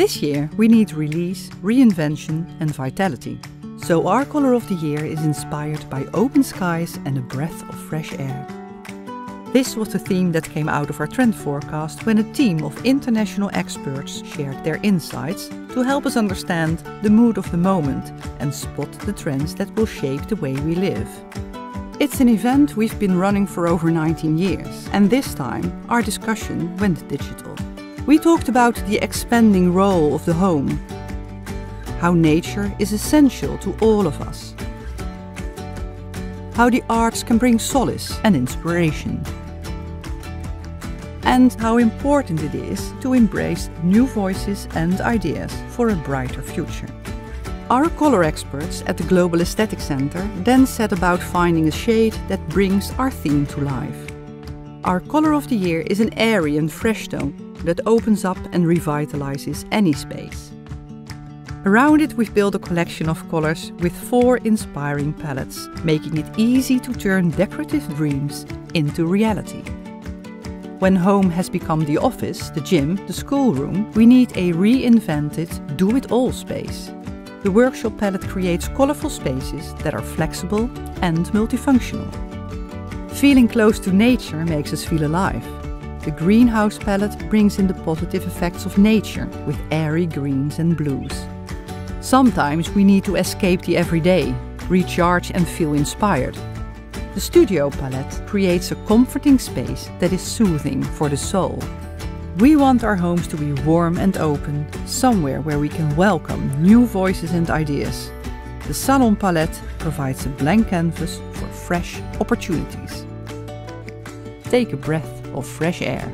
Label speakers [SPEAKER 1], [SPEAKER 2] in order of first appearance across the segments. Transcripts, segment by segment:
[SPEAKER 1] This year we need release, reinvention and vitality. So our color of the year is inspired by open skies and a breath of fresh air. This was the theme that came out of our trend forecast when a team of international experts shared their insights to help us understand the mood of the moment and spot the trends that will shape the way we live. It's an event we've been running for over 19 years, and this time our discussion went digital. We talked about the expanding role of the home, how nature is essential to all of us, how the arts can bring solace and inspiration, and how important it is to embrace new voices and ideas for a brighter future. Our color experts at the Global Aesthetic Center then set about finding a shade that brings our theme to life. Our color of the year is an airy and fresh tone that opens up and revitalizes any space. Around it we've built a collection of colors with 4 inspiring palettes, making it easy to turn decorative dreams into reality. When home has become the office, the gym, the schoolroom, we need a reinvented, do-it-all space. The workshop palette creates colorful spaces that are flexible and multifunctional. Feeling close to nature makes us feel alive. The greenhouse palette brings in the positive effects of nature with airy greens and blues. Sometimes we need to escape the everyday, recharge and feel inspired. The studio palette creates a comforting space that is soothing for the soul. We want our homes to be warm and open, somewhere where we can welcome new voices and ideas. The salon palette provides a blank canvas for fresh opportunities. Take a breath of fresh air.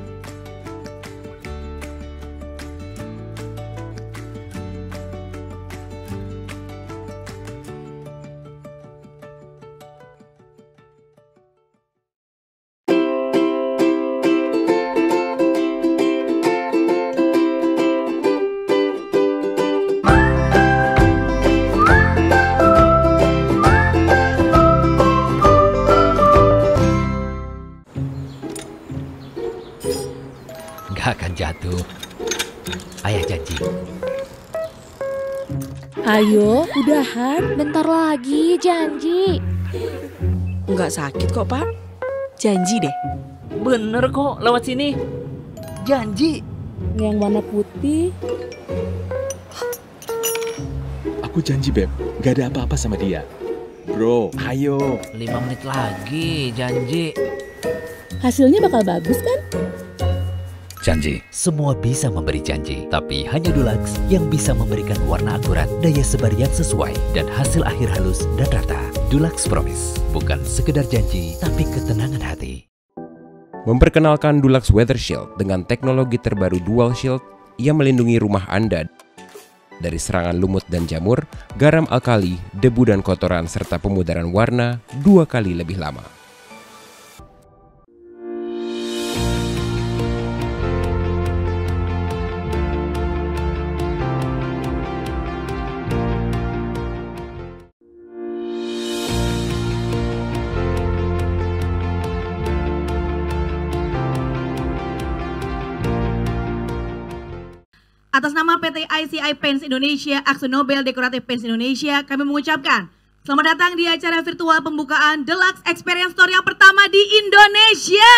[SPEAKER 2] Gak akan jatuh. Ayah janji.
[SPEAKER 3] Ayo, udahan.
[SPEAKER 4] Bentar lagi, janji.
[SPEAKER 3] Nggak sakit kok, Pak. Janji deh.
[SPEAKER 5] Bener kok, lewat sini. Janji.
[SPEAKER 3] Yang warna putih.
[SPEAKER 6] Aku janji, Beb. Gak ada apa-apa sama dia. Bro, ayo.
[SPEAKER 5] 5 menit lagi, janji.
[SPEAKER 3] Hasilnya bakal bagus kan?
[SPEAKER 2] Janji. Semua bisa memberi janji, tapi hanya Dulux yang bisa memberikan warna akurat, daya sebar yang sesuai, dan hasil akhir halus dan rata. Dulux Promise, bukan sekedar janji, tapi ketenangan hati.
[SPEAKER 7] Memperkenalkan Dulux Weather Shield dengan teknologi terbaru Dual Shield yang melindungi rumah Anda dari serangan lumut dan jamur, garam alkali, debu dan kotoran, serta pemudaran warna 2 kali lebih lama.
[SPEAKER 8] Atas nama PT ICI Paints Indonesia, Akzo Nobel Decorative Paints Indonesia, kami mengucapkan selamat datang di acara virtual pembukaan Dulux Experience Store yang pertama di Indonesia.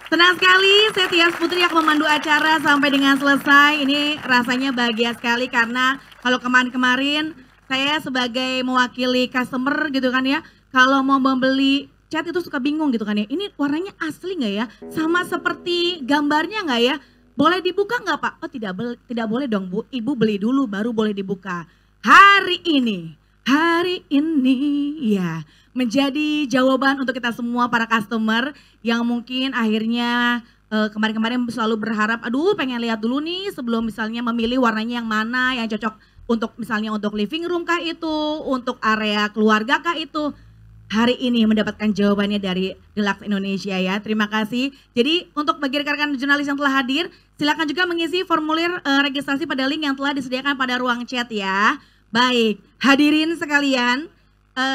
[SPEAKER 8] Senang sekali, saya Tias Putri akan memandu acara sampai dengan selesai. Ini rasanya bahagia sekali karena kalau kemarin-kemarin saya sebagai mewakili customer gitu kan ya, kalau mau membeli cat itu suka bingung gitu kan ya, ini warnanya asli nggak ya, sama seperti gambarnya nggak ya? Boleh dibuka nggak Pak? Oh tidak boleh dong Bu, Ibu beli dulu baru boleh dibuka. Hari ini ya menjadi jawaban untuk kita semua para customer yang mungkin akhirnya kemarin-kemarin selalu berharap, aduh pengen lihat dulu nih sebelum misalnya memilih warnanya yang mana yang cocok untuk misalnya untuk living room kah itu, untuk area keluarga kah itu. Hari ini mendapatkan jawabannya dari Dulux Indonesia ya, terima kasih. Jadi untuk bagi rekan-rekan jurnalis yang telah hadir, silakan juga mengisi formulir registrasi pada link yang telah disediakan pada ruang chat ya. Baik, hadirin sekalian,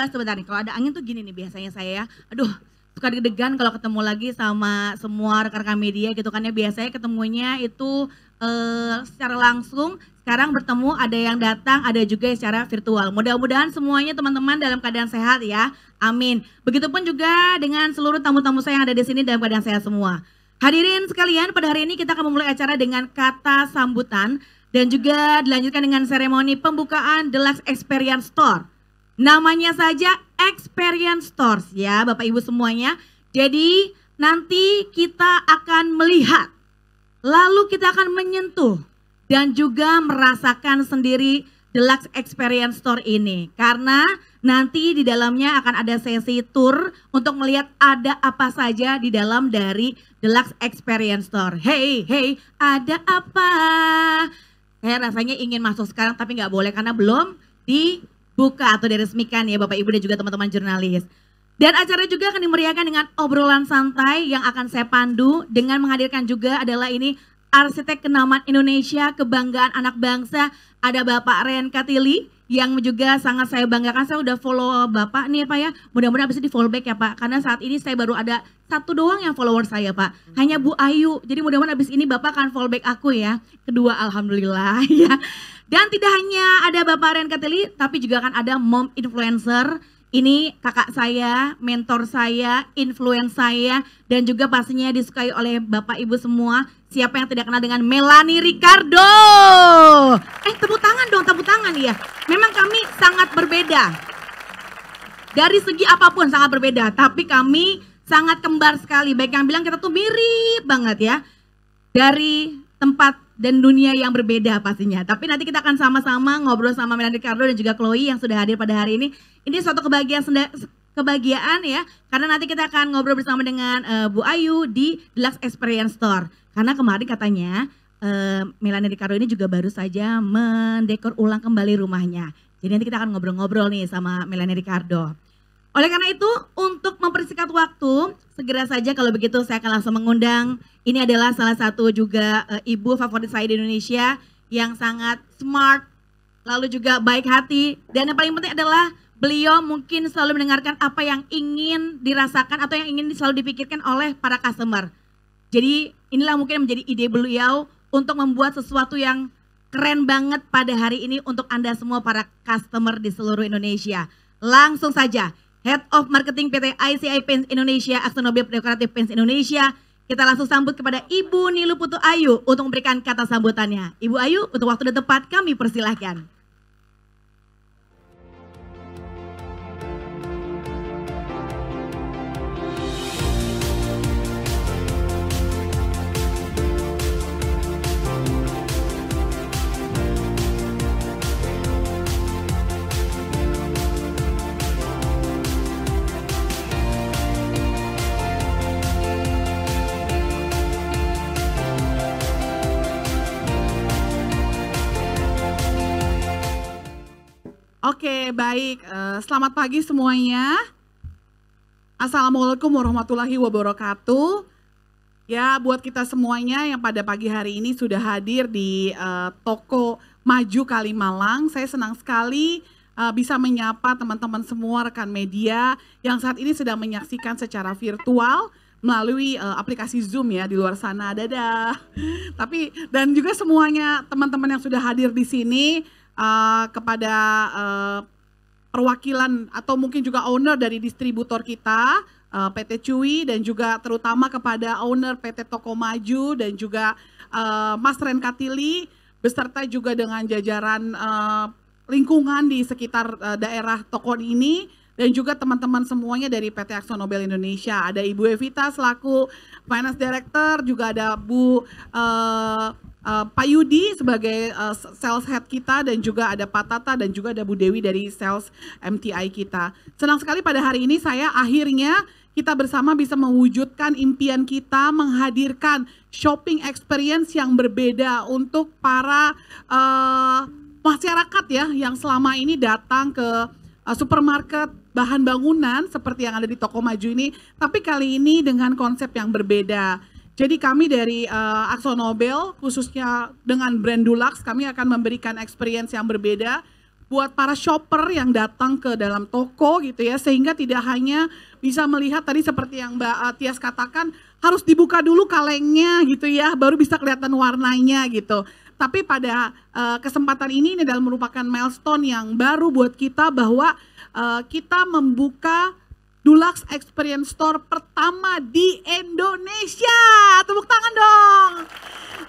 [SPEAKER 8] sebentar nih kalau ada angin tuh gini nih biasanya saya ya. Aduh, suka deg-degan kalau ketemu lagi sama semua rekan-rekan media gitu kan ya. Biasanya ketemunya itu secara langsung, sekarang bertemu ada yang datang, ada juga yang secara virtual. Mudah-mudahan semuanya teman-teman dalam keadaan sehat ya, amin. Begitupun juga dengan seluruh tamu-tamu saya yang ada di sini dalam keadaan sehat semua. Hadirin sekalian, pada hari ini kita akan memulai acara dengan kata sambutan dan juga dilanjutkan dengan seremoni pembukaan Deluxe Experience Store. Namanya saja Experience Store ya Bapak Ibu semuanya. Jadi nanti kita akan melihat, lalu kita akan menyentuh dan juga merasakan sendiri Deluxe Experience Store ini. Karena nanti di dalamnya akan ada sesi tour untuk melihat ada apa saja di dalam dari Deluxe Experience Store. Hey, ada apa? Saya rasanya ingin masuk sekarang tapi nggak boleh karena belum dibuka atau diresmikan ya Bapak Ibu dan juga teman-teman jurnalis. Dan acara juga akan dimeriahkan dengan obrolan santai yang akan saya pandu dengan menghadirkan juga adalah ini arsitek kenamaan Indonesia, kebanggaan anak bangsa, ada Bapak Ren Katili yang juga sangat saya banggakan. Saya udah follow Bapak nih Pak ya, mudah-mudahan bisa di follow back ya Pak, karena saat ini saya baru ada satu doang yang follower saya Pak, hanya Bu Ayu. Jadi mudah-mudahan abis ini Bapak akan follow back aku ya. Kedua alhamdulillah ya. Dan tidak hanya ada Bapak Ren Katili, tapi juga akan ada mom influencer. Ini kakak saya, mentor saya, influence saya, dan juga pastinya disukai oleh Bapak Ibu semua. Siapa yang tidak kenal dengan Melanie Ricardo? Tepuk tangan dong, tepuk tangan ya. Memang kami sangat berbeda. Dari segi apapun sangat berbeda, tapi kami sangat kembar sekali. Baik yang bilang kita tuh mirip banget ya. Dari tempat dan dunia yang berbeda pastinya. Tapi nanti kita akan sama-sama ngobrol sama Melanie Ricardo dan juga Chloe yang sudah hadir pada hari ini. Ini suatu kebahagiaan ya, karena nanti kita akan ngobrol bersama dengan Bu Ayu di Deluxe Experience Store. Karena kemarin katanya Melanie Ricardo ini juga baru saja mendekor ulang kembali rumahnya. Jadi nanti kita akan ngobrol-ngobrol nih sama Melanie Ricardo. Oleh karena itu, untuk mempersingkat waktu, segera saja kalau begitu saya akan langsung mengundang. Ini adalah salah satu juga ibu favorit saya di Indonesia yang sangat smart, lalu juga baik hati. Dan yang paling penting adalah beliau mungkin selalu mendengarkan apa yang ingin dirasakan atau yang ingin selalu dipikirkan oleh para customer. Jadi inilah mungkin menjadi ide beliau untuk membuat sesuatu yang keren banget pada hari ini untuk Anda semua para customer di seluruh Indonesia. Langsung saja, Head of Marketing PT ICI Paints Indonesia, Akzo Nobel Decorative Paints Indonesia. Kita langsung sambut kepada Ibu Nilu Putu Ayu untuk memberikan kata sambutannya. Ibu Ayu, untuk waktu dan tempat kami persilahkan.
[SPEAKER 9] Oke, baik. Selamat pagi semuanya. Assalamualaikum warahmatullahi wabarakatuh. Ya, buat kita semuanya yang pada pagi hari ini sudah hadir di Toko Maju Kalimalang, saya senang sekali bisa menyapa teman-teman semua rekan media yang saat ini sedang menyaksikan secara virtual melalui aplikasi Zoom ya di luar sana. Dadah. Dan juga semuanya teman-teman yang sudah hadir di sini. Kepada perwakilan atau mungkin juga owner dari distributor kita PT Cui dan juga terutama kepada owner PT Toko Maju dan juga Mas Ren Katili beserta juga dengan jajaran lingkungan di sekitar daerah toko ini dan juga teman-teman semuanya dari PT Akzo Nobel Indonesia. Ada Ibu Evita selaku Finance Director, juga ada Bu Pak Yudi sebagai sales head kita dan juga ada Pak Tata dan juga ada Bu Dewi dari sales MTI kita. Senang sekali pada hari ini saya akhirnya kita bersama bisa mewujudkan impian kita menghadirkan shopping experience yang berbeda untuk para masyarakat ya yang selama ini datang ke supermarket bahan bangunan seperti yang ada di Toko Maju ini, tapi kali ini dengan konsep yang berbeda. Jadi kami dari Akzo Nobel khususnya dengan brand Dulux kami akan memberikan experience yang berbeda buat para shopper yang datang ke dalam toko gitu ya, sehingga tidak hanya bisa melihat tadi seperti yang Mbak Tias katakan, harus dibuka dulu kalengnya gitu ya, baru bisa kelihatan warnanya gitu. Tapi pada kesempatan ini adalah merupakan milestone yang baru buat kita bahwa kita membuka Dulux Experience Store pertama di Indonesia. Tepuk tangan dong.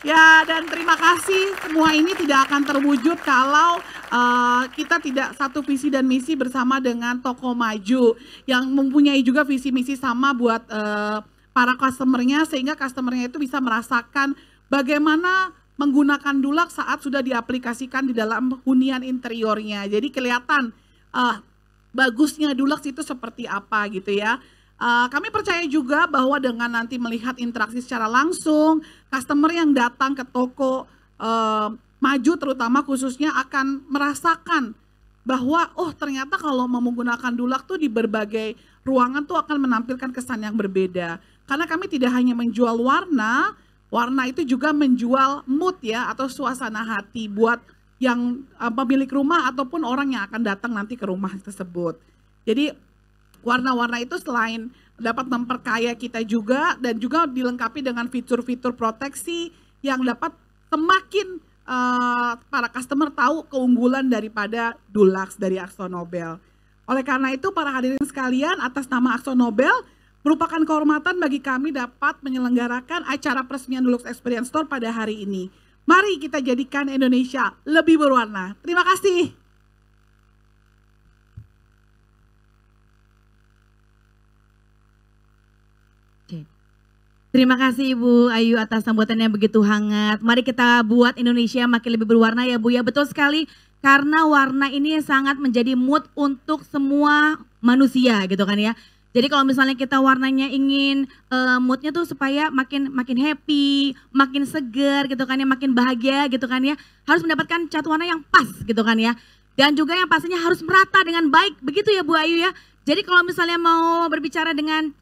[SPEAKER 9] Ya, dan terima kasih, semua ini tidak akan terwujud kalau kita tidak satu visi dan misi bersama dengan Toko Maju yang mempunyai juga visi misi sama buat para customer-nya, sehingga customer-nya itu bisa merasakan bagaimana menggunakan Dulux saat sudah diaplikasikan di dalam hunian interiornya. Jadi kelihatan bagusnya Dulux itu seperti apa gitu ya. Kami percaya juga bahwa dengan nanti melihat interaksi secara langsung, customer yang datang ke toko Maju terutama khususnya akan merasakan bahwa oh ternyata kalau mau menggunakan Dulux tuh di berbagai ruangan tuh akan menampilkan kesan yang berbeda. Karena kami tidak hanya menjual warna, warna itu juga menjual mood ya atau suasana hati buat yang pemilik rumah ataupun orang yang akan datang nanti ke rumah tersebut. Jadi warna-warna itu selain dapat memperkaya kita juga dan juga dilengkapi dengan fitur-fitur proteksi yang dapat semakin para customer tahu keunggulan daripada Dulux dari AkzoNobel. Oleh karena itu para hadirin sekalian, atas nama AkzoNobel merupakan kehormatan bagi kami dapat menyelenggarakan acara peresmian Dulux Experience Store pada hari ini. Mari kita jadikan Indonesia lebih berwarna. Terima kasih.
[SPEAKER 8] Terima kasih Ibu Ayu atas sambutan yang begitu hangat. Mari kita buat Indonesia makin lebih berwarna ya Bu ya. Betul sekali, karena warna ini sangat menjadi mood untuk semua manusia gitu kan ya. Jadi kalau misalnya kita warnanya ingin moodnya tuh supaya makin happy, makin segar gitu kan ya, makin bahagia gitu kan ya, harus mendapatkan cat warna yang pas gitu kan ya. Dan juga yang pastinya harus merata dengan baik, begitu ya Bu Ayu ya. Jadi kalau misalnya mau berbicara dengan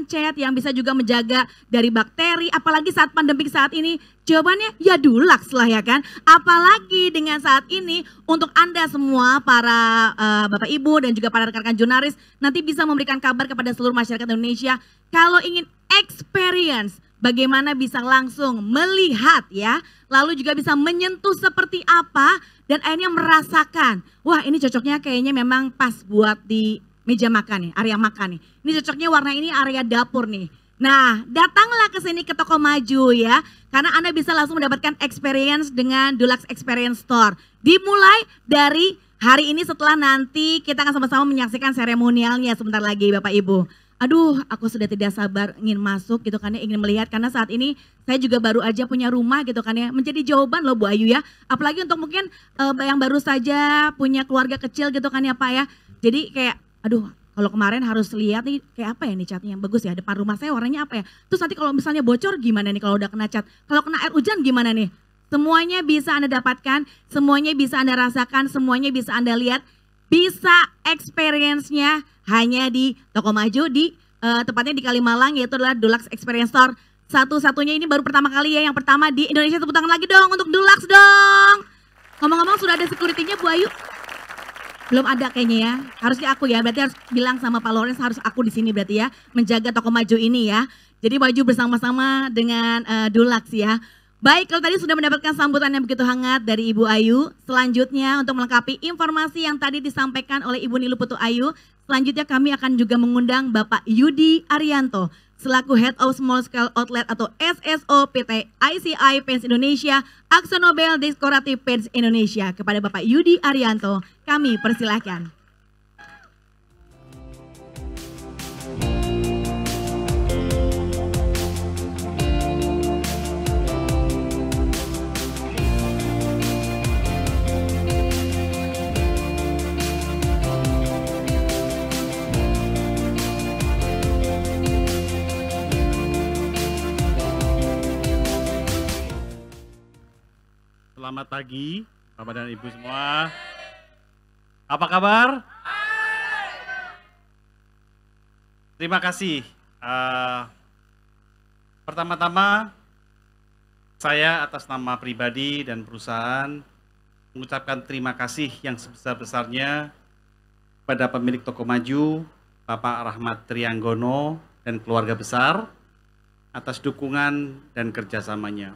[SPEAKER 8] cat yang bisa juga menjaga dari bakteri, apalagi saat pandemik saat ini, jawabannya ya Dulux lah ya kan. Apalagi dengan saat ini untuk Anda semua para Bapak Ibu dan juga para rekan-rekan jurnalis nanti bisa memberikan kabar kepada seluruh masyarakat Indonesia kalau ingin experience bagaimana bisa langsung melihat ya, lalu juga bisa menyentuh seperti apa dan akhirnya merasakan, wah ini cocoknya kayaknya memang pas buat di meja makan nih, area makan nih. Ini cocoknya warna ini area dapur nih. Nah, datanglah ke sini ke Toko Maju ya. Karena Anda bisa langsung mendapatkan experience dengan Dulux Experience Store. Dimulai dari hari ini setelah nanti kita akan sama-sama menyaksikan seremonialnya sebentar lagi Bapak Ibu. Aduh, aku sudah tidak sabar ingin masuk gitu kan ya, ingin melihat. Karena saat ini saya juga baru aja punya rumah gitu kan ya. Menjadi jawaban loh Bu Ayu ya. Apalagi untuk mungkin yang baru saja punya keluarga kecil gitu kan ya Pak ya. Jadi kayak aduh, kalau kemarin harus lihat nih kayak apa ya nih catnya yang bagus ya, depan rumah saya warnanya apa ya. Terus nanti kalau misalnya bocor gimana nih kalau udah kena cat, kalau kena air hujan gimana nih. Semuanya bisa Anda dapatkan, semuanya bisa Anda rasakan, semuanya bisa Anda lihat. Bisa experience-nya hanya di Toko Maju, di tepatnya di Kalimalang, yaitu adalah Dulux Experience Store. Satu-satunya ini baru pertama kali ya, yang pertama di Indonesia. Tepuk tangan lagi dong untuk Dulux dong. Ngomong-ngomong sudah ada security-nya Bu Ayu? Belum ada kayaknya ya, harusnya aku ya, berarti harus bilang sama Pak Lawrence harus aku di sini berarti ya, menjaga Toko Maju ini ya. Jadi maju bersama-sama dengan Dulux ya. Baik, kalau tadi sudah mendapatkan sambutan yang begitu hangat dari Ibu Ayu, selanjutnya untuk melengkapi informasi yang tadi disampaikan oleh Ibu Nilu Putu Ayu, selanjutnya kami akan juga mengundang Bapak Yudi Arianto, selaku Head of Small Scale Outlet atau SSO PT ICI Paints Indonesia, AkzoNobel Decorative Paints Indonesia. Kepada Bapak Yudi Arianto, kami persilahkan.
[SPEAKER 10] Selamat pagi Bapak dan Ibu semua. Apa kabar? Terima kasih. Pertama-tama saya atas nama pribadi dan perusahaan mengucapkan terima kasih yang sebesar-besarnya pada pemilik Toko Maju, Bapak Rahmat Trianggono dan keluarga besar atas dukungan dan kerjasamanya.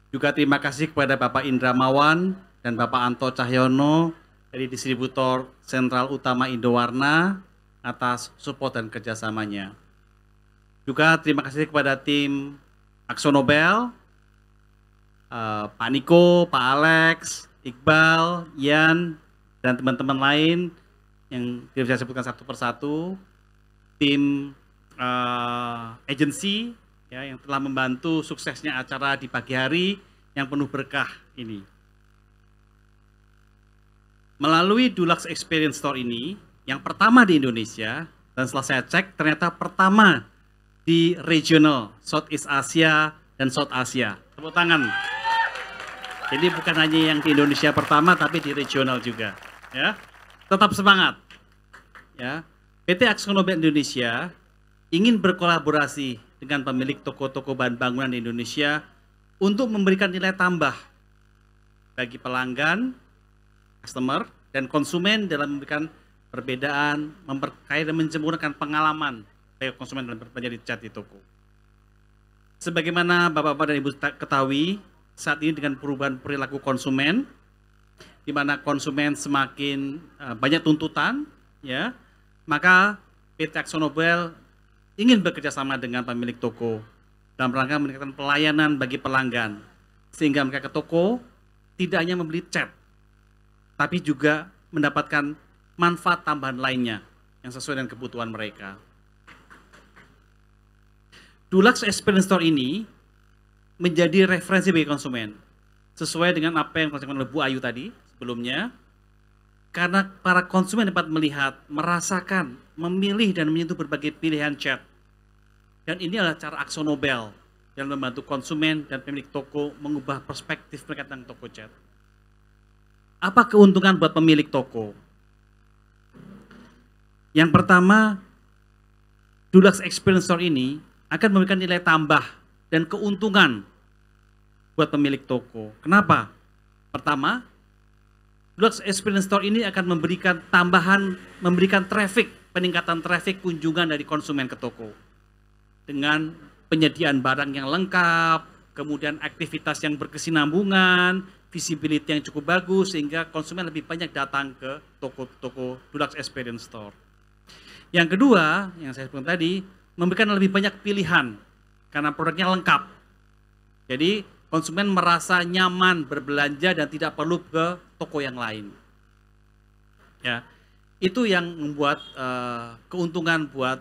[SPEAKER 10] Juga terima kasih kepada Bapak Indramawan dan Bapak Anto Cahyono dari distributor Sentral Utama Indowarna atas support dan kerjasamanya. Juga terima kasih kepada tim AkzoNobel, Pak Niko, Pak Alex, Iqbal, Ian, dan teman-teman lain yang tidak bisa sebutkan satu persatu, tim agensi ya, yang telah membantu suksesnya acara di pagi hari yang penuh berkah ini. Melalui Dulux Experience Store ini, yang pertama di Indonesia, dan setelah saya cek ternyata pertama di regional Southeast Asia dan South Asia. Tepuk tangan. Jadi bukan hanya yang di Indonesia pertama, tapi di regional juga. Ya, tetap semangat. Ya, PT AkzoNobel Indonesia ingin berkolaborasi dengan pemilik toko-toko bahan bangunan di Indonesia untuk memberikan nilai tambah bagi pelanggan, customer, dan konsumen dalam memberikan perbedaan, memperkaya dan menyempurnakan pengalaman bagi konsumen dalam berbelanja di cat di toko. Sebagaimana Bapak-Bapak dan Ibu ketahui, saat ini dengan perubahan perilaku konsumen, di mana konsumen semakin banyak tuntutan, ya, maka PT AkzoNobel ingin bekerja sama dengan pemilik toko dalam rangka meningkatkan pelayanan bagi pelanggan, sehingga mereka ke toko tidak hanya membeli cat, tapi juga mendapatkan manfaat tambahan lainnya yang sesuai dengan kebutuhan mereka. Dulux Experience Store ini menjadi referensi bagi konsumen, sesuai dengan apa yang disampaikan oleh Bu Ayu tadi sebelumnya, karena para konsumen dapat melihat, merasakan, memilih dan menyentuh berbagai pilihan cat. Dan ini adalah cara AkzoNobel yang membantu konsumen dan pemilik toko mengubah perspektif mereka tentang toko cat. Apa keuntungan buat pemilik toko? Yang pertama, Dulux Experience Store ini akan memberikan nilai tambah dan keuntungan buat pemilik toko. Kenapa? Pertama, Dulux Experience Store ini akan memberikan tambahan, memberikan traffic, peningkatan traffic kunjungan dari konsumen ke toko. Dengan penyediaan barang yang lengkap, kemudian aktivitas yang berkesinambungan, visibility yang cukup bagus, sehingga konsumen lebih banyak datang ke toko-toko Dulux Experience Store. Yang kedua, yang saya sebutkan tadi, memberikan lebih banyak pilihan, karena produknya lengkap. Jadi konsumen merasa nyaman berbelanja dan tidak perlu ke toko yang lain. Ya, itu yang membuat keuntungan buat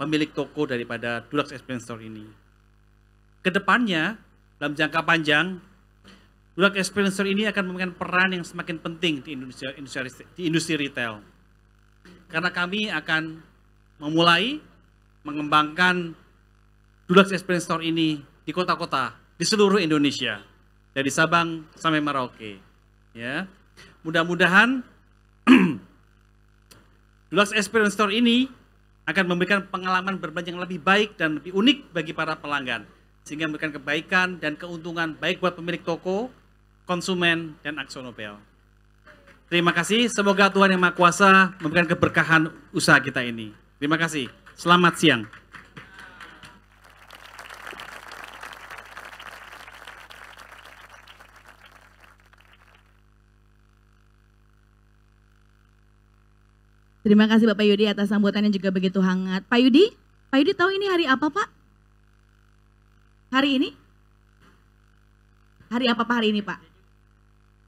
[SPEAKER 10] pemilik toko daripada Dulux Experience Store ini. Kedepannya, dalam jangka panjang, Dulux Experience Store ini akan memberikan peran yang semakin penting di industri retail. Karena kami akan memulai mengembangkan Dulux Experience Store ini di kota-kota di seluruh Indonesia, dari Sabang sampai Merauke. Ya, mudah-mudahan Dulux Experience Store ini akan memberikan pengalaman berbelanja yang lebih baik dan lebih unik bagi para pelanggan, sehingga memberikan kebaikan dan keuntungan baik buat pemilik toko, konsumen, dan AkzoNobel. Terima kasih, semoga Tuhan Yang Maha Kuasa memberikan keberkahan usaha kita ini. Terima kasih, selamat siang.
[SPEAKER 8] Terima kasih Bapak Yudi atas sambutannya juga begitu hangat. Pak Yudi tahu ini hari apa Pak? Hari ini? Hari apa Pak hari ini Pak?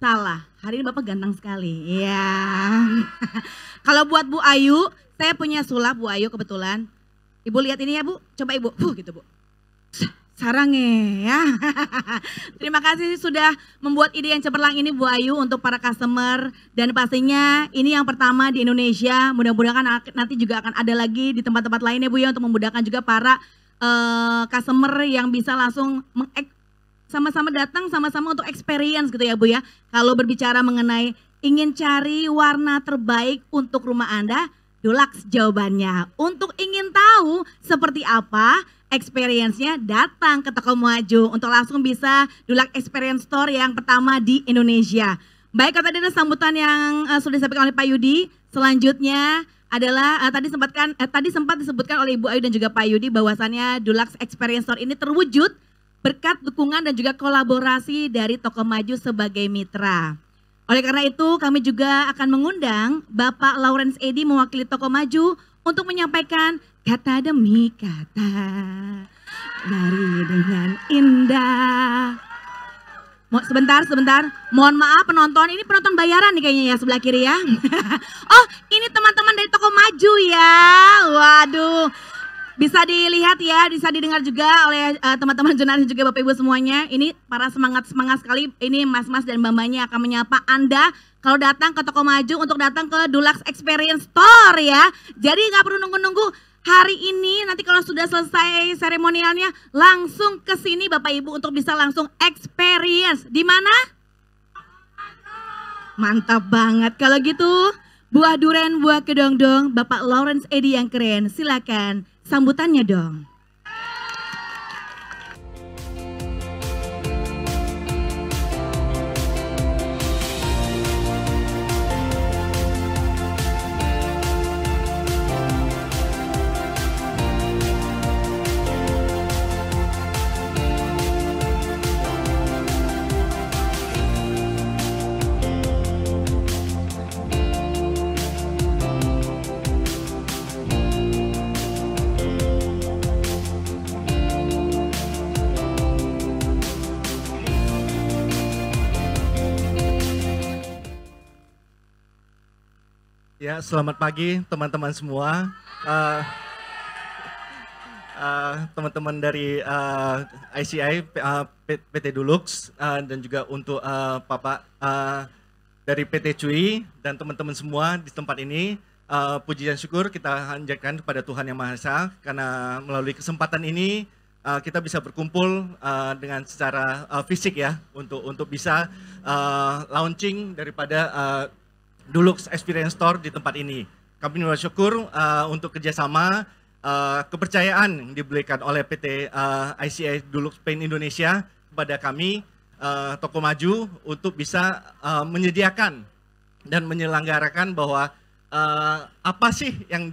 [SPEAKER 8] Salah, hari ini Bapak ganteng sekali. Iya. Kalau buat Bu Ayu, saya punya sulap Bu Ayu kebetulan. Ibu lihat ini ya Bu, coba Ibu, gitu Bu. Sarangnya ya. Terima kasih sudah membuat ide yang cemerlang ini Bu Ayu untuk para customer, dan pastinya ini yang pertama di Indonesia. Mudah-mudahan nanti juga akan ada lagi di tempat-tempat lainnya Bu ya, untuk memudahkan juga para customer yang bisa langsung sama-sama datang, sama-sama untuk experience gitu ya Bu ya. Kalau berbicara mengenai ingin cari warna terbaik untuk rumah Anda, Dulux jawabannya. Untuk ingin tahu seperti apa experience-nya datang ke Toko Maju untuk langsung bisa Dulux Experience Store yang pertama di Indonesia. Baik, tadi ada sambutan yang sudah disampaikan oleh Pak Yudi. Selanjutnya adalah tadi sempat disebutkan oleh Ibu Ayu dan juga Pak Yudi bahwasannya Dulux Experience Store ini terwujud berkat dukungan dan juga kolaborasi dari Toko Maju sebagai mitra. Oleh karena itu kami juga akan mengundang Bapak Lawrence Edi mewakili Toko Maju untuk menyampaikan kata demi kata dari dengan indah. Sebentar. Mohon maaf penonton, ini penonton bayaran nih kayaknya ya sebelah kiri ya. Oh, ini teman-teman dari Toko Maju ya. Waduh. Bisa dilihat ya, bisa didengar juga oleh teman-teman jurnalis juga Bapak Ibu semuanya. Ini para semangat sekali, ini mas-mas dan mbak-mbaknya akan menyapa Anda kalau datang ke Toko Maju untuk datang ke Dulux Experience Store ya. Jadi nggak perlu nunggu-nunggu hari ini, nanti kalau sudah selesai seremonialnya langsung ke sini Bapak Ibu untuk bisa langsung experience. Di mana? Mantap banget kalau gitu. Buah duren, buah kedong-dong, Bapak Lawrence Edi yang keren, silakan. Sambutannya dong.
[SPEAKER 11] Ya, selamat pagi teman-teman semua. Teman-teman dari ICI, PT Dulux, dan juga untuk Bapak dari PT Cui dan teman-teman semua di tempat ini. Puji dan syukur kita panjatkan kepada Tuhan Yang Maha Esa karena melalui kesempatan ini kita bisa berkumpul dengan secara fisik ya untuk bisa launching daripada Dulux Experience Store di tempat ini. Kami bersyukur untuk kerjasama, kepercayaan yang diberikan oleh PT ICI Dulux Paint Indonesia kepada kami, Toko Maju, untuk bisa menyediakan dan menyelenggarakan bahwa apa sih yang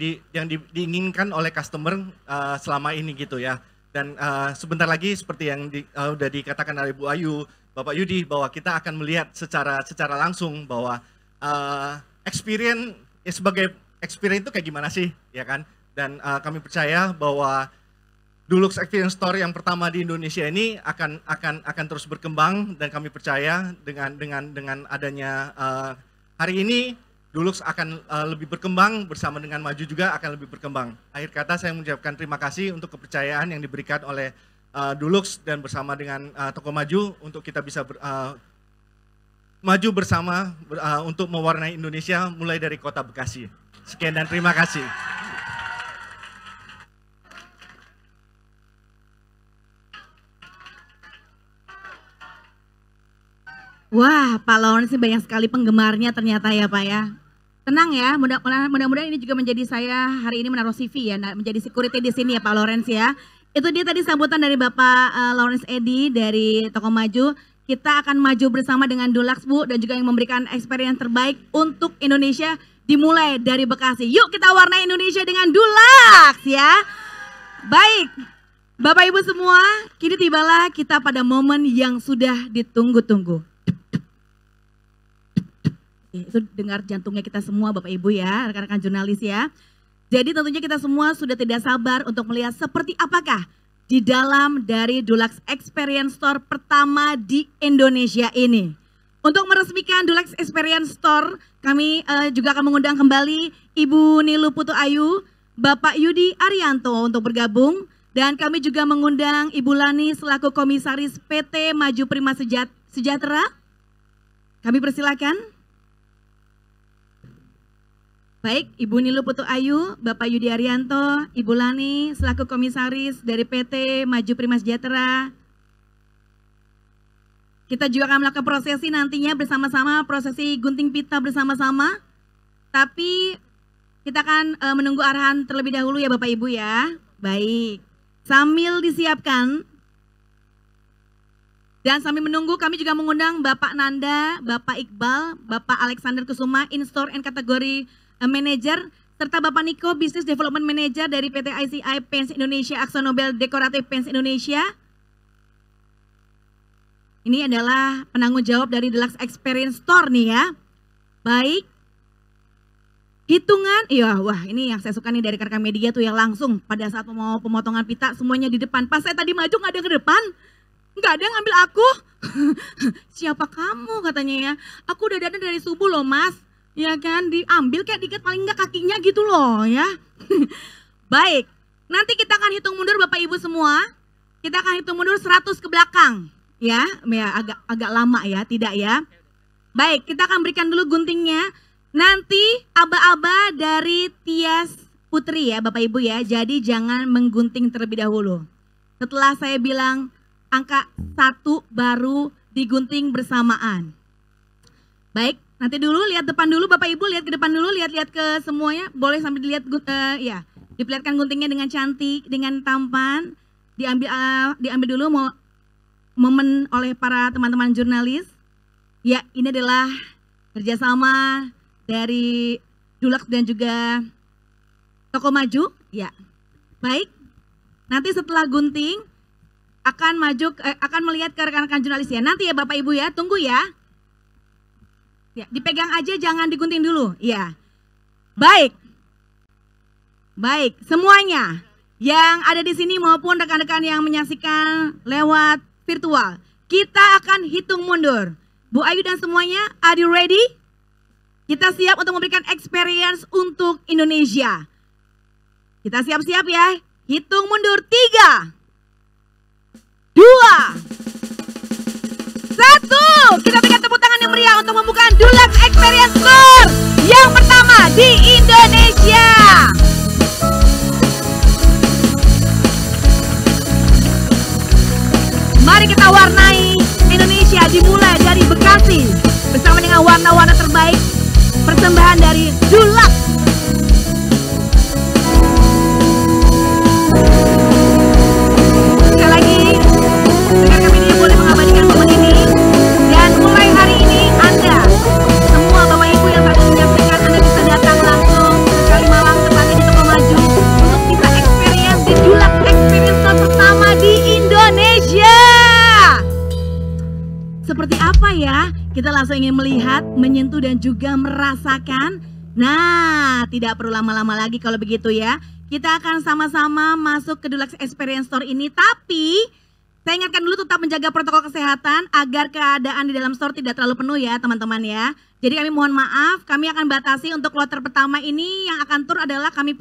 [SPEAKER 11] diinginkan oleh customer selama ini gitu ya. Dan sebentar lagi seperti yang sudah dikatakan oleh Bu Ayu, Bapak Yudi, bahwa kita akan melihat secara langsung bahwa experience sebagai experience itu kayak gimana sih, ya kan? Dan kami percaya bahwa Dulux Experience Store yang pertama di Indonesia ini akan terus berkembang, dan kami percaya dengan adanya hari ini Dulux akan lebih berkembang, bersama dengan Maju juga akan lebih berkembang. Akhir kata saya mengucapkan terima kasih untuk kepercayaan yang diberikan oleh Dulux dan bersama dengan Toko Maju untuk kita bisa maju bersama untuk mewarnai Indonesia mulai dari kota Bekasi. Sekian dan terima kasih.
[SPEAKER 8] Wah, Pak Lawrence ini banyak sekali penggemarnya ternyata ya Pak ya. Tenang ya, mudah-mudahan ini juga menjadi saya hari ini menaruh CV ya, menjadi security di sini ya Pak Lawrence ya. Itu dia tadi sambutan dari Bapak Lawrence Edi dari Toko Maju. Kita akan maju bersama dengan Dulux Bu, dan juga yang memberikan experience terbaik untuk Indonesia dimulai dari Bekasi. Yuk kita warnai Indonesia dengan Dulux ya. Baik, Bapak Ibu semua, kini tibalah kita pada momen yang sudah ditunggu-tunggu. Itu dengar jantungnya kita semua Bapak Ibu ya, rekan-rekan jurnalis ya. Jadi tentunya kita semua sudah tidak sabar untuk melihat seperti apakah di dalam dari Dulux Experience Store pertama di Indonesia ini. Untuk meresmikan Dulux Experience Store, kami juga akan mengundang kembali Ibu Nilu Putu Ayu, Bapak Yudi Arianto untuk bergabung, dan kami juga mengundang Ibu Lani selaku Komisaris PT Maju Prima Sejahtera. Kami persilakan. Baik, Ibu Nilu Putu Ayu, Bapak Yudi Arianto, Ibu Lani selaku komisaris dari PT Maju Prima Sejahtera. Kita juga akan melakukan prosesi nantinya bersama-sama, prosesi gunting pita bersama-sama. Tapi kita akan menunggu arahan terlebih dahulu ya Bapak Ibu ya. Baik, Sambil disiapkan dan sambil menunggu, kami juga mengundang Bapak Nanda, Bapak Iqbal, Bapak Alexander Kusuma, In-Store and Kategori Manager, serta Bapak Niko, Business Development Manager dari PT ICI Paints Indonesia, AkzoNobel Decorative Paints Indonesia. Ini adalah penanggung jawab dari Deluxe Experience Store nih ya. Baik. Hitungan, iya, wah ini yang saya suka nih dari rekan media tuh yang langsung pada saat mau pemotongan pita semuanya di depan. Pas saya tadi maju nggak ada yang ke depan, nggak ada yang ngambil aku. Siapa kamu katanya ya? Aku udah datang dari subuh loh mas, ya kan? Diambil kayak dikit paling nggak kakinya gitu loh ya. Baik, nanti kita akan hitung mundur Bapak Ibu semua. Kita akan hitung mundur 100 ke belakang, ya agak lama ya, tidak ya? Baik, kita akan berikan dulu guntingnya. Nanti aba-aba dari Tias Putri ya Bapak Ibu ya, jadi jangan menggunting terlebih dahulu. Setelah saya bilang angka 1 baru digunting bersamaan. Baik, nanti dulu lihat depan dulu Bapak Ibu, lihat ke depan dulu, lihat-lihat ke semuanya. Boleh sambil dilihat ya, diperlihatkan guntingnya dengan cantik, dengan tampan. Diambil dulu momen oleh para teman-teman jurnalis. Ya, ini adalah kerjasama dari Dulux dan juga Toko Maju, ya. Baik, nanti setelah gunting akan melihat ke rekan-rekan jurnalis ya. Nanti ya Bapak Ibu ya, tunggu ya. Ya, dipegang aja, jangan digunting dulu, ya. Baik, semuanya yang ada di sini maupun rekan-rekan yang menyaksikan lewat virtual, kita akan hitung mundur. Bu Ayu dan semuanya, are you ready? Kita siap untuk memberikan experience untuk Indonesia. Kita siap-siap ya. Hitung mundur 3, 2, 1. Kita berikan tepuk tangan yang meriah untuk membuka Dulux Experience Store yang pertama di Indonesia. Mari kita warnai Indonesia, dimulai dari Bekasi bersama dengan warna-warna terbaik persembahan dari Dulux. Sekali lagi, rekan kami ini boleh mengabadikan momen ini. Dan mulai hari ini Anda, semua Bapak Ibu yang tadi menyaksikan, Anda bisa datang langsung ke Kalimalang, tepatnya di Toko Maju, untuk bisa experience di Dulux Experience Store pertama di Indonesia. Seperti apa ya? Kita langsung ingin melihat, menyentuh dan juga merasakan. Nah, tidak perlu lama-lama lagi kalau begitu ya. Kita akan sama-sama masuk ke Dulux Experience Store ini. Tapi, saya ingatkan dulu tetap menjaga protokol kesehatan agar keadaan di dalam store tidak terlalu penuh ya teman-teman ya. Jadi kami mohon maaf, kami akan batasi untuk kloter pertama ini yang akan tur adalah kami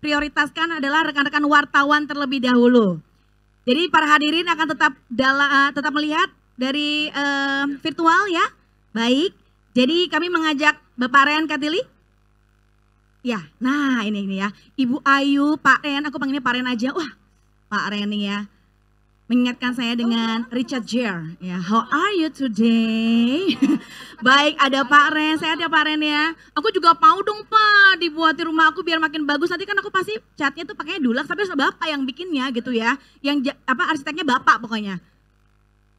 [SPEAKER 8] prioritaskan adalah rekan-rekan wartawan terlebih dahulu. Jadi para hadirin akan tetap melihat dari virtual ya. Baik, jadi kami mengajak Bapak Ren Katili. Ya, nah ini ya. Ibu Ayu, Pak Ren, aku panggilnya Pak Ren aja. Wah, Pak Ren nih ya. Mengingatkan saya dengan Richard Gere. Ya, how are you today? Baik, ada Pak Ren, saya ada Pak Ren ya. Aku juga mau dong Pak, dibuat di rumah aku biar makin bagus. Nanti kan aku pasti catnya tuh pakainya Dulux, tapi Bapak yang bikinnya gitu ya. Yang arsiteknya Bapak pokoknya.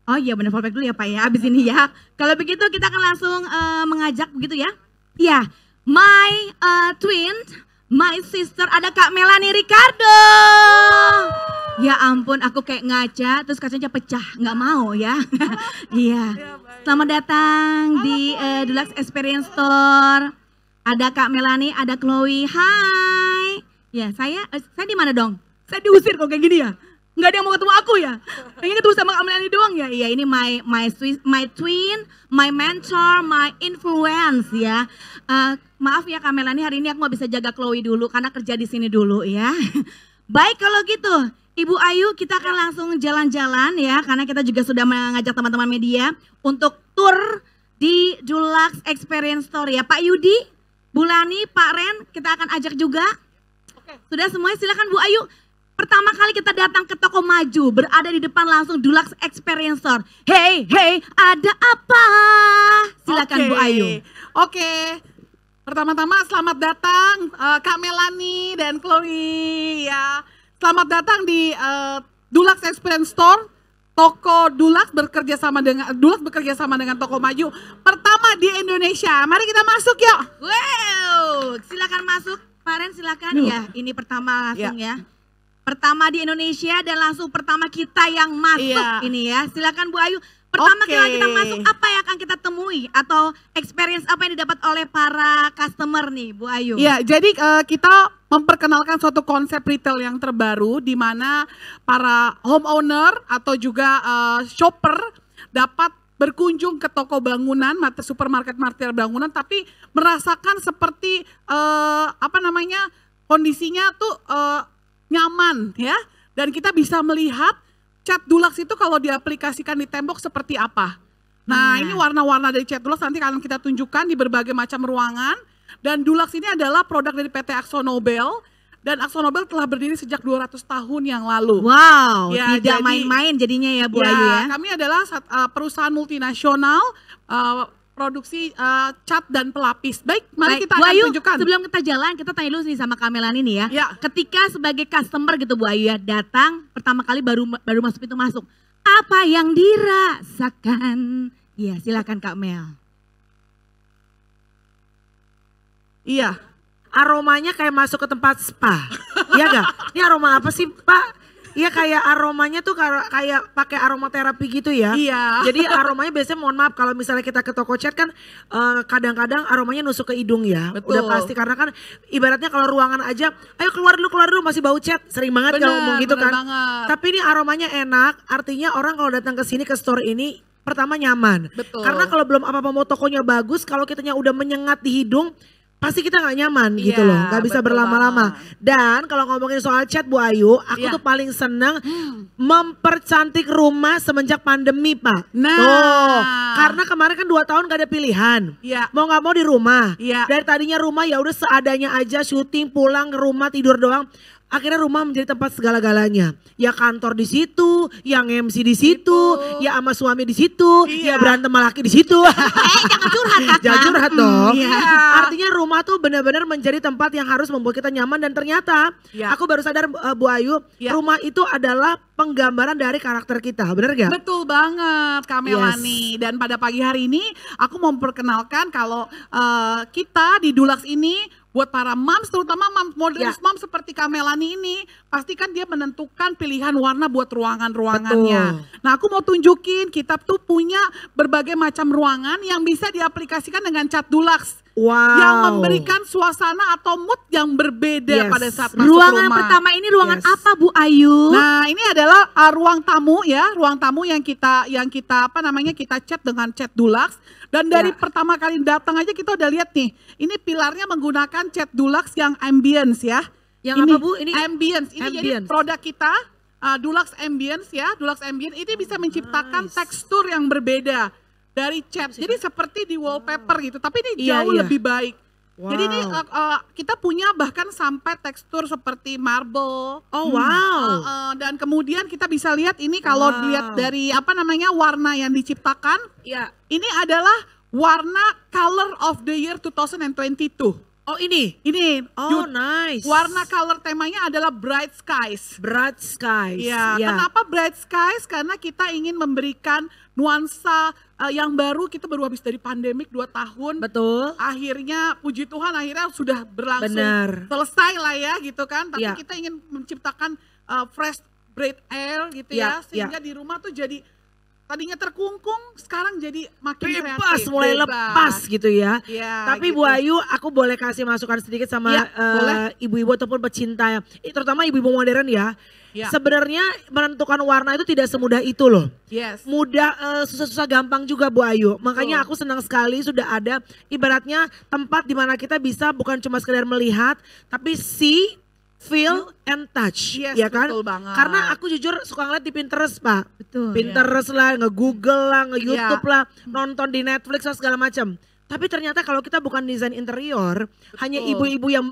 [SPEAKER 8] Oh iya benar, fallback dulu ya Pak ya, abis ini ya. Kalau begitu kita akan langsung mengajak begitu ya. Iya, my twin, my sister, ada Kak Melanie Ricardo. Ya ampun, aku kayak ngaca, terus kacanya pecah, nggak mau ya. Iya, selamat datang di Dulux Experience Store. Ada Kak Melanie, ada Chloe, hai. Ya saya di mana dong? Saya diusir kok kayak gini ya. Nggak ada yang mau ketemu aku ya, pengen ketemu sama Kak Melanie doang ya. Iya ini my twin, my mentor, my influence ya. Maaf ya Kak Melanie, hari ini aku nggak bisa jaga Chloe dulu karena kerja di sini dulu ya. Baik kalau gitu, Ibu Ayu kita akan langsung jalan-jalan ya, karena kita juga sudah mengajak teman-teman media untuk tur di Dulux Experience Store ya. Pak Yudi, Bu Lani, Pak Ren, kita akan ajak juga. Sudah semuanya, silakan Bu Ayu. Pertama kali kita datang ke Toko Maju, berada di depan langsung Dulux Experience Store. Hey, ada apa? Silakan Bu Ayu.
[SPEAKER 9] Oke. Pertama-tama selamat datang Kak Melanie dan Chloe ya. Selamat datang di Dulux Experience Store. Toko Dulux bekerja sama dengan Toko Maju pertama di Indonesia. Mari kita masuk yuk.
[SPEAKER 8] Wow, silakan masuk. Paren silakan ya. Ini pertama langsung ya. Pertama di Indonesia dan langsung pertama kita yang masuk ini ya. Silakan Bu Ayu. Pertama kali kita masuk, apa yang akan kita temui atau experience apa yang didapat oleh para customer nih Bu Ayu?
[SPEAKER 9] Ya, jadi kita memperkenalkan suatu konsep retail yang terbaru di mana para homeowner atau juga shopper dapat berkunjung ke toko bangunan, supermarket material bangunan, tapi merasakan seperti kondisinya tuh nyaman ya, dan kita bisa melihat cat Dulux itu kalau diaplikasikan di tembok seperti apa. Nah, ini warna-warna dari cat Dulux nanti akan kita tunjukkan di berbagai macam ruangan. Dan Dulux ini adalah produk dari PT AkzoNobel. Dan AkzoNobel telah berdiri sejak 200 tahun yang lalu.
[SPEAKER 8] Wow, ya, tidak main-main jadinya ya Bu Ayu ya.
[SPEAKER 9] Kami adalah perusahaan multinasional produksi cat dan pelapis. Baik, mari kita akan tunjukkan.
[SPEAKER 8] Sebelum kita jalan, kita tanya dulu nih sama Kamelan ini ya. Ketika sebagai customer gitu Bu Ayu ya, datang pertama kali baru masuk pintu masuk. Apa yang dirasakan? Iya, silakan Kak Mel.
[SPEAKER 3] Iya, aromanya kayak masuk ke tempat spa. Iya gak? Ini aroma apa sih Pak? Iya, kayak aromanya tuh kayak pakai aromaterapi gitu ya.
[SPEAKER 9] Iya.
[SPEAKER 3] Jadi aromanya biasanya, mohon maaf, kalau misalnya kita ke toko cat kan kadang-kadang aromanya nusuk ke hidung ya.
[SPEAKER 9] Betul.
[SPEAKER 3] Udah pasti, karena kan ibaratnya kalau ruangan aja, ayo keluar dulu masih bau cat. Sering banget kalau ngomong gitu kan.
[SPEAKER 9] Banget.
[SPEAKER 3] Tapi ini aromanya enak, artinya orang kalau datang ke sini ke store ini pertama nyaman.
[SPEAKER 9] Betul.
[SPEAKER 3] Karena kalau belum apa-apa mau tokonya bagus, kalau kitanya udah menyengat di hidung, pasti kita nggak nyaman gitu loh, nggak bisa berlama-lama. Dan kalau ngomongin soal cat Bu Ayu, aku tuh paling seneng mempercantik rumah semenjak pandemi Pak. Karena kemarin kan 2 tahun gak ada pilihan, mau nggak mau di rumah. Dari tadinya rumah ya udah seadanya aja, syuting, pulang ke rumah tidur doang. Akhirnya rumah menjadi tempat segala-galanya. Ya kantor di situ, yang MC di situ, ya sama suami di situ, ya berantem sama laki di situ.
[SPEAKER 8] Jangan curhat Kakak.
[SPEAKER 3] Jangan curhat dong. Artinya rumah tuh benar-benar menjadi tempat yang harus membuat kita nyaman, dan ternyata aku baru sadar Bu Ayu, rumah itu adalah penggambaran dari karakter kita, benar gak?
[SPEAKER 9] Betul banget Kak Melani. Dan pada pagi hari ini aku mau memperkenalkan kalau kita di Dulux ini buat para moms, terutama moms modernis mom seperti Kak Melani ini, pastikan dia menentukan pilihan warna buat ruangan-ruangannya. Nah, aku mau tunjukin kita tuh punya berbagai macam ruangan yang bisa diaplikasikan dengan cat Dulux. Yang memberikan suasana atau mood yang berbeda pada saat masuk
[SPEAKER 8] ruangan
[SPEAKER 9] rumah.
[SPEAKER 8] Pertama ini ruangan apa Bu Ayu?
[SPEAKER 9] Nah, ini adalah ruang tamu ya, ruang tamu yang kita kita cat dengan cat Dulux. Dan dari pertama kali datang aja kita udah lihat nih, ini pilarnya menggunakan cat Dulux yang ambience ya.
[SPEAKER 3] Yang
[SPEAKER 9] ini,
[SPEAKER 3] apa Bu? Ini
[SPEAKER 9] ambience. Ini jadi produk kita Dulux Ambience ya, Dulux Ambience ini bisa menciptakan tekstur yang berbeda dari cat. Jadi seperti di wallpaper gitu, tapi ini jauh lebih baik. Jadi ini kita punya bahkan sampai tekstur seperti marble. Dan kemudian kita bisa lihat ini kalau dilihat dari warna yang diciptakan. Ini adalah warna color of the year 2022.
[SPEAKER 3] Oh ini? Nice.
[SPEAKER 9] Warna color temanya adalah Bright Skies.
[SPEAKER 3] Bright Skies.
[SPEAKER 9] Kenapa Bright Skies? Karena kita ingin memberikan nuansa yang baru. Kita baru habis dari pandemik 2 tahun.
[SPEAKER 3] Betul.
[SPEAKER 9] Akhirnya puji Tuhan akhirnya sudah berlangsung. Selesai lah ya gitu kan. Tapi kita ingin menciptakan fresh bright air gitu ya. Sehingga di rumah tuh jadi tadinya terkungkung, sekarang jadi makin kreatif.
[SPEAKER 3] Mulai lepas gitu ya. Tapi Bu Ayu, aku boleh kasih masukan sedikit sama ibu-ibu ataupun pecinta, terutama ibu-ibu modern ya. Sebenarnya menentukan warna itu tidak semudah itu loh. Mudah, susah-susah gampang juga Bu Ayu. Makanya aku senang sekali sudah ada ibaratnya tempat di mana kita bisa bukan cuma sekedar melihat, tapi see, feel and touch, ya kan?
[SPEAKER 9] Betul banget.
[SPEAKER 3] Karena aku jujur suka ngeliat di Pinterest Pak. Pinterest lah, nge-Google lah, nge-YouTube lah, nonton di Netflix lah segala macam. Tapi ternyata kalau kita bukan desain interior, hanya ibu-ibu yang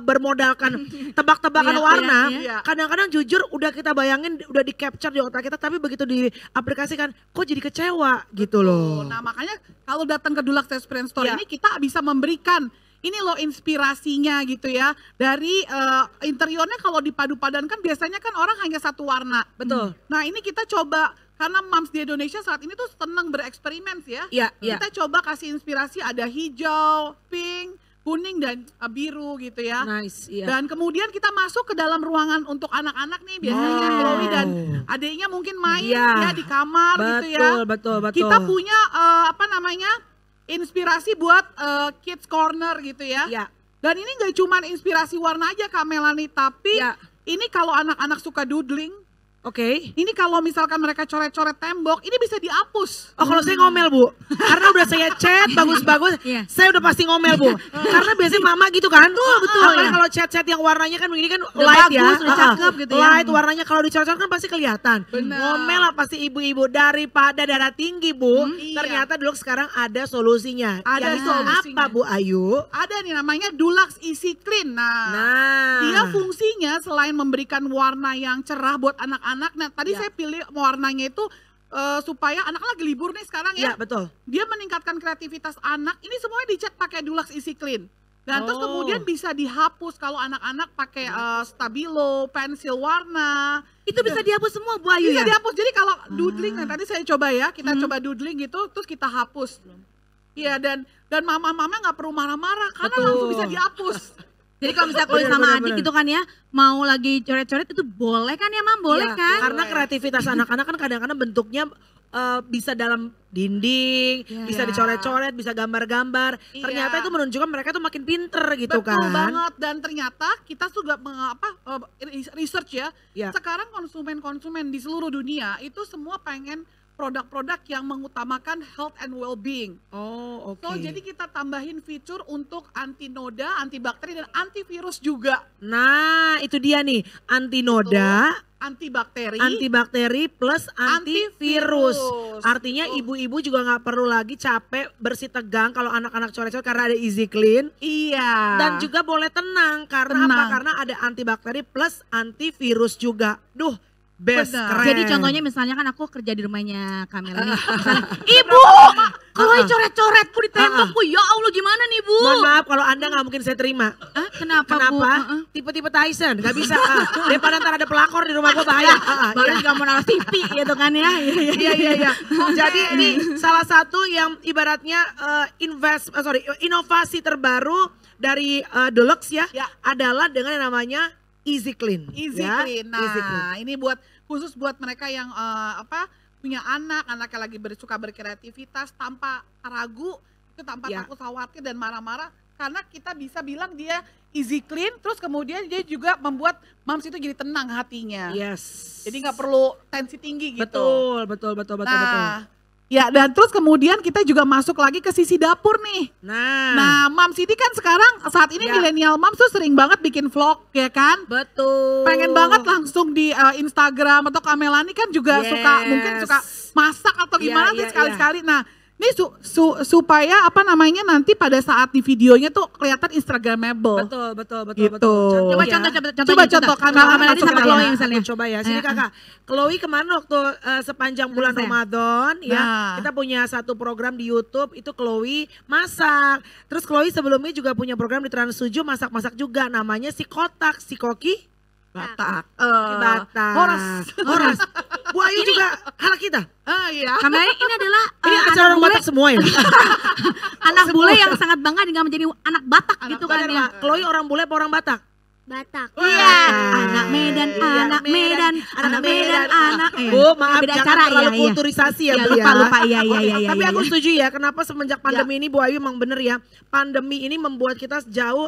[SPEAKER 3] bermodalkan tebak-tebakan warna, kadang-kadang jujur udah kita bayangin, udah di capture di otak kita, tapi begitu diaplikasikan kok jadi kecewa gitu loh.
[SPEAKER 9] Nah makanya kalau datang ke Dulux Experience Store ini kita bisa memberikan ini loh inspirasinya gitu ya. Dari interiornya kalau dipadu-padankan biasanya kan orang hanya satu warna.
[SPEAKER 3] Betul.
[SPEAKER 9] Nah ini kita coba, karena moms di Indonesia saat ini tuh senang bereksperimen ya.
[SPEAKER 3] Iya.
[SPEAKER 9] Kita coba kasih inspirasi, ada hijau, pink, kuning dan biru gitu ya.
[SPEAKER 3] Nice, iya.
[SPEAKER 9] Dan kemudian kita masuk ke dalam ruangan untuk anak-anak nih, biasanya Chloe dan adiknya mungkin main ya di kamar gitu ya.
[SPEAKER 3] Betul.
[SPEAKER 9] Kita punya inspirasi buat kids corner gitu ya.
[SPEAKER 3] Iya.
[SPEAKER 9] Dan ini gak cuma inspirasi warna aja Kak Melani, tapi ini kalau anak-anak suka doodling.
[SPEAKER 3] Oke.
[SPEAKER 9] Ini kalau misalkan mereka coret-coret tembok, ini bisa dihapus.
[SPEAKER 3] Oh kalau saya ngomel Bu, karena udah saya chat bagus-bagus, saya udah pasti ngomel Bu. Karena biasanya mama gitu kan.
[SPEAKER 8] Betul.
[SPEAKER 3] Apalagi kalau chat-chat yang warnanya kan begini kan light ya.
[SPEAKER 8] Udah cakep gitu ya.
[SPEAKER 3] Light warnanya kalau dicoret-coret kan pasti kelihatan. Ngomel lah pasti ibu-ibu daripada darah tinggi Bu. Ternyata dulu sekarang ada solusinya.
[SPEAKER 9] Ada solusinya.
[SPEAKER 3] Apa Bu Ayu?
[SPEAKER 9] Ada nih namanya Dulux Easy Clean. Nah, dia fungsinya selain memberikan warna yang cerah buat anak-anak. Nah tadi saya pilih warnanya itu supaya anak lagi libur nih sekarang ya.
[SPEAKER 3] Iya betul.
[SPEAKER 9] Dia meningkatkan kreativitas anak. Ini semuanya dicat pakai Dulux Easy Clean. Dan terus kemudian bisa dihapus kalau anak-anak pakai stabilo, pensil warna.
[SPEAKER 8] Itu bisa dihapus semua Bu Ayu
[SPEAKER 9] bisa
[SPEAKER 8] ya?
[SPEAKER 9] dihapus. Jadi kalau doodling, nah tadi saya coba ya, kita coba doodling gitu, terus kita hapus. Iya dan mama-mama nggak perlu marah-marah karena langsung bisa dihapus.
[SPEAKER 8] Jadi kalau misalnya Chloe sama adik gitu kan ya, mau lagi coret-coret itu boleh kan ya Mam? Boleh kan?
[SPEAKER 3] Karena kreativitas anak-anak kan kadang-kadang bentuknya bisa dalam dinding, bisa dicoret-coret, bisa gambar-gambar. Ternyata itu menunjukkan mereka tuh makin pinter gitu kan.
[SPEAKER 9] Betul banget, dan ternyata kita juga research ya. Sekarang konsumen-konsumen di seluruh dunia itu semua pengen produk-produk yang mengutamakan health and well-being.
[SPEAKER 3] Oh, oke.
[SPEAKER 9] So, jadi kita tambahin fitur untuk anti noda, antibakteri dan antivirus juga.
[SPEAKER 3] Nah, itu dia nih, anti noda,
[SPEAKER 9] antibakteri
[SPEAKER 3] plus antivirus. Artinya ibu-ibu juga nggak perlu lagi capek bersih tegang kalau anak-anak coret-coret karena ada Easy Clean.
[SPEAKER 9] Iya.
[SPEAKER 3] Dan juga boleh tenang karena apa? Karena ada antibakteri plus antivirus juga. Duh, best, keren.
[SPEAKER 8] Jadi contohnya misalnya kan aku kerja di rumahnya Kamela nih. Misalnya, Ibu, kalau coret-coretku di tembokku, ya Allah gimana nih Bu?
[SPEAKER 3] Mohon maaf kalau Anda nggak mungkin saya terima.
[SPEAKER 8] Kenapa Bu?
[SPEAKER 3] Tipe-tipe Tyson, nggak bisa. Daripada ntar ada pelakor di rumah gua bahaya.
[SPEAKER 8] Baru juga mau naruh TV gitu kan ya.
[SPEAKER 3] Iya. Jadi ini salah satu yang ibaratnya inovasi terbaru dari Dulux ya, adalah dengan yang namanya Easy Clean.
[SPEAKER 9] Easy Clean. Nah, ini khusus buat mereka yang punya anaknya lagi suka berkreativitas tanpa ragu, itu tanpa takut khawatir dan marah-marah, karena kita bisa bilang dia Easy Clean, terus kemudian dia juga membuat moms itu jadi tenang hatinya.
[SPEAKER 3] Yes.
[SPEAKER 9] Jadi nggak perlu tensi tinggi gitu.
[SPEAKER 3] Betul.
[SPEAKER 9] Ya, dan terus kemudian kita juga masuk lagi ke sisi dapur nih. Nah, Moms ini kan sekarang saat ini milenial moms tuh sering banget bikin vlog ya kan?
[SPEAKER 3] Betul.
[SPEAKER 9] Pengen banget langsung di Instagram atau Kamelani kan juga mungkin suka masak atau gimana sih sekali-sekali. Nah, ini supaya nanti pada saat di videonya tuh kelihatan Instagramable.
[SPEAKER 3] Betul.
[SPEAKER 9] Gitu.
[SPEAKER 8] Coba contoh
[SPEAKER 3] Kamelani
[SPEAKER 8] sama Chloe misalnya.
[SPEAKER 3] Coba ya, sini Kakak. Chloe kemarin waktu sepanjang bulan Ramadan ya, kita punya satu program di YouTube itu Chloe masak. Terus Chloe sebelumnya juga punya program di Trans 7 masak-masak juga, namanya Si Kotak, Si Koki Batak. Horas. Bu Ayu juga hal kita.
[SPEAKER 9] Iya.
[SPEAKER 8] Kamelani ini adalah
[SPEAKER 3] ini acara orang Batak semua ya.
[SPEAKER 8] Anak bule yang sangat bangga dengan menjadi anak Batak gitu kan ya.
[SPEAKER 3] Chloe orang bule apa orang Batak?
[SPEAKER 4] Batak.
[SPEAKER 8] Iya. Anak Medan.
[SPEAKER 3] Bu, maaf
[SPEAKER 8] beda
[SPEAKER 3] jangan
[SPEAKER 8] cara,
[SPEAKER 3] terlalu kulturisasi ya Bu ya.
[SPEAKER 8] Lupa. Iya.
[SPEAKER 3] Tapi aku setuju ya, kenapa semenjak pandemi ini Bu Ayu emang bener ya. Pandemi ini membuat kita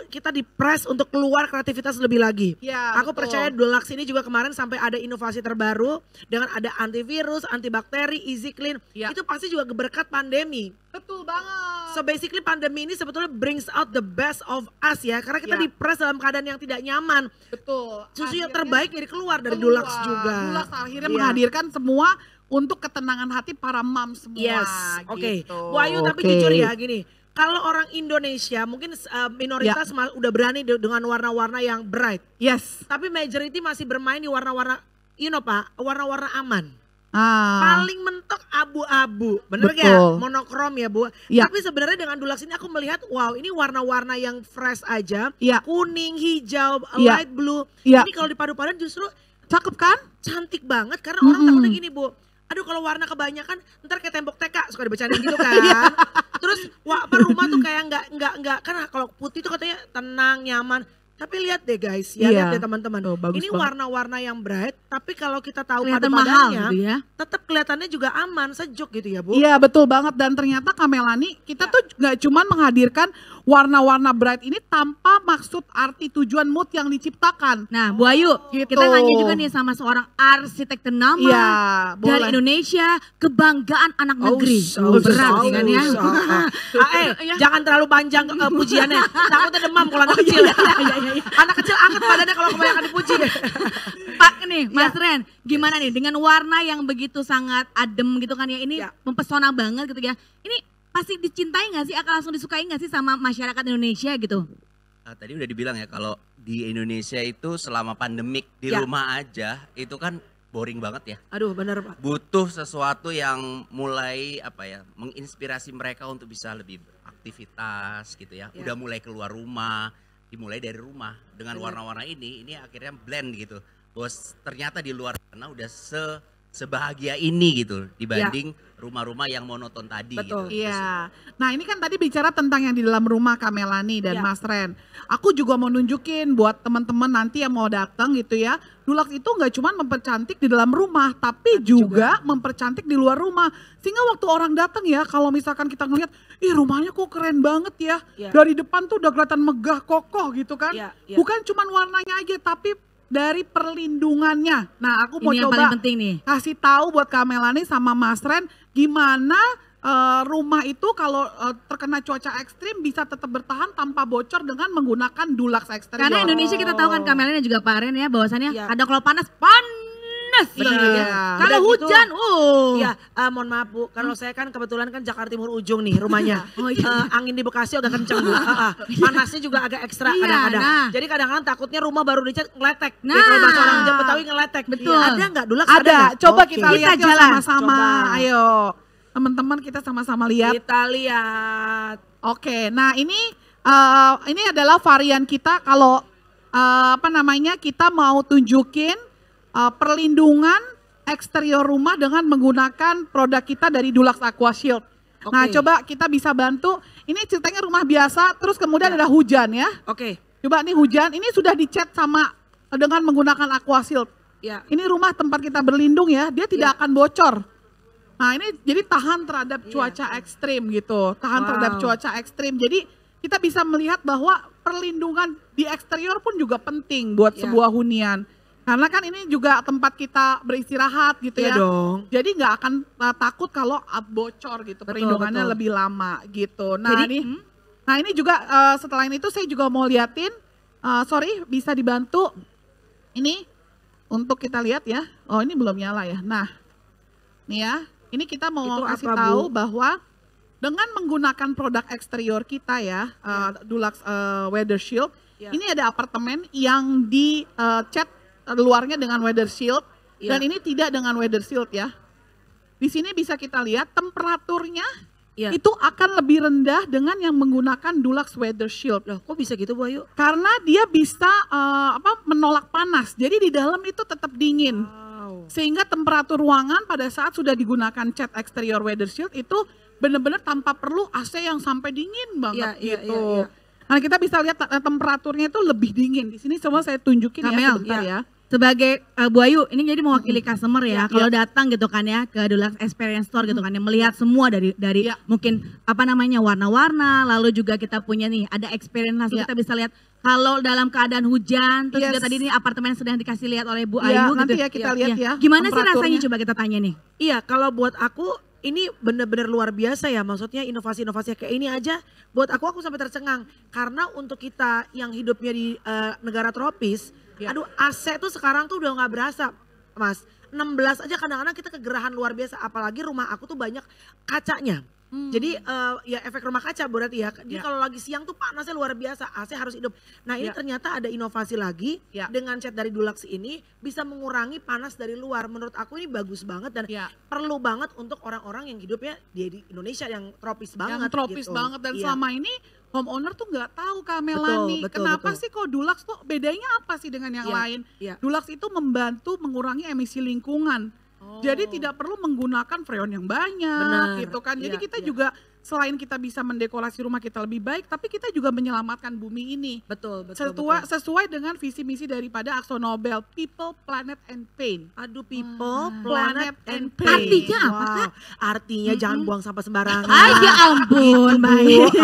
[SPEAKER 3] kita di-press untuk keluar kreativitas lebih lagi.
[SPEAKER 9] Ya,
[SPEAKER 3] aku percaya Dulux ini juga kemarin sampai ada inovasi terbaru dengan ada antivirus, antibakteri, Easy Clean. Itu pasti juga berkat pandemi.
[SPEAKER 9] Betul banget.
[SPEAKER 3] So basically pandemi ini sebetulnya brings out the best of us ya. Karena kita di-press dalam keadaan yang tidak nyaman.
[SPEAKER 9] Betul.
[SPEAKER 3] Susu yang terbaik jadi keluar dari Dulux juga.
[SPEAKER 9] Dulux akhirnya menghadirkan semua untuk ketenangan hati para mom semua.
[SPEAKER 3] Yes,
[SPEAKER 9] gitu.
[SPEAKER 3] Bu Ayu tapi jujur ya gini. Kalau orang Indonesia mungkin minoritas udah berani dengan warna-warna yang bright.
[SPEAKER 9] Yes.
[SPEAKER 3] Tapi majority masih bermain di warna-warna, Pak, warna-warna aman. Paling mentok abu-abu, bener
[SPEAKER 9] Betul.
[SPEAKER 3] gak? Monokrom ya Bu.
[SPEAKER 9] Ya.
[SPEAKER 3] Tapi sebenarnya dengan Dulux ini aku melihat, wow ini warna-warna yang fresh aja.
[SPEAKER 9] Ya.
[SPEAKER 3] Kuning, hijau,
[SPEAKER 9] Ya.
[SPEAKER 3] light blue.
[SPEAKER 9] Ya.
[SPEAKER 3] Ini kalau dipadu-padan justru
[SPEAKER 9] cakep kan?
[SPEAKER 3] Cantik banget karena orang takutnya gini Bu. Aduh kalau warna kebanyakan ntar kayak tembok TK suka dibercandain gitu kan. Terus rumah tuh kayak nggak kan kalau putih tuh katanya tenang, nyaman. Tapi lihat deh guys, ya lihat deh teman-teman. Ini warna-warna yang bright, tapi kalau kita tahu
[SPEAKER 8] Kelihatan mahal
[SPEAKER 3] padu-padannya,
[SPEAKER 8] gitu ya.
[SPEAKER 3] tetap kelihatannya juga aman, sejuk gitu ya Bu.
[SPEAKER 9] Iya betul banget, dan ternyata Kamelani kita tuh nggak cuma menghadirkan warna-warna bright ini tanpa maksud arti tujuan mood yang diciptakan.
[SPEAKER 8] Nah Bu Ayu,
[SPEAKER 9] Gitu.
[SPEAKER 8] kita nanya juga nih sama seorang arsitek ternama
[SPEAKER 9] Iya,
[SPEAKER 8] dari
[SPEAKER 9] boleh.
[SPEAKER 8] Indonesia, kebanggaan anak negeri. Berat nih kan ya.
[SPEAKER 3] Jangan terlalu panjang pujiannya, takutnya demam kalau anak kecil. Anak kecil anget badannya kalau kebanyakan dipuji.
[SPEAKER 8] Pak nih Mas Ren, gimana nih dengan warna yang begitu sangat adem gitu kan ya, ini mempesona banget gitu ya. Ini pasti dicintai gak sih, akan langsung disukai gak sih sama masyarakat Indonesia gitu?
[SPEAKER 12] Tadi udah dibilang ya kalau di Indonesia itu selama pandemik di rumah aja itu kan boring banget ya.
[SPEAKER 3] Aduh bener Pak.
[SPEAKER 12] Butuh sesuatu yang mulai menginspirasi mereka untuk bisa lebih beraktivitas gitu ya. Udah mulai keluar rumah, dimulai dari rumah dengan warna-warna ini akhirnya blend gitu. Bos ternyata di luar sana udah sebahagia ini gitu dibanding rumah-rumah yang monoton tadi.
[SPEAKER 3] Betul.
[SPEAKER 12] Gitu.
[SPEAKER 9] Iya. Nah ini kan tadi bicara tentang yang di dalam rumah Kamelani dan Mas Ren. Aku juga mau nunjukin buat teman-teman nanti yang mau datang gitu ya. Dulux itu nggak cuma mempercantik di dalam rumah, tapi juga mempercantik di luar rumah. Sehingga waktu orang datang ya, kalau misalkan kita ngeliat, ih rumahnya kok keren banget ya. Dari depan tuh udah kelihatan megah kokoh gitu kan. Bukan cuma warnanya aja, tapi dari perlindungannya. Nah aku mau
[SPEAKER 8] Ini yang
[SPEAKER 9] coba
[SPEAKER 8] paling penting nih.
[SPEAKER 9] kasih tahu buat Kamelani sama Mas Ren gimana rumah itu kalau terkena cuaca ekstrim bisa tetap bertahan tanpa bocor dengan menggunakan Dulux Exterior.
[SPEAKER 8] Karena Indonesia kita tahu kan Kamelani dan juga Pak Ren ya, bahwasannya kadang kalau panas gitu ya. Kalau hujan,
[SPEAKER 3] Iya, mohon maaf Bu, kalau saya kan kebetulan kan Jakarta Timur ujung nih rumahnya. Angin di Bekasi udah kenceng Bu. Panasnya juga agak ekstra kadang-kadang. Jadi kadang-kadang takutnya rumah baru dicat ngeletek. Kalau bahasa orang Jawa Betawi ngeletek.
[SPEAKER 8] Betul.
[SPEAKER 3] Ada nggak Dulux?
[SPEAKER 9] Ada, coba kita
[SPEAKER 3] Oke.
[SPEAKER 9] lihat
[SPEAKER 8] jalan.
[SPEAKER 9] sama-sama.
[SPEAKER 3] Coba.
[SPEAKER 9] Ayo, teman-teman kita sama-sama lihat.
[SPEAKER 3] Kita lihat.
[SPEAKER 9] Oke, nah ini adalah varian kita kalau kita mau tunjukin perlindungan eksterior rumah dengan menggunakan produk kita dari Dulux Aqua Shield. Nah coba kita bisa bantu, ini ceritanya rumah biasa terus kemudian ada hujan ya.
[SPEAKER 3] Oke.
[SPEAKER 9] Coba nih hujan, ini sudah dicat dengan menggunakan Aqua Shield.
[SPEAKER 3] Ya.
[SPEAKER 9] Ini rumah tempat kita berlindung ya, dia tidak akan bocor. Nah ini jadi tahan terhadap cuaca ekstrim gitu, tahan terhadap cuaca ekstrim. Jadi kita bisa melihat bahwa perlindungan di eksterior pun juga penting buat sebuah hunian. Karena kan ini juga tempat kita beristirahat gitu ya.
[SPEAKER 3] Dong.
[SPEAKER 9] Jadi nggak akan takut kalau bocor gitu, perlindungannya lebih lama gitu. Nah ini juga setelah itu saya juga mau liatin, sorry bisa dibantu ini untuk kita lihat ya. Oh ini belum nyala ya. Nah nih ya, ini kita mau kasih tahu bahwa dengan menggunakan produk eksterior kita ya, Dulux Weather Shield, ini ada apartemen yang dicat luarnya dengan weather shield dan ini tidak dengan weather shield ya. Di sini bisa kita lihat temperaturnya itu akan lebih rendah dengan yang menggunakan Dulux Weather Shield.
[SPEAKER 3] Loh, kok bisa gitu Bu Ayu?
[SPEAKER 9] Karena dia bisa menolak panas. Jadi di dalam itu tetap dingin. Sehingga temperatur ruangan pada saat sudah digunakan cat exterior weather shield itu benar-benar tanpa perlu AC yang sampai dingin banget gitu. Nah kita bisa lihat temperaturnya itu lebih dingin. Di sini semua saya tunjukin ya sebentar ya.
[SPEAKER 8] Sebagai Bu Ayu, ini jadi mewakili customer ya, kalau datang gitu kan ya ke Dulux Experience Store gitu kan ya, melihat semua dari mungkin warna-warna, lalu juga kita punya nih ada experience langsung kita bisa lihat kalau dalam keadaan hujan, terus juga tadi ini apartemen sedang dikasih lihat oleh Bu Ayu
[SPEAKER 9] nanti
[SPEAKER 8] gitu.
[SPEAKER 9] ya kita lihat ya.
[SPEAKER 8] Gimana sih rasanya coba kita tanya nih?
[SPEAKER 3] Iya, kalau buat aku ini benar-benar luar biasa ya, maksudnya inovasi-inovasi kayak ini aja buat aku sampai tercengang. Karena untuk kita yang hidupnya di negara tropis, aduh AC tuh sekarang tuh udah nggak berasa Mas. 16 aja kadang-kadang kita kegerahan luar biasa, apalagi rumah aku tuh banyak kacanya. Jadi ya efek rumah kaca berarti ya. Jadi kalau lagi siang tuh panasnya luar biasa, AC harus hidup. Nah ini ternyata ada inovasi lagi dengan cat dari Dulux ini bisa mengurangi panas dari luar. Menurut aku ini bagus banget dan perlu banget untuk orang-orang yang hidupnya di Indonesia yang tropis banget.
[SPEAKER 9] Yang tropis banget dan selama ini homeowner tuh nggak tahu Kak Melani, kenapa sih kok Dulux tuh bedanya apa sih dengan yang lain? Dulux itu membantu mengurangi emisi lingkungan. Jadi tidak perlu menggunakan freon yang banyak gitu kan. Jadi kita juga selain kita bisa mendekorasi rumah kita lebih baik, tapi kita juga menyelamatkan bumi ini.
[SPEAKER 3] Betul.
[SPEAKER 9] Sesuai dengan visi misi daripada AkzoNobel, People, Planet, and Pain.
[SPEAKER 3] Aduh, People, Planet, and Pain.
[SPEAKER 8] Artinya apa Kak?
[SPEAKER 3] Artinya jangan buang sampah sembarangan.
[SPEAKER 8] Ya ampun, baik.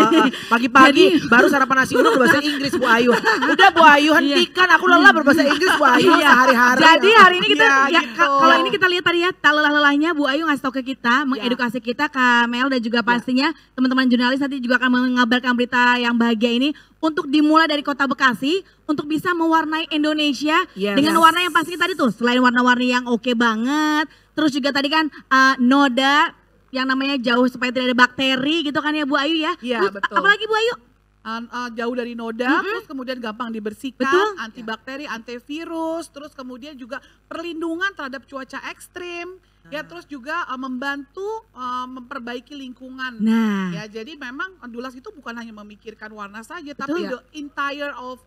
[SPEAKER 3] Pagi-pagi baru sarapan nasi uduk berbahasa Inggris Bu Ayu. Udah Bu Ayu, hentikan, aku lelah berbahasa Inggris Bu Ayu sehari-hari.
[SPEAKER 8] Jadi hari ini kita, kalau ini kita lihat tadi ya, tak lelah-lelahnya Bu Ayu ngasih tau ke kita, mengedukasi kita, Kak Mel dan juga pastinya teman-teman jurnalis nanti juga akan mengabarkan berita yang bahagia ini untuk dimulai dari Kota Bekasi untuk bisa mewarnai Indonesia dengan warna yang pasti tadi tuh, selain warna-warni yang oke banget, terus juga tadi kan noda yang namanya jauh supaya tidak ada bakteri gitu kan ya Bu Ayu ya.
[SPEAKER 9] Iya betul.
[SPEAKER 8] Apalagi Bu Ayu?
[SPEAKER 9] Jauh dari noda, terus kemudian gampang dibersihkan, antibakteri, antivirus, terus kemudian juga perlindungan terhadap cuaca ekstrim. Ya terus juga membantu memperbaiki lingkungan. Ya jadi memang Dulux itu bukan hanya memikirkan warna saja, tapi the entire of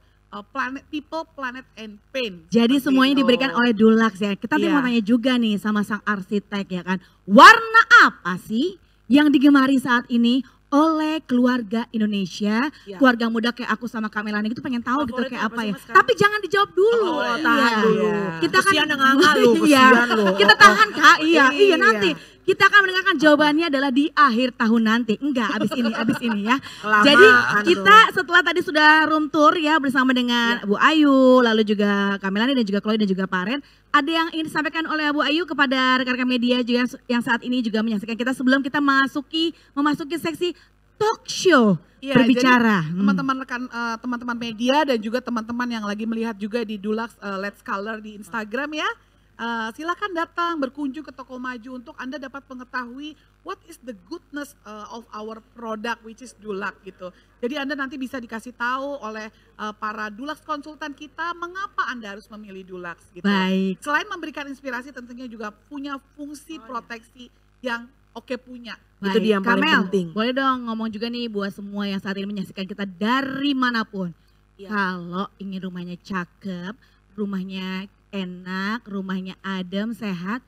[SPEAKER 9] planet, people, planet, and pain.
[SPEAKER 8] Jadi semuanya diberikan oleh Dulux ya. Kita mau tanya juga nih sama sang arsitek ya kan. Warna apa sih yang digemari saat ini oleh keluarga Indonesia, keluarga muda kayak aku sama Kak Melani itu pengen tahu gitu kayak apa ya. Tapi jangan dijawab dulu.
[SPEAKER 3] Tahan dulu.
[SPEAKER 8] Kita kan
[SPEAKER 3] kesian loh.
[SPEAKER 8] Kita tahan Kak. Iya nanti. Kita akan mendengarkan jawabannya adalah di akhir tahun nanti. Enggak, abis ini ya. Jadi kita setelah tadi sudah room tour ya bersama dengan Bu Ayu, lalu juga Kak Melani dan juga Chloe dan juga Paren. Ada yang ingin disampaikan oleh Bu Ayu kepada rekan-rekan media juga yang saat ini juga menyaksikan kita sebelum kita memasuki seksi talk show berbicara.
[SPEAKER 9] Teman-teman media dan juga teman-teman yang lagi melihat juga di Dulux Let's Color di Instagram ya. Silakan datang berkunjung ke toko maju untuk Anda dapat mengetahui what is the goodness of our product which is Dulux gitu. Jadi Anda nanti bisa dikasih tahu oleh para Dulux konsultan kita mengapa Anda harus memilih Dulux gitu.
[SPEAKER 8] Baik.
[SPEAKER 9] Selain memberikan inspirasi tentunya juga punya fungsi proteksi yang punya.
[SPEAKER 3] Itu dia yang paling penting.
[SPEAKER 8] Boleh dong ngomong juga nih buat semua yang saat ini menyaksikan kita dari manapun. Kalau ingin rumahnya cakep, rumahnya enak, rumahnya adem, sehat.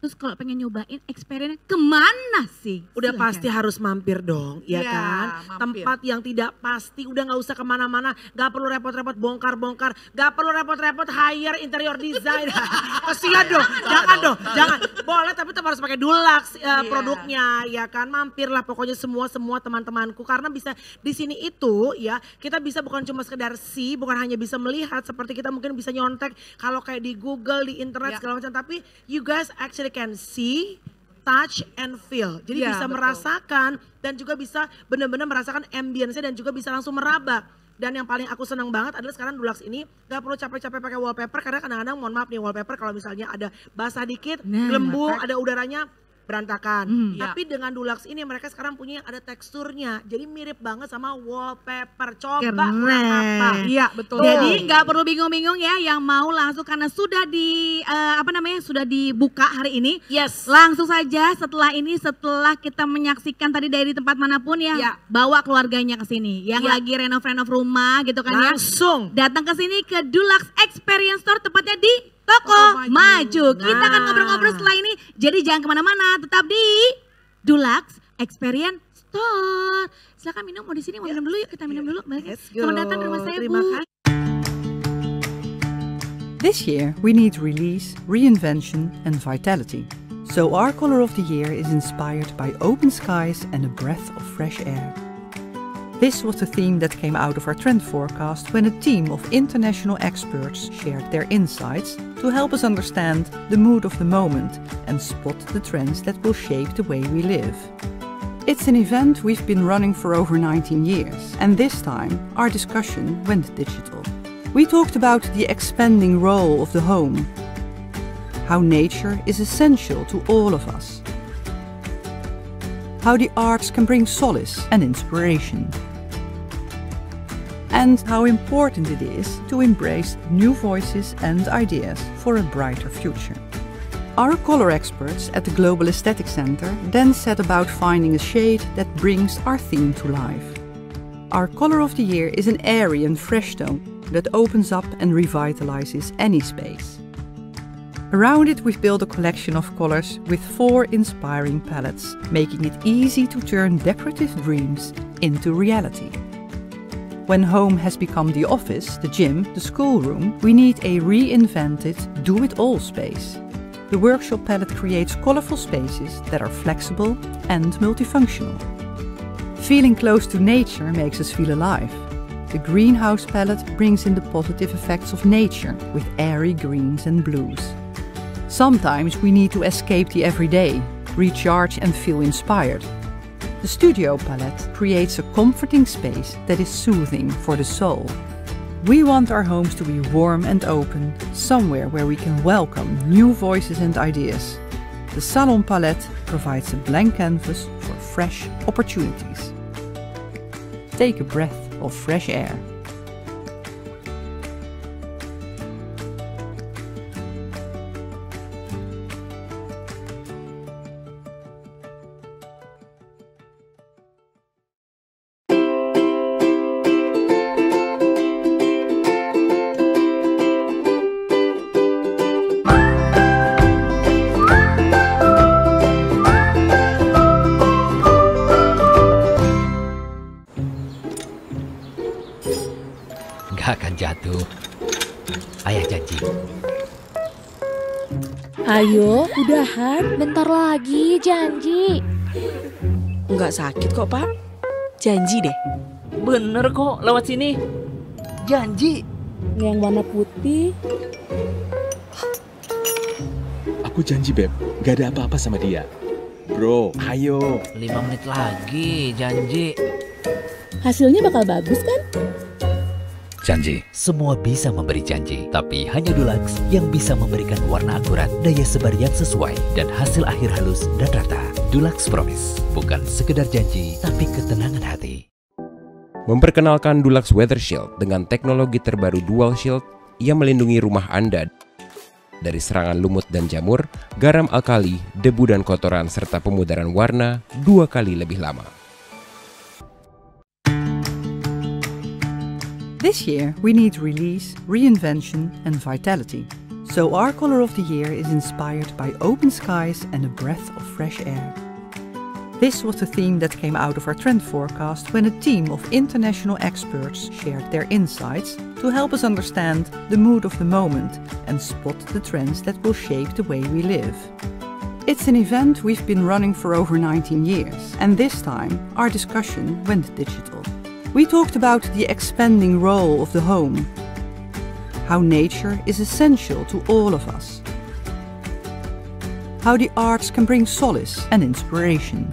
[SPEAKER 8] Terus kalau pengen nyobain experience kemana sih?
[SPEAKER 3] Udah pasti harus mampir dong, ya kan?
[SPEAKER 9] Mampir.
[SPEAKER 3] Tempat yang tidak pasti, udah gak usah kemana-mana. Gak perlu repot-repot bongkar-bongkar. Gak perlu repot-repot hire interior design. Kasihan dong, jangan. Boleh tapi tetap harus pakai Dulux produknya, ya kan? Mampirlah pokoknya semua teman-temanku. Karena bisa di sini itu ya, kita bisa bukan cuma sekedar bukan hanya bisa melihat seperti kita mungkin bisa nyontek kalau kayak di Google, di internet segala macam. Tapi you guys actually can see, touch, and feel. Jadi bisa merasakan dan juga bisa benar-benar merasakan ambience-nya dan juga bisa langsung meraba. Dan yang paling aku senang banget adalah sekarang Dulux ini gak perlu capek-capek pakai wallpaper karena kadang-kadang mohon maaf nih wallpaper kalau misalnya ada basah dikit, gelembung, ada udaranya berantakan. Tapi dengan Dulux ini mereka sekarang punya yang ada teksturnya. Jadi mirip banget sama wallpaper. Coba apa?
[SPEAKER 9] Iya, betul.
[SPEAKER 8] Jadi nggak perlu bingung-bingung ya yang mau langsung karena sudah sudah dibuka hari ini. Langsung saja setelah kita menyaksikan tadi dari tempat manapun ya, bawa keluarganya ke sini. Yang lagi renov-renov rumah gitu kan
[SPEAKER 3] langsung
[SPEAKER 8] datang ke sini ke Dulux Experience Store tepatnya di Toko Maju. Kita akan ngobrol-ngobrol setelah ini. Jadi jangan kemana-mana, tetap di Dulux Experience Store. Silakan minum, mau di sini, mau minum dulu yuk, kita minum dulu. Selamat datang di rumah saya, Bu.
[SPEAKER 1] This year we need release, reinvention and vitality. So our color of the year is inspired by open skies and a breath of fresh air. This was the theme that came out of our trend forecast when a team of international experts shared their insights to help us understand the mood of the moment and spot the trends that will shape the way we live. It's an event we've been running for over 19 years, and this time our discussion went digital. We talked about the expanding role of the home, how nature is essential to all of us, how the arts can bring solace and inspiration, and how important it is to embrace new voices and ideas for a brighter future. Our color experts at the Global Aesthetic Center then set about finding a shade that brings our theme to life. Our color of the year is an airy and fresh tone that opens up and revitalizes any space. Around it we've built a collection of colors with 4 inspiring palettes, making it easy to turn decorative dreams into reality. When home has become the office, the gym, the schoolroom, we need a reinvented, do-it-all space. The workshop palette creates colorful spaces that are flexible and multifunctional. Feeling close to nature makes us feel alive. The greenhouse palette brings in the positive effects of nature with airy greens and blues. Sometimes we need to escape the everyday, recharge and feel inspired. The studio palette creates a comforting space that is soothing for the soul. We want our homes to be warm and open, somewhere where we can welcome new voices and ideas. The Salon palette provides a blank canvas for fresh opportunities. Take a breath of fresh air.
[SPEAKER 2] Gak akan jatuh. Ayah janji.
[SPEAKER 4] Ayo, udahan. Bentar lagi, janji.
[SPEAKER 13] Nggak sakit kok, Pak. Janji deh.
[SPEAKER 5] Bener kok, lewat sini. Janji.
[SPEAKER 4] Yang warna putih.
[SPEAKER 6] Aku janji, Beb. Gak ada apa-apa sama dia. Bro, ayo.
[SPEAKER 5] 5 menit lagi, janji.
[SPEAKER 4] Hasilnya bakal bagus kan?
[SPEAKER 2] Janji, semua bisa memberi janji, tapi hanya Dulux yang bisa memberikan warna akurat, daya sebar yang sesuai, dan hasil akhir halus dan rata. Dulux Promise, bukan sekedar janji, tapi ketenangan hati.
[SPEAKER 7] Memperkenalkan Dulux Weather Shield dengan teknologi terbaru Dual Shield yang melindungi rumah Anda dari serangan lumut dan jamur, garam alkali, debu dan kotoran, serta pemudaran warna 2 kali lebih lama.
[SPEAKER 1] This year we need release, reinvention and vitality. So our color of the year is inspired by open skies and a breath of fresh air. This was the theme that came out of our trend forecast when a team of international experts shared their insights to help us understand the mood of the moment and spot the trends that will shape the way we live. It's an event we've been running for over 19 years, and this time our discussion went digital. We talked about the expanding role of the home, how nature is essential to all of us, how the arts can bring solace and inspiration,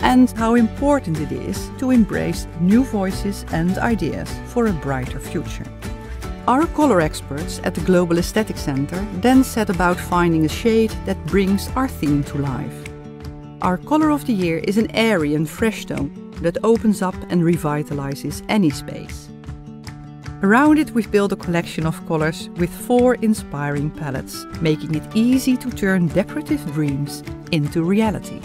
[SPEAKER 1] and how important it is to embrace new voices and ideas for a brighter future. Our color experts at the Global Aesthetic Center then set about finding a shade that brings our theme to life. Our color of the year is an airy and fresh tone that opens up and revitalizes any space. Around it we've built a collection of colors with 4 inspiring palettes, making it easy to turn decorative dreams into reality.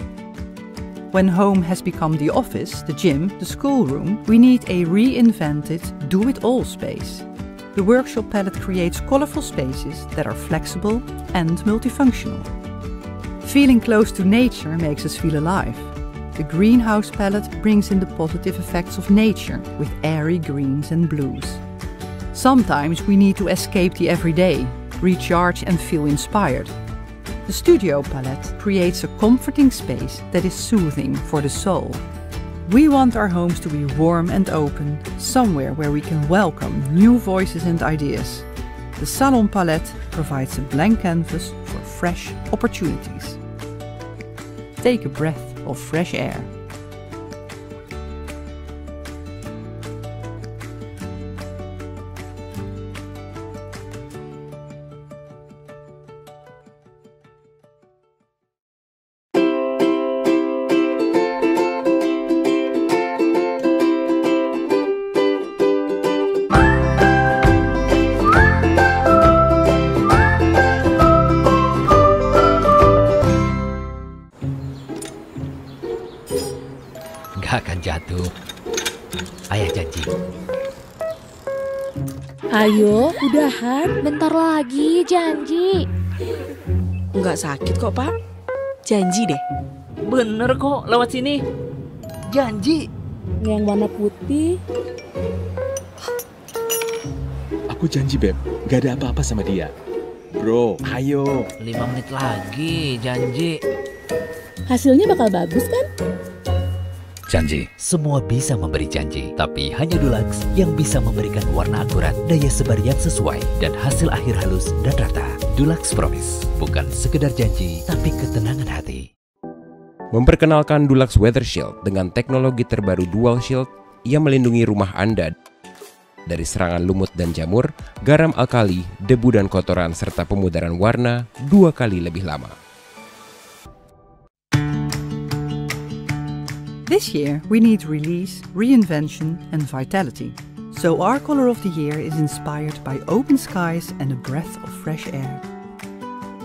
[SPEAKER 1] When home has become the office, the gym, the schoolroom, we need a reinvented, do-it-all space. The workshop palette creates colorful spaces that are flexible and multifunctional. Feeling close to nature makes us feel alive. The greenhouse palette brings in the positive effects of nature with airy greens and blues. Sometimes we need to escape the everyday, recharge and feel inspired. The studio palette creates a comforting space that is soothing for the soul. We want our homes to be warm and open, somewhere where we can welcome new voices and ideas. The Salon palette provides a blank canvas for fresh opportunities. Take a breath of fresh air.
[SPEAKER 2] Gak akan jatuh. Ayah janji.
[SPEAKER 4] Ayo, udahan. Bentar lagi, janji.
[SPEAKER 13] Nggak sakit kok, Pak. Janji deh.
[SPEAKER 5] Bener kok, lewat sini. Janji.
[SPEAKER 4] Yang warna putih.
[SPEAKER 6] Aku janji, Beb. Gak ada apa-apa sama dia. Bro, ayo.
[SPEAKER 5] 5 menit lagi, janji.
[SPEAKER 4] Hasilnya bakal bagus kan?
[SPEAKER 2] Janji, semua bisa memberi janji, tapi hanya Dulux yang bisa memberikan warna akurat, daya sebar yang sesuai, dan hasil akhir halus dan rata. Dulux Promise, bukan sekedar janji, tapi ketenangan hati.
[SPEAKER 7] Memperkenalkan Dulux Weather Shield dengan teknologi terbaru Dual Shield yang melindungi rumah Anda dari serangan lumut dan jamur, garam alkali, debu dan kotoran, serta pemudaran warna 2 kali lebih lama.
[SPEAKER 1] This year we need release, reinvention and vitality. So our color of the year is inspired by open skies and a breath of fresh air.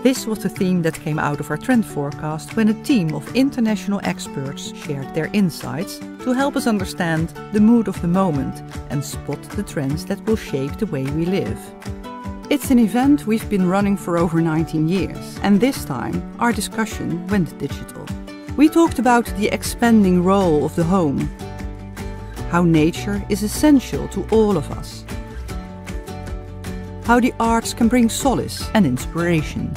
[SPEAKER 1] This was the theme that came out of our trend forecast when a team of international experts shared their insights to help us understand the mood of the moment and spot the trends that will shape the way we live. It's an event we've been running for over 19 years, and this time our discussion went digital. We talked about the expanding role of the home, how nature is essential to all of us, how the arts can bring solace and inspiration,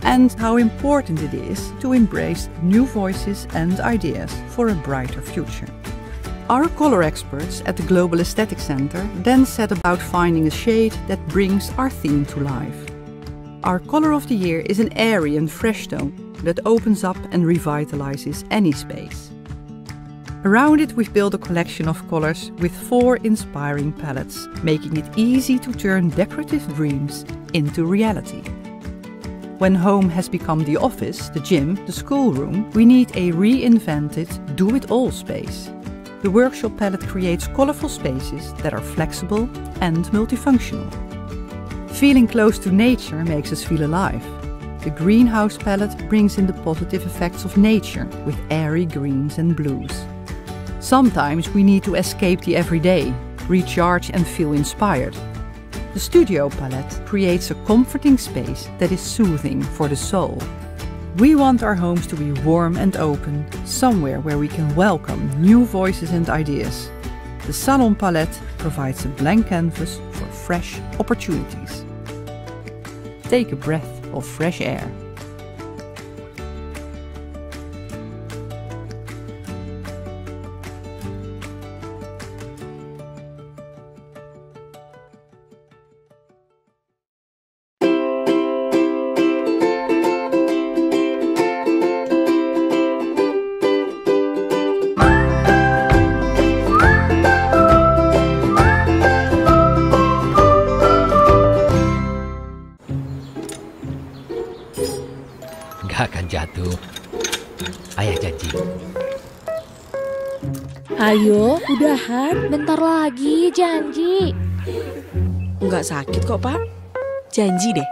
[SPEAKER 1] and how important it is to embrace new voices and ideas for a brighter future. Our color experts at the Global Aesthetic Center then set about finding a shade that brings our theme to life. Our color of the year is an airy and fresh tone that opens up and revitalizes any space. Around it we've built a collection of colors with 4 inspiring palettes, making it easy to turn decorative dreams into reality. When home has become the office, the gym, the schoolroom, we need a reinvented, do-it-all space. The workshop palette creates colorful spaces that are flexible and multifunctional. Feeling close to nature makes us feel alive. The greenhouse palette brings in the positive effects of nature with airy greens and blues. Sometimes we need to escape the everyday, recharge and feel inspired. The studio palette creates a comforting space that is soothing for the soul. We want our homes to be warm and open, somewhere where we can welcome new voices and ideas. The salon palette provides a blank canvas for fresh opportunities. Take a breath of fresh air.
[SPEAKER 2] Gak akan jatuh. Ayah janji.
[SPEAKER 4] Ayo, udahan. Bentar lagi, janji.
[SPEAKER 13] Nggak sakit kok, Pak. Janji deh.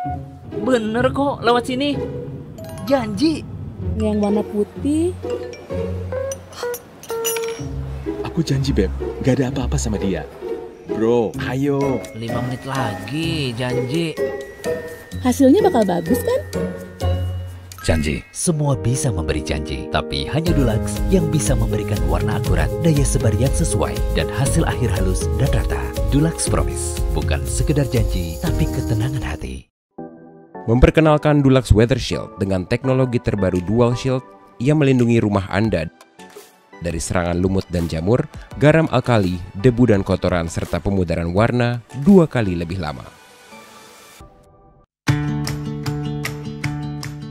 [SPEAKER 5] Bener kok, lewat sini. Janji.
[SPEAKER 4] Yang warna putih.
[SPEAKER 6] Aku janji, Beb. Gak ada apa-apa sama dia. Bro, ayo.
[SPEAKER 5] 5 menit lagi, janji.
[SPEAKER 4] Hasilnya bakal bagus kan?
[SPEAKER 2] Janji, semua bisa memberi janji, tapi hanya Dulux yang bisa memberikan warna akurat, daya sebar yang sesuai, dan hasil akhir halus dan rata. Dulux Promise, bukan sekedar janji, tapi ketenangan hati.
[SPEAKER 7] Memperkenalkan Dulux Weather Shield dengan teknologi terbaru Dual Shield yang melindungi rumah Anda dari serangan lumut dan jamur, garam alkali, debu dan kotoran, serta pemudaran warna 2 kali lebih lama.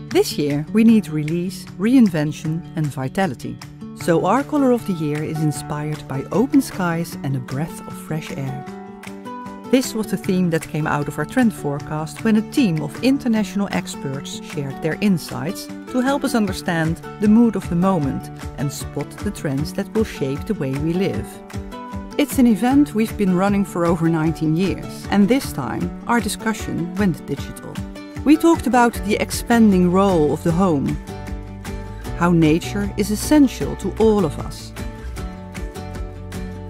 [SPEAKER 7] This year we need release, reinvention and vitality. So our color of the year is inspired by open skies and a breath of fresh air. This was the theme that came out of our trend forecast when a team of international experts shared their insights to help us understand the mood of the moment and spot the trends that will shape the way we live. It's an event we've been running for over 19 years, and this time our discussion went digital. We talked about the expanding role of the home,
[SPEAKER 1] how nature is essential to all of us.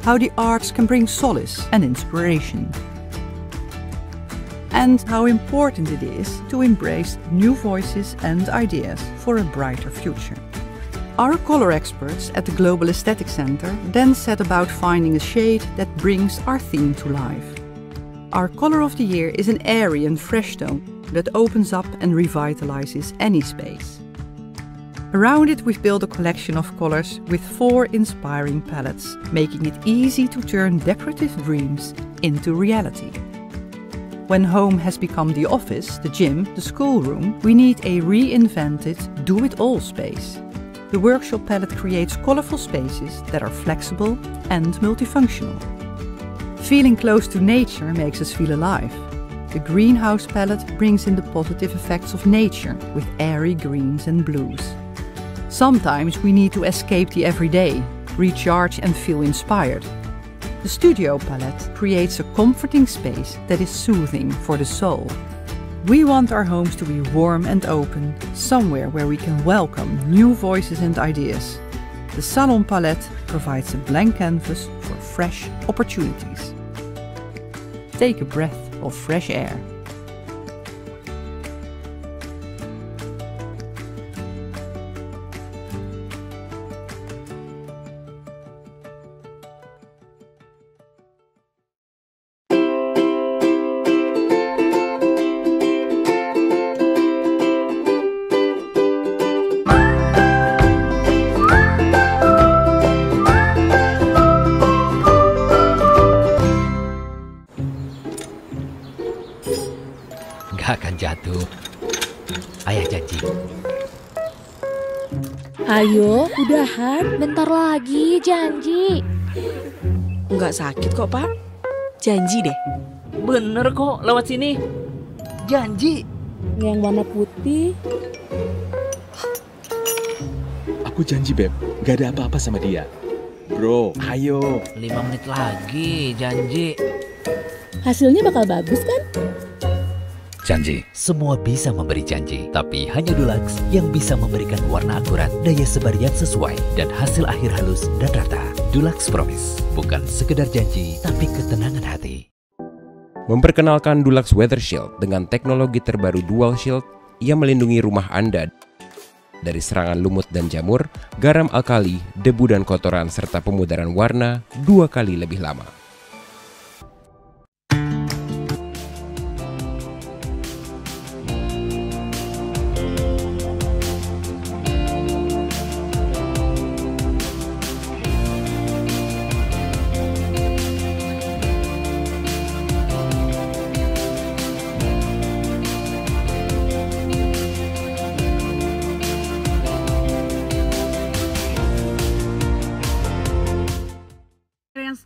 [SPEAKER 1] How the arts can bring solace and inspiration. And how important it is to embrace new voices and ideas for a brighter future. Our color experts at the Global Aesthetic Center then set about finding a shade that brings our theme to life. Our color of the year is an airy and fresh tone that opens up and revitalizes any space. Around it we've built a collection of colors with 4 inspiring palettes, making it easy to turn decorative dreams into reality. When home has become the office, the gym, the schoolroom, we need a reinvented, do-it-all space. The workshop palette creates colorful spaces that are flexible and multifunctional. Feeling close to nature makes us feel alive. The greenhouse palette brings in the positive effects of nature with airy greens and blues. Sometimes we need to escape the everyday, recharge and feel inspired. The studio palette creates a comforting space that is soothing for the soul. We want our homes to be warm and open, somewhere where we can welcome new voices and ideas. The salon palette provides a blank canvas for fresh opportunities. Take a breath of fresh air.
[SPEAKER 2] Gak akan jatuh. Ayah janji.
[SPEAKER 4] Ayo, udahan. Bentar lagi, janji.
[SPEAKER 13] Nggak sakit kok, Pak. Janji deh.
[SPEAKER 5] Bener kok, lewat sini. Janji.
[SPEAKER 4] Yang warna putih.
[SPEAKER 6] Aku janji, Beb. Gak ada apa-apa sama dia. Bro, ayo.
[SPEAKER 5] 5 menit lagi, janji.
[SPEAKER 4] Hasilnya bakal bagus kan?
[SPEAKER 2] Janji, semua bisa memberi janji, tapi hanya Dulux yang bisa memberikan warna akurat, daya sebar yang sesuai, dan hasil akhir halus dan rata. Dulux Promise, bukan sekedar janji, tapi ketenangan hati.
[SPEAKER 7] Memperkenalkan Dulux Weather Shield dengan teknologi terbaru Dual Shield yang melindungi rumah Anda dari serangan lumut dan jamur, garam alkali, debu dan kotoran, serta pemudaran warna 2 kali lebih lama.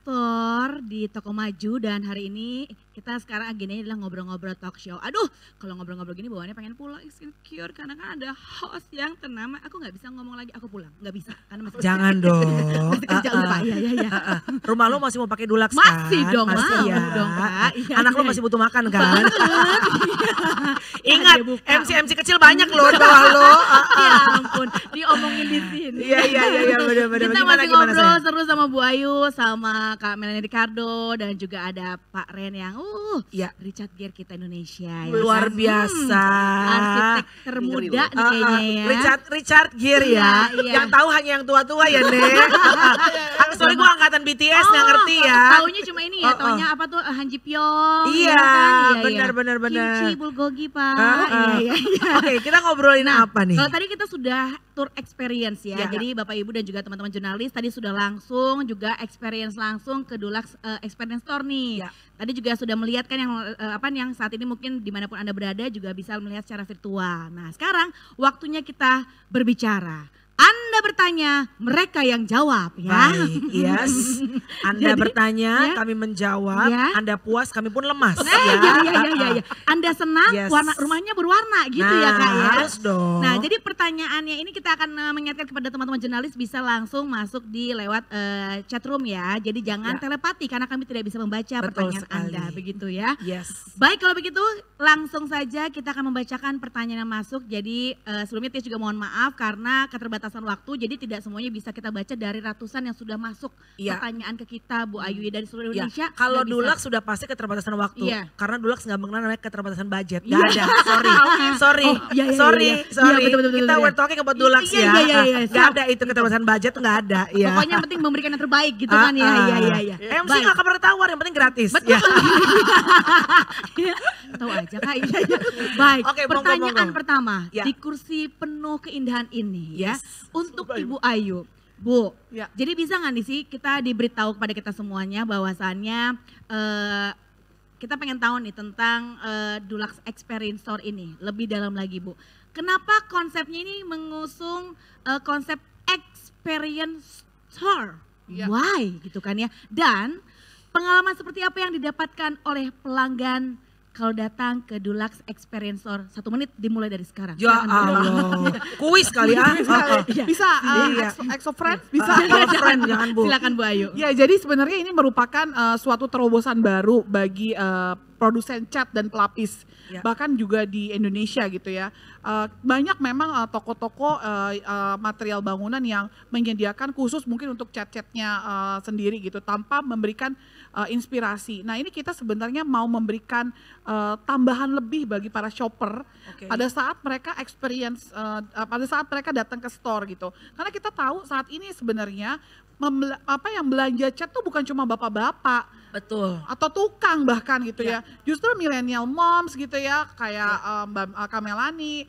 [SPEAKER 8] Store di Toko Maju, dan hari ini kita sekarang agendanya adalah ngobrol-ngobrol talk show. Aduh, kalau ngobrol-ngobrol gini bawaannya pengen pulang, insecure karena kan ada host yang ternama. Aku nggak bisa ngomong lagi, aku pulang, nggak bisa karena masih
[SPEAKER 3] jangan dong.
[SPEAKER 8] Masih kerja lupa, ya.
[SPEAKER 3] Rumah lo masih mau pakai Dulux kan?
[SPEAKER 8] Masih dong,
[SPEAKER 3] masih
[SPEAKER 8] mau
[SPEAKER 3] ya.
[SPEAKER 8] dong Kak. Iya,
[SPEAKER 3] Anak lo
[SPEAKER 8] iya.
[SPEAKER 3] masih butuh makan kan?
[SPEAKER 8] Ingat,
[SPEAKER 3] MC kecil banyak loh di bawah lo.
[SPEAKER 8] Ya ampun, diomongin di sini.
[SPEAKER 3] Iya, benar-benar.
[SPEAKER 8] Kita masih ngobrol seru sama Bu Ayu, sama Kak Melanie Ricardo, dan juga ada Pak Ren yang Richard Gere kita Indonesia.
[SPEAKER 3] Luar biasa.
[SPEAKER 8] Arsitek termuda nih kayaknya ya.
[SPEAKER 3] Richard Gere ya.
[SPEAKER 8] Iya.
[SPEAKER 3] Yang tahu hanya yang tua-tua ya, Nek. Soalnya gue angkatan BTS nggak ngerti ya.
[SPEAKER 8] Taunya cuma ini ya, taunya apa tuh Han Ji Pyong.
[SPEAKER 3] Iya,
[SPEAKER 8] kan?
[SPEAKER 3] benar.
[SPEAKER 8] Kimchi Bulgogi Pak. Iya.
[SPEAKER 3] Oke, kita ngobrolin apa nih?
[SPEAKER 8] Kalau tadi kita sudah tour experience ya. Jadi Bapak Ibu dan juga teman-teman jurnalis tadi sudah langsung juga experience langsung ke Dulux Experience Store nih. Tadi juga sudah melihat kan yang saat ini mungkin dimanapun Anda berada juga bisa melihat secara virtual. Nah sekarang waktunya kita berbicara. Anda bertanya, mereka yang jawab ya.
[SPEAKER 3] Baik, yes. Anda bertanya, kami menjawab. Anda puas, kami pun lemas.
[SPEAKER 8] Iya. Anda senang, warna rumahnya berwarna gitu ya Kak ya.
[SPEAKER 3] Harus dong.
[SPEAKER 8] Nah jadi pertanyaannya ini kita akan mengingatkan kepada teman-teman jurnalis bisa langsung masuk di lewat chat room ya. Jadi jangan telepati karena kami tidak bisa membaca pertanyaan Anda begitu ya. Baik kalau begitu langsung saja kita akan membacakan pertanyaan yang masuk. Jadi sebelumnya Tis juga mohon maaf karena keterbatasan keterbatasan waktu, jadi tidak semuanya bisa kita baca dari ratusan yang sudah masuk pertanyaan ke kita Bu Ayu dari seluruh Indonesia.
[SPEAKER 3] Kalau Dulux sudah pasti keterbatasan waktu, karena Dulux nggak mengenal namanya keterbatasan budget, nggak ada. Sorry. Kita we're talking about Dulux ya. Nggak ada itu keterbatasan budget, nggak ada.
[SPEAKER 8] Pokoknya yang penting memberikan yang terbaik gitu kan ya.
[SPEAKER 3] MC nggak kabar tawar, yang penting gratis.
[SPEAKER 8] Betul. Tahu aja Kak. Baik. Pertanyaan pertama di kursi penuh keindahan ini ya untuk Ibu Ayu. Bu, jadi bisa nggak nih sih kita diberitahu kepada kita semuanya bahwasannya kita pengen tahu nih tentang Dulux Experience Store ini lebih dalam lagi Bu. Kenapa konsepnya ini mengusung konsep Experience Store? Why gitu kan ya? Dan pengalaman seperti apa yang didapatkan oleh pelanggan kalau datang ke Dulux Experience Store? 1 menit dimulai dari sekarang.
[SPEAKER 3] Ya Allah, kuis kali ya.
[SPEAKER 9] Bisa, Exo Friends bisa.
[SPEAKER 3] Jangan Bu.
[SPEAKER 9] Silakan Bu Ayu. Ya jadi sebenarnya ini merupakan suatu terobosan baru bagi produsen cat dan pelapis. Bahkan juga di Indonesia gitu ya. Banyak memang toko-toko material bangunan yang menyediakan khusus mungkin untuk cat-catnya sendiri gitu tanpa memberikan inspirasi. Nah ini kita sebenarnya mau memberikan tambahan lebih bagi para shopper pada saat mereka experience, pada saat mereka datang ke store gitu. Karena kita tahu saat ini sebenarnya yang belanja cat tuh bukan cuma bapak-bapak, atau tukang bahkan gitu ya. Justru millennial moms gitu ya, kayak Mbak Kamelani,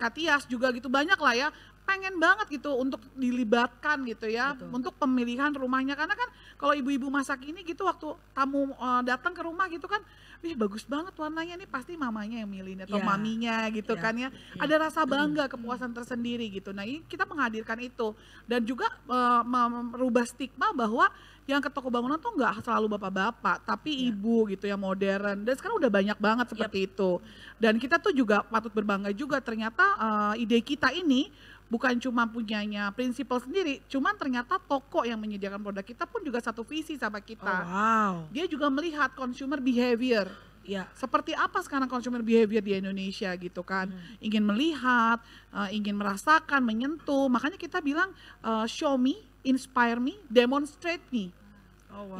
[SPEAKER 9] Katias juga gitu, banyak lah ya. Pengen banget gitu untuk dilibatkan gitu ya, untuk pemilihan rumahnya. Karena kan kalau ibu-ibu masak ini gitu waktu tamu datang ke rumah gitu kan, wih bagus banget warnanya, nih pasti mamanya yang milih atau maminya gitu kan ya. Ada rasa bangga, kepuasan tersendiri gitu. Nah ini kita menghadirkan itu dan juga merubah stigma bahwa yang ke toko bangunan tuh nggak selalu bapak-bapak, tapi ibu gitu ya, modern. Dan sekarang udah banyak banget seperti itu. Dan kita tuh juga patut berbangga juga ternyata ide kita ini bukan cuma punyanya prinsipal sendiri, cuman ternyata toko yang menyediakan produk kita pun juga satu visi sama kita. Dia juga melihat consumer behavior. Seperti apa sekarang consumer behavior di Indonesia gitu kan. Ingin melihat, ingin merasakan, menyentuh. Makanya kita bilang show me, inspire me, demonstrate me.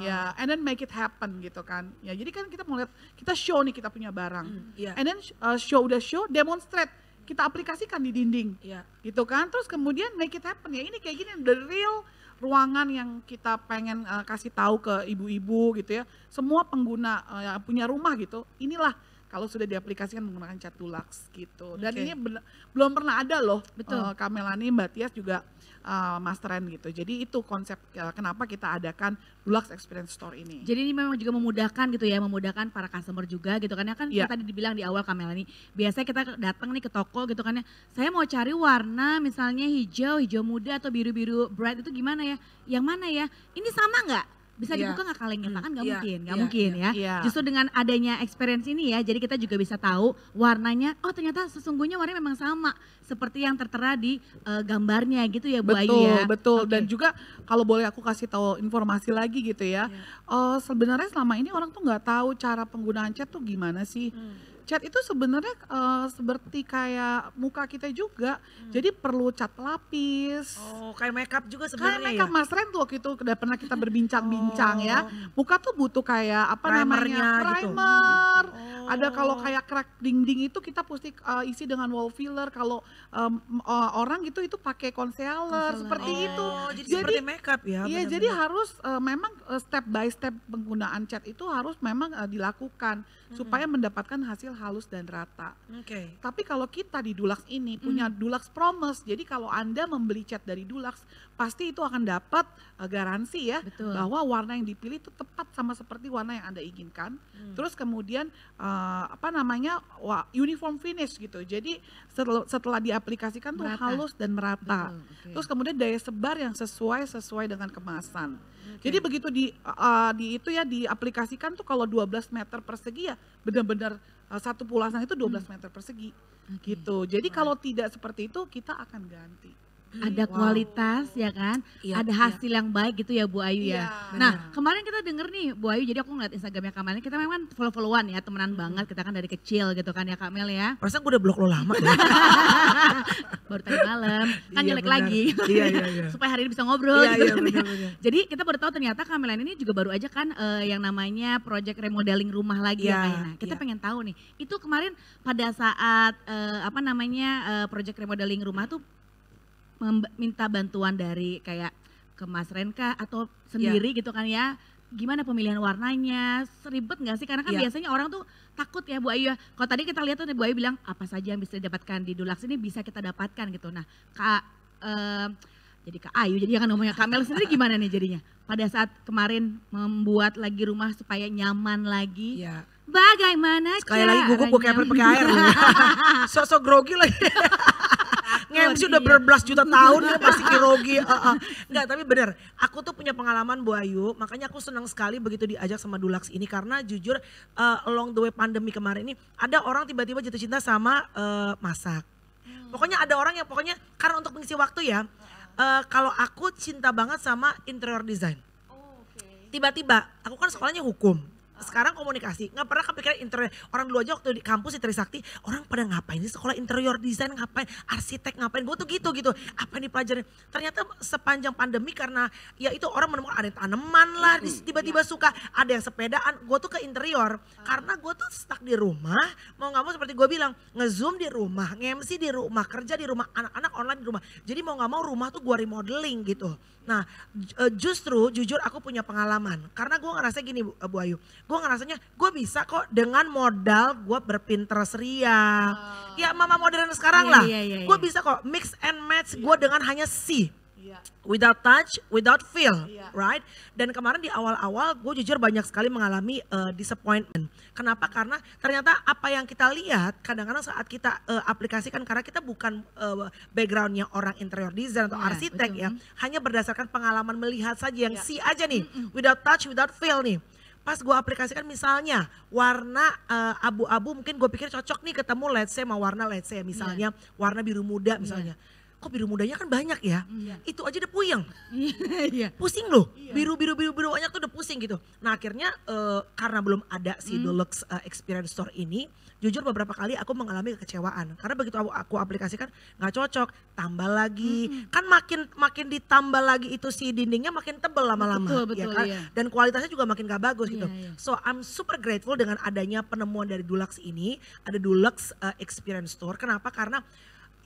[SPEAKER 9] Ya, and then make it happen gitu kan. Ya, jadi kan kita mau lihat, kita show nih kita punya barang. And then show, demonstrate. Kita aplikasikan di dinding, gitu kan. Terus kemudian make it happen ya. Ini kayak gini, the real ruangan yang kita pengen kasih tahu ke ibu-ibu gitu ya. Semua pengguna yang punya rumah gitu. Inilah kalau sudah diaplikasikan menggunakan cat Dulux gitu. Dan ini belum pernah ada loh. Kamelani, Mbak Tias juga Mas Ren gitu. Jadi itu konsep kenapa kita adakan Dulux Experience Store ini.
[SPEAKER 8] Jadi ini memang juga memudahkan gitu ya, memudahkan para customer juga gitu kan ya. Kan tadi dibilang di awal Kamelani, biasanya kita datang nih ke toko gitu kan ya, saya mau cari warna misalnya hijau muda atau biru-biru bright itu gimana ya, yang mana ya, ini sama nggak? Bisa dibuka nggak kalengnya Pak? Kan nggak mungkin ya. Justru dengan adanya experience ini ya, jadi kita juga bisa tahu warnanya, oh ternyata sesungguhnya warnanya memang sama seperti yang tertera di gambarnya gitu ya Bu Ayu ya.
[SPEAKER 9] Betul. Dan juga kalau boleh aku kasih tahu informasi lagi gitu ya, sebenarnya selama ini orang tuh nggak tahu cara penggunaan cat tuh gimana sih. Cat itu sebenarnya seperti kayak muka kita juga, jadi perlu cat pelapis.
[SPEAKER 3] Kayak makeup juga sebenarnya.
[SPEAKER 9] Kayak makeup Mas Ren tuh waktu itu udah pernah kita berbincang-bincang ya. Muka tuh butuh kayak apa namanya, primer. Ada kalau kayak crack dinding itu kita pasti isi dengan wall filler. Kalau orang gitu itu pakai concealer seperti itu.
[SPEAKER 3] Jadi seperti makeup ya.
[SPEAKER 9] Iya, jadi harus memang step by step penggunaan cat itu harus memang dilakukan supaya mendapatkan hasil halus dan rata. Tapi kalau kita di Dulux ini punya Dulux Promise, jadi kalau Anda membeli cat dari Dulux, pasti itu akan dapat garansi ya, bahwa warna yang dipilih itu tepat sama seperti warna yang Anda inginkan. Terus kemudian uniform finish gitu. Jadi setelah diaplikasikan tuh halus dan merata. Terus kemudian daya sebar yang sesuai dengan kemasan. Jadi begitu diaplikasikan tuh kalau 12 meter persegi ya benar-benar satu pulasan itu 12 meter persegi gitu. Jadi kalau tidak seperti itu kita akan ganti.
[SPEAKER 8] Ada kualitas ya kan, ada hasil yang baik gitu ya Bu Ayu ya. Nah kemarin kita denger nih Bu Ayu, jadi aku ngeliat Instagramnya Kamel, kita memang follow-followan ya, temenan banget, kita kan dari kecil gitu kan ya Kamel ya.
[SPEAKER 3] Perasaan gue udah blok lo lama.
[SPEAKER 8] baru tadi malam, kan
[SPEAKER 3] Iya,
[SPEAKER 8] jelek
[SPEAKER 3] benar.
[SPEAKER 8] lagi.
[SPEAKER 3] Iya.
[SPEAKER 8] Supaya hari ini bisa ngobrol
[SPEAKER 3] Iya,
[SPEAKER 8] gitu
[SPEAKER 3] iya,
[SPEAKER 8] kan.
[SPEAKER 3] benar.
[SPEAKER 8] Jadi kita baru tahu ternyata Kamelan ini juga baru aja kan yang namanya project remodeling rumah lagi
[SPEAKER 3] Iya,
[SPEAKER 8] ya Kak. Nah, kita
[SPEAKER 3] iya.
[SPEAKER 8] pengen tahu nih, itu kemarin pada saat project remodeling rumah tuh minta bantuan dari kayak ke Mas Renka atau sendiri gitu kan ya. Gimana pemilihan warnanya, seribet nggak sih? Karena kan
[SPEAKER 3] Iya.
[SPEAKER 8] biasanya orang tuh takut ya Bu Ayu ya. Kalau tadi kita lihat tuh Bu Ayu bilang apa saja yang bisa didapatkan di Dulux ini bisa kita dapatkan gitu. Nah jadi Kak Ayu, jadi jangan ngomongnya Kak Mel sendiri gimana nih jadinya? Pada saat kemarin membuat lagi rumah supaya nyaman lagi.
[SPEAKER 3] Iya.
[SPEAKER 8] Bagaimana
[SPEAKER 3] Sekali lagi gugup gue kayak pakai air. Sosok grogi lagi. Nge-MC udah berbelas juta tahun ya masih grogi. Enggak, tapi bener. Aku tuh punya pengalaman Bu Ayu, makanya aku senang sekali begitu diajak sama Dulux ini karena jujur along the way pandemi kemarin ini ada orang tiba-tiba jatuh cinta sama masak. Pokoknya ada orang yang pokoknya karena untuk mengisi waktu ya. Kalau aku cinta banget sama interior design. Tiba-tiba aku kan sekolahnya hukum. Sekarang komunikasi, nggak pernah kepikiran interior. Orang dulu aja waktu di kampus di Trisakti, orang pada ngapain sih sekolah interior design, ngapain, arsitek ngapain, gue tuh gitu. Apa yang dipelajarin. Ternyata sepanjang pandemi karena ya itu orang menemukan ada yang tanaman lah, tiba-tiba suka, ada yang sepedaan, gue tuh ke interior. Karena gue tuh stuck di rumah, mau gak mau seperti gue bilang, nge-zoom di rumah, nge-MC di rumah, kerja di rumah, anak-anak online di rumah. Jadi mau gak mau rumah tuh gue remodeling gitu. Nah justru jujur aku punya pengalaman, karena gue ngerasa gini Bu Ayu, gue ngerasanya gue bisa kok dengan modal gue berpinterest ria. Ya mama modern sekarang lah, gue bisa kok mix and match gue dengan hanya see. Without touch, without feel, right? Dan kemarin di awal-awal gue jujur banyak sekali mengalami disappointment. Kenapa? Karena ternyata apa yang kita lihat kadang-kadang saat kita aplikasikan, karena kita bukan backgroundnya orang interior design atau arsitek ya. Hanya berdasarkan pengalaman melihat saja yang see aja nih, without touch, without feel nih. Pas gue aplikasikan misalnya warna abu-abu mungkin gue pikir cocok nih ketemu let's say sama warna let's say misalnya warna biru muda misalnya. Kok biru mudanya kan banyak ya, itu aja udah puyeng, pusing loh, biru banyak tuh udah pusing gitu. Nah akhirnya karena belum ada si Dulux Experience Store ini, jujur beberapa kali aku mengalami kekecewaan. Karena begitu aku aplikasikan nggak cocok, tambah lagi, kan makin ditambah lagi itu si dindingnya makin tebel lama-lama, ya kan? Dan kualitasnya juga makin gak bagus gitu. So I'm super grateful dengan adanya penemuan dari Dulux ini, ada Dulux Experience Store. Kenapa? Karena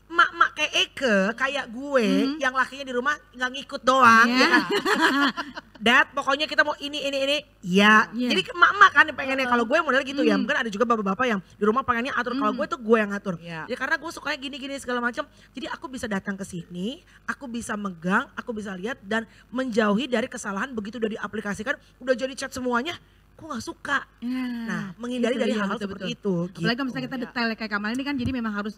[SPEAKER 3] mak-mak kayak Eke, kayak gue yang lakinya di rumah nggak ngikut doang, ya kan? Dad, pokoknya kita mau ini, ya. Jadi mak-mak kan pengennya, kalau gue model gitu ya, mungkin ada juga bapak-bapak yang di rumah pengennya atur, kalau gue tuh gue yang ngatur. Ya karena gue sukanya gini-gini segala macam, jadi aku bisa datang ke sini, aku bisa megang, aku bisa lihat dan menjauhi dari kesalahan begitu udah diaplikasikan, udah jadi chat semuanya. Aku gak suka. Nah, menghindari dari hal-hal seperti itu.
[SPEAKER 8] Apalagi kalau misalnya kita detail kayak Kamal ini kan, jadi memang harus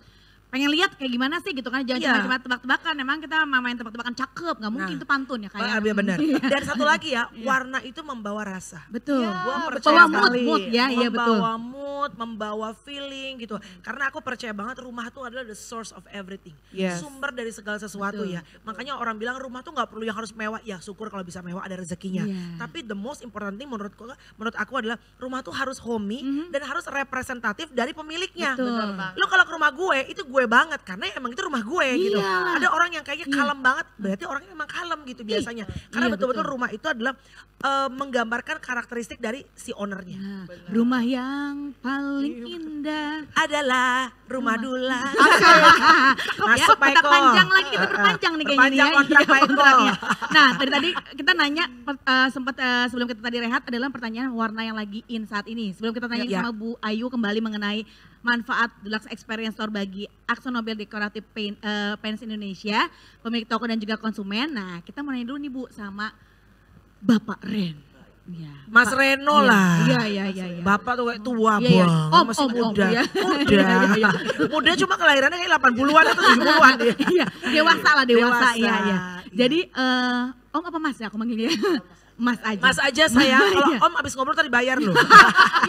[SPEAKER 8] pengen lihat kayak gimana sih gitu kan, jangan cuma tebak-tebakan. Memang kita main tebak-tebakan cakep, nggak mungkin itu pantun ya kayak.
[SPEAKER 3] Iya benar. Dan satu lagi ya, warna itu membawa rasa.
[SPEAKER 8] Betul.
[SPEAKER 3] Gua percaya
[SPEAKER 8] mood ya, iya betul.
[SPEAKER 3] Membawa mood, membawa feeling gitu. Karena aku percaya banget rumah itu adalah the source of everything. Sumber dari segala sesuatu ya. Makanya orang bilang rumah tuh nggak perlu yang harus mewah. Ya syukur kalau bisa mewah ada rezekinya. Tapi the most important thing menurut aku adalah rumah tuh harus homey dan harus representatif dari pemiliknya. Lo kalau ke rumah gue itu gue banget karena emang itu rumah gue gitu. Ada orang yang kayaknya kalem banget, berarti orangnya memang kalem gitu biasanya. Karena betul-betul rumah itu adalah menggambarkan karakteristik dari si ownernya.
[SPEAKER 8] Rumah yang paling indah
[SPEAKER 3] adalah rumah Dulux.
[SPEAKER 8] Ya, panjang lagi kita perpanjang nih kayaknya kontraknya. Nah tadi kita nanya sempat sebelum kita tadi rehat adalah pertanyaan warna yang lagi in saat ini. Sebelum kita tanya sama Bu Ayu kembali mengenai manfaat Dulux Experience Store bagi AkzoNobel Decorative Paints Indonesia, pemilik toko dan juga konsumen. Nah kita mau nanya dulu nih Bu sama Bapak Ren. Ya,
[SPEAKER 3] Mas Reno lah.
[SPEAKER 8] Iya.
[SPEAKER 3] Bapak tuh kayak tua banget, masih muda. Muda cuma kelahirannya kayak 80-an atau 70-an dia.
[SPEAKER 8] Iya, dewasa. Iya. Jadi Om apa Mas ya aku manggilnya? Mas aja.
[SPEAKER 3] Mas aja saya, kalau Om abis ngobrol tadi bayar loh.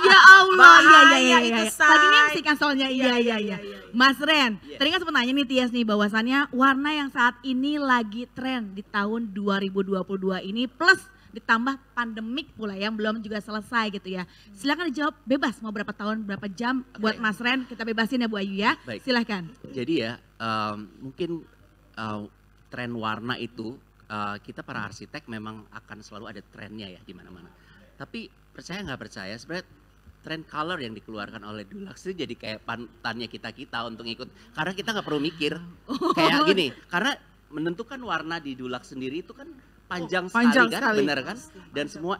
[SPEAKER 8] Ya Allah,
[SPEAKER 3] iya itu say.
[SPEAKER 8] Lagi nih kan soalnya, iya. Mas Ren, tadi kan sempat nanya nih Tias nih bahwasannya warna yang saat ini lagi tren di tahun 2022 ini plus ditambah pandemik pula yang belum juga selesai gitu ya. Silakan dijawab bebas mau berapa tahun, berapa jam buat Mas Ren, kita bebasin ya Bu Ayu ya.
[SPEAKER 12] Baik.
[SPEAKER 8] Silakan.
[SPEAKER 12] Jadi ya mungkin tren warna itu kita para arsitek memang akan selalu ada trennya ya di mana-mana. Tapi percaya nggak percaya sebenarnya trend color yang dikeluarkan oleh Dulux itu jadi kayak pantannya kita untuk ikut. Karena kita nggak perlu mikir kayak gini. Karena menentukan warna di Dulux sendiri itu kan panjang sekali, benar kan? Dan semua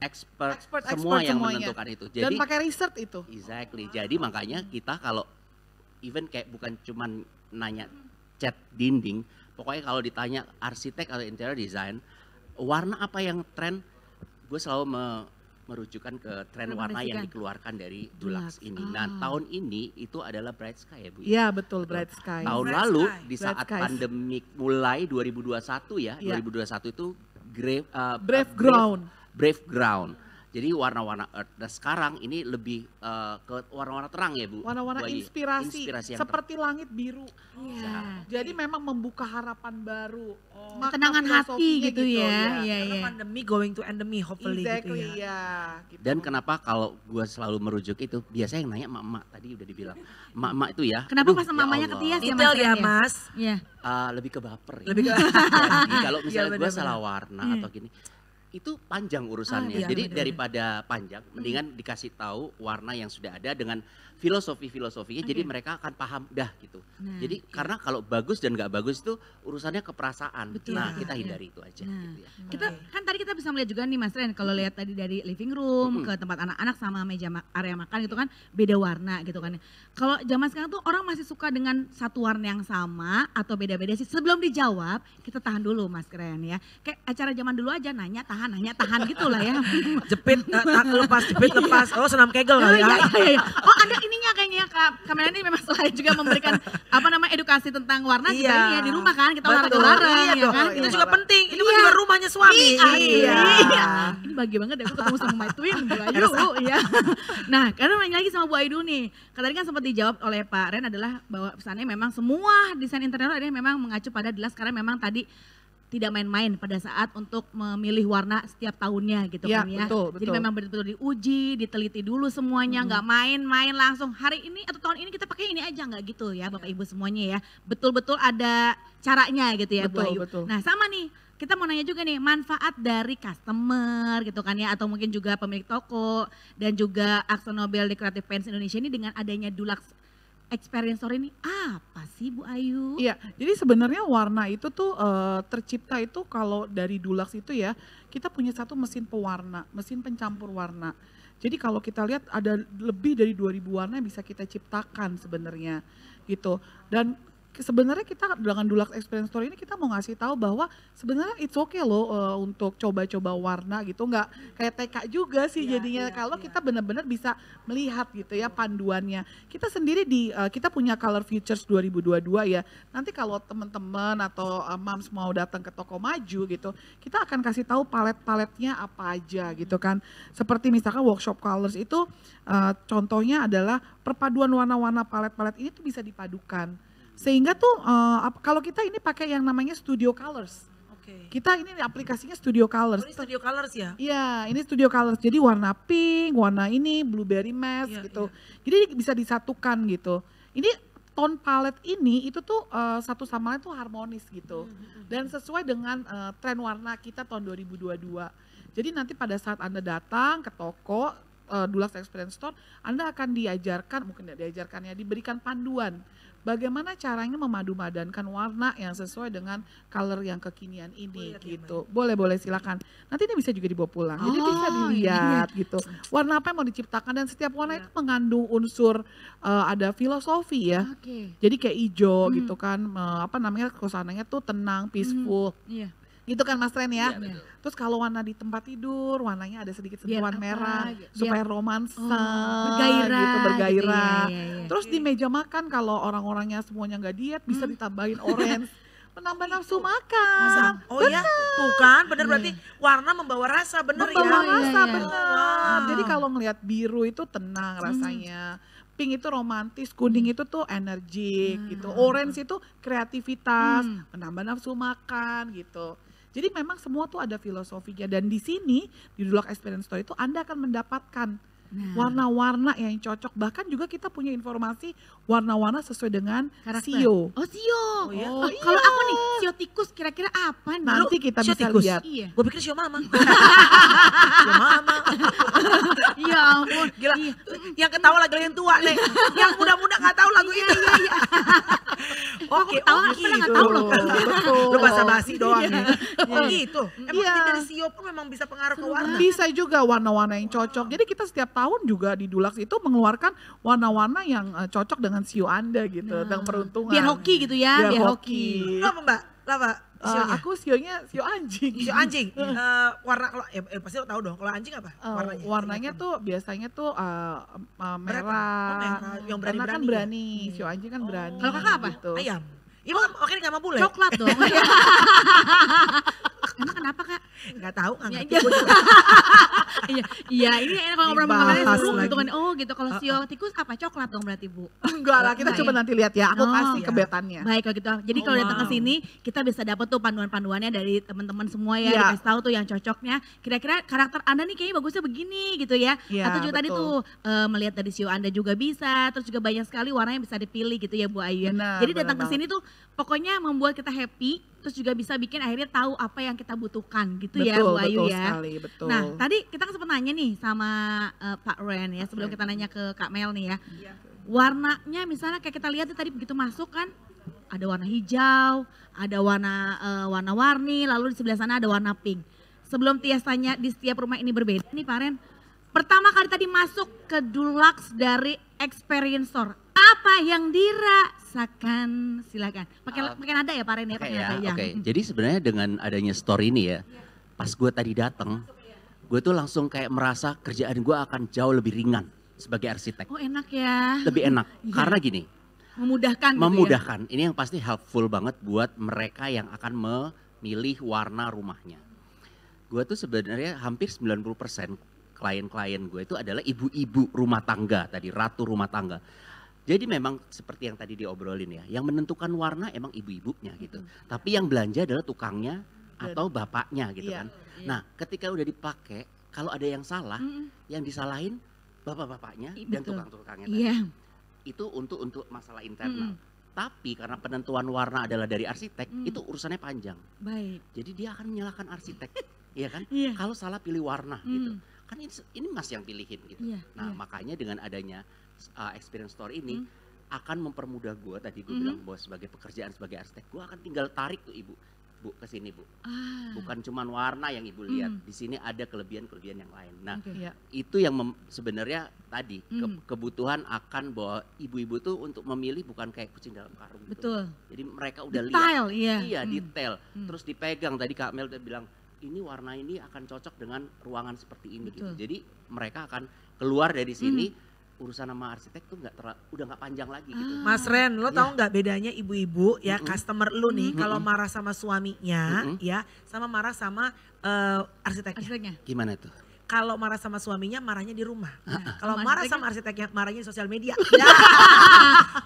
[SPEAKER 12] expert semua yang menentukan itu. Jadi,
[SPEAKER 9] dan pakai research itu.
[SPEAKER 12] Exactly. Jadi makanya kita kalau even kayak bukan cuman nanya cat dinding, pokoknya kalau ditanya arsitek atau interior design, warna apa yang tren, gue selalu merujukan ke tren warna yang dikeluarkan dari Dulux ini. Nah tahun ini itu adalah Bright Sky ya Bu?
[SPEAKER 9] Iya betul, Bright Sky.
[SPEAKER 12] Tahun lalu di saat pandemik mulai 2021 ya, 2021 itu Brave Ground. Jadi warna-warna earth. Dan sekarang ini lebih ke warna-warna terang ya Bu?
[SPEAKER 9] Warna-warna inspirasi seperti langit biru.
[SPEAKER 3] Iya.
[SPEAKER 9] Jadi memang membuka harapan baru.
[SPEAKER 3] Ketenangan hati gitu ya.
[SPEAKER 9] Karena
[SPEAKER 3] pandemi going to endemi hopefully gitu ya.
[SPEAKER 9] Gitu.
[SPEAKER 12] Dan kenapa kalau gue selalu merujuk itu, biasanya yang nanya emak-emak tadi udah dibilang. Emak-emak itu ya.
[SPEAKER 8] Kenapa pas mamanya ketias ya
[SPEAKER 3] Detail ya Mas?
[SPEAKER 8] Iya.
[SPEAKER 12] Lebih ke baper.
[SPEAKER 3] Lebih ke
[SPEAKER 12] Jadi kalau misalnya gue salah warna atau gini, itu panjang urusannya. Jadi daripada panjang, mendingan dikasih tahu warna yang sudah ada dengan filosofinya. Jadi mereka akan paham dah gitu. Jadi karena kalau bagus dan nggak bagus itu urusannya keperasaan. Nah kita hindari itu aja. Gitu ya.
[SPEAKER 8] Kita kan tadi kita bisa melihat juga nih Mas Ren, kalau lihat tadi dari living room ke tempat anak-anak sama meja area makan gitu kan beda warna gitu kan. Kalau zaman sekarang tuh orang masih suka dengan satu warna yang sama atau beda-beda sih. Sebelum dijawab kita tahan dulu Mas Ren ya. Kayak acara zaman dulu aja nanya tahan gitu lah ya.
[SPEAKER 3] Jepit, lepas. Oh senam kegel kali ya.
[SPEAKER 8] Oh ada ininya kayaknya kamera ini memang selain juga memberikan edukasi tentang warna juga ini ya di rumah kan kita olahraga bareng ya kan.
[SPEAKER 3] Itu juga penting. Itu kan juga rumahnya suami.
[SPEAKER 8] Iya. Ini bagi banget aku ketemu sama my twin Bu Ayu ya. Nah, karena nanya lagi sama Bu Ayu nih. Tadi kan sempat dijawab oleh Pak Ren adalah bahwa pesannya memang semua desain interior ini memang mengacu pada Dulux karena memang tadi tidak main-main pada saat untuk memilih warna setiap tahunnya gitu kan ya.
[SPEAKER 9] Betul.
[SPEAKER 8] Jadi memang betul-betul diuji, diteliti dulu semuanya, nggak main-main langsung hari ini atau tahun ini kita pakai ini aja, nggak gitu ya Bapak Ibu semuanya ya. Betul-betul ada caranya gitu ya Bu Ayu. Nah sama nih, kita mau nanya juga nih manfaat dari customer gitu kan ya atau mungkin juga pemilik toko dan juga AkzoNobel Decorative Paints Indonesia ini dengan adanya Dulux Experience Store ini apa sih Bu Ayu?
[SPEAKER 9] Iya, jadi sebenarnya warna itu tuh tercipta itu kalau dari Dulux itu ya, kita punya satu mesin pewarna, mesin pencampur warna. Jadi kalau kita lihat ada lebih dari 2000 warna yang bisa kita ciptakan sebenarnya gitu. Dan sebenarnya kita dengan Dulux Experience Store ini kita mau ngasih tahu bahwa sebenarnya it's okay loh untuk coba-coba warna gitu, nggak kayak TK juga sih jadinya kalau kita benar-benar bisa melihat gitu ya panduannya. Kita sendiri kita punya Color Futures 2022 ya. Nanti kalau teman-teman atau moms mau datang ke toko maju gitu, kita akan kasih tahu palet-paletnya apa aja gitu kan. Seperti misalkan workshop colors itu contohnya adalah perpaduan warna-warna palet-palet ini tuh bisa dipadukan. Sehingga tuh kalau kita ini pakai yang namanya Studio Colors. Kita ini aplikasinya Studio Colors.
[SPEAKER 3] Ini Studio Colors ya?
[SPEAKER 9] Iya, ini Studio Colors. Jadi warna pink, warna ini blueberry mask gitu. Jadi bisa disatukan gitu. Ini tone palette ini itu tuh satu sama lain tuh harmonis gitu. Dan sesuai dengan tren warna kita tahun 2022. Jadi nanti pada saat Anda datang ke toko Dulux Experience Store, Anda akan diajarkan, mungkin diajarkannya, diberikan panduan. Bagaimana caranya memadu-madankan warna yang sesuai dengan color yang kekinian ini gitu. Boleh silakan. Nanti ini bisa juga dibawa pulang. Jadi bisa dilihat gitu. Warna apa yang mau diciptakan dan setiap warna itu mengandung unsur ada filosofi ya. Jadi kayak hijau gitu kan. Suasananya tuh tenang, peaceful. Gitu kan Mas Ren ya. Terus kalau warna di tempat tidur, warnanya ada sedikit sentuhan merah supaya romansa, bergairah. Terus di meja makan kalau orang-orangnya semuanya nggak diet bisa ditambahin orange. Menambah nafsu makan.
[SPEAKER 3] Oh ya, tuh kan bener berarti warna membawa rasa bener ya.
[SPEAKER 9] Membawa rasa bener. Jadi kalau ngelihat biru itu tenang rasanya. Pink itu romantis, kuning itu tuh energik gitu. Orange itu kreativitas, menambah nafsu makan gitu. Jadi memang semua tuh ada filosofinya dan di sini di Dulux Experience Store itu Anda akan mendapatkan warna-warna yang cocok. Bahkan juga kita punya informasi warna-warna sesuai dengan
[SPEAKER 8] Karakter.
[SPEAKER 9] sio.
[SPEAKER 8] Oh sio.
[SPEAKER 9] Oh, iya.
[SPEAKER 8] Kalau aku nih sio tikus kira-kira apa nih?
[SPEAKER 9] Nanti kita
[SPEAKER 3] Sio
[SPEAKER 9] bisa
[SPEAKER 3] tikus?
[SPEAKER 9] lihat.
[SPEAKER 8] Iya.
[SPEAKER 3] Gue pikir sio mama. Sio mama.
[SPEAKER 8] Ya ampun.
[SPEAKER 3] Gila. Yang ketawa lagu yang tua nih. Yang muda-muda gak tahu lagu itu.
[SPEAKER 8] Iya.
[SPEAKER 3] Oke,
[SPEAKER 8] ketawa
[SPEAKER 3] oh
[SPEAKER 8] aku pernah
[SPEAKER 3] gitu.
[SPEAKER 8] nggak tahu loh.
[SPEAKER 3] Lu basa-basi doang
[SPEAKER 8] Iya.
[SPEAKER 3] nih. Oh gitu. Emang
[SPEAKER 9] Iya.
[SPEAKER 3] dari sio pun memang bisa pengaruh ke warna.
[SPEAKER 9] Bisa juga warna-warna yang cocok. Jadi kita setiap tahun juga di Dulux itu mengeluarkan warna-warna yang cocok dengan sio Anda gitu, dengan peruntungan.
[SPEAKER 8] Biar hoki gitu ya, biar hoki.
[SPEAKER 3] Lu apa Mbak? Lu apa? Sionya?
[SPEAKER 9] Aku sionya sio anjing.
[SPEAKER 3] Sio anjing. Warna kalau pasti lo tahu dong. Kalau anjing apa? Warnanya.
[SPEAKER 9] Warnanya tuh biasanya tuh merah.
[SPEAKER 3] merah. Yang
[SPEAKER 9] Karena kan
[SPEAKER 3] berani-berani
[SPEAKER 9] berani. Sio anjing kan berani.
[SPEAKER 8] Kalau kakak apa?
[SPEAKER 9] Gitu.
[SPEAKER 3] Ayam. Iya makanya gak mau bule.
[SPEAKER 8] Coklat dong. Emang kenapa kak?
[SPEAKER 3] Gak tahu, gak ngerti.
[SPEAKER 8] Iya ini enak kalau ngobrol sama kakaknya
[SPEAKER 3] Dibahas
[SPEAKER 8] seru gitu kan.
[SPEAKER 3] lagi.
[SPEAKER 8] Oh gitu, kalau sio tikus apa coklat dong berarti Bu?
[SPEAKER 9] Enggak lah, kita coba nanti lihat ya. Aku kasih ke betannya.
[SPEAKER 8] Baik kalau gitu. Jadi kalau datang ke sini kita bisa dapat tuh panduan-panduannya dari teman-teman semua ya.
[SPEAKER 9] Iya.
[SPEAKER 8] Dikasih tahu tuh yang cocoknya. Kira-kira karakter Anda nih kayaknya bagusnya begini gitu ya.
[SPEAKER 9] Iya,
[SPEAKER 8] Atau juga tadi
[SPEAKER 9] betul.
[SPEAKER 8] tuh melihat dari sio Anda juga bisa. Terus juga banyak sekali warnanya bisa dipilih gitu ya Bu Ayu ya.
[SPEAKER 9] Benar,
[SPEAKER 8] Jadi datang ke
[SPEAKER 9] benar
[SPEAKER 8] sini tuh pokoknya membuat kita happy. Terus juga bisa bikin akhirnya tahu apa yang kita butuhkan gitu ya Bu Ayu
[SPEAKER 9] betul
[SPEAKER 8] ya.
[SPEAKER 9] sekali, betul.
[SPEAKER 8] Nah tadi kita kan sempat nanya nih sama Pak Ren ya sebelum kita nanya ke Kak Mel nih ya. Warnanya misalnya kayak kita lihat tuh tadi begitu masuk kan ada warna hijau, ada warna-warni, lalu di sebelah sana ada warna pink. Sebelum Tias tanya di setiap rumah ini berbeda nih Pak Ren. Pertama kali tadi masuk ke Dulux dari Experience Store. Apa yang dirasakan? Silakan. Pakai nada ya Pak Ren ya, pakai nada ya.
[SPEAKER 12] Oke. Jadi sebenarnya dengan adanya store ini ya, pas gue tadi datang, gue tuh langsung kayak merasa kerjaan gue akan jauh lebih ringan sebagai arsitek.
[SPEAKER 8] Oh enak ya.
[SPEAKER 12] Lebih enak.
[SPEAKER 8] Iya.
[SPEAKER 12] Karena gini,
[SPEAKER 8] Memudahkan gitu ya.
[SPEAKER 12] memudahkan. Ini yang pasti helpful banget buat mereka yang akan memilih warna rumahnya. Gue tuh sebenarnya hampir 90% klien-klien gue itu adalah ibu-ibu rumah tangga tadi, ratu rumah tangga. Jadi memang seperti yang tadi diobrolin ya, yang menentukan warna emang ibu-ibunya gitu. Tapi yang belanja adalah tukangnya atau bapaknya gitu kan. Nah ketika udah dipakai, kalau ada yang salah, yang disalahin bapak-bapaknya dan tukang-tukangnya tadi.
[SPEAKER 8] Iya.
[SPEAKER 12] Itu untuk masalah internal. Tapi karena penentuan warna adalah dari arsitek, itu urusannya panjang.
[SPEAKER 8] Baik.
[SPEAKER 12] Jadi dia akan menyalahkan arsitek, iya kan?
[SPEAKER 8] Iya.
[SPEAKER 12] Kalau salah pilih warna gitu. Kan ini Mas yang pilihin gitu.
[SPEAKER 8] Iya,
[SPEAKER 12] Nah,
[SPEAKER 8] iya.
[SPEAKER 12] makanya dengan adanya Experience Store ini akan mempermudah gue, tadi gue bilang bahwa sebagai pekerjaan sebagai arsitek, gue akan tinggal tarik tuh Ibu ke sini Bu. Bukan cuman warna yang Ibu lihat, di sini ada kelebihan-kelebihan yang lain. Nah,
[SPEAKER 9] Iya.
[SPEAKER 12] itu yang sebenarnya tadi kebutuhan akan bahwa ibu-ibu tuh untuk memilih bukan kayak kucing dalam karung gitu.
[SPEAKER 8] Betul.
[SPEAKER 12] Jadi mereka udah
[SPEAKER 8] Detail,
[SPEAKER 12] lihat.
[SPEAKER 8] iya.
[SPEAKER 12] Detail. Terus dipegang, tadi Kak Mel udah bilang ini warna ini akan cocok dengan ruangan seperti ini gitu. Jadi mereka akan keluar dari sini, urusan sama arsitek tuh udah nggak panjang lagi gitu.
[SPEAKER 3] Mas Ren, lo tahu nggak bedanya ibu-ibu ya customer lu nih kalau marah sama suaminya ya sama marah sama arsiteknya.
[SPEAKER 12] Gimana tuh?
[SPEAKER 3] Kalau marah sama suaminya marahnya di rumah. Kalau
[SPEAKER 8] Sama
[SPEAKER 3] marah
[SPEAKER 8] arsiteknya?
[SPEAKER 3] sama arsiteknya marahnya di sosial media.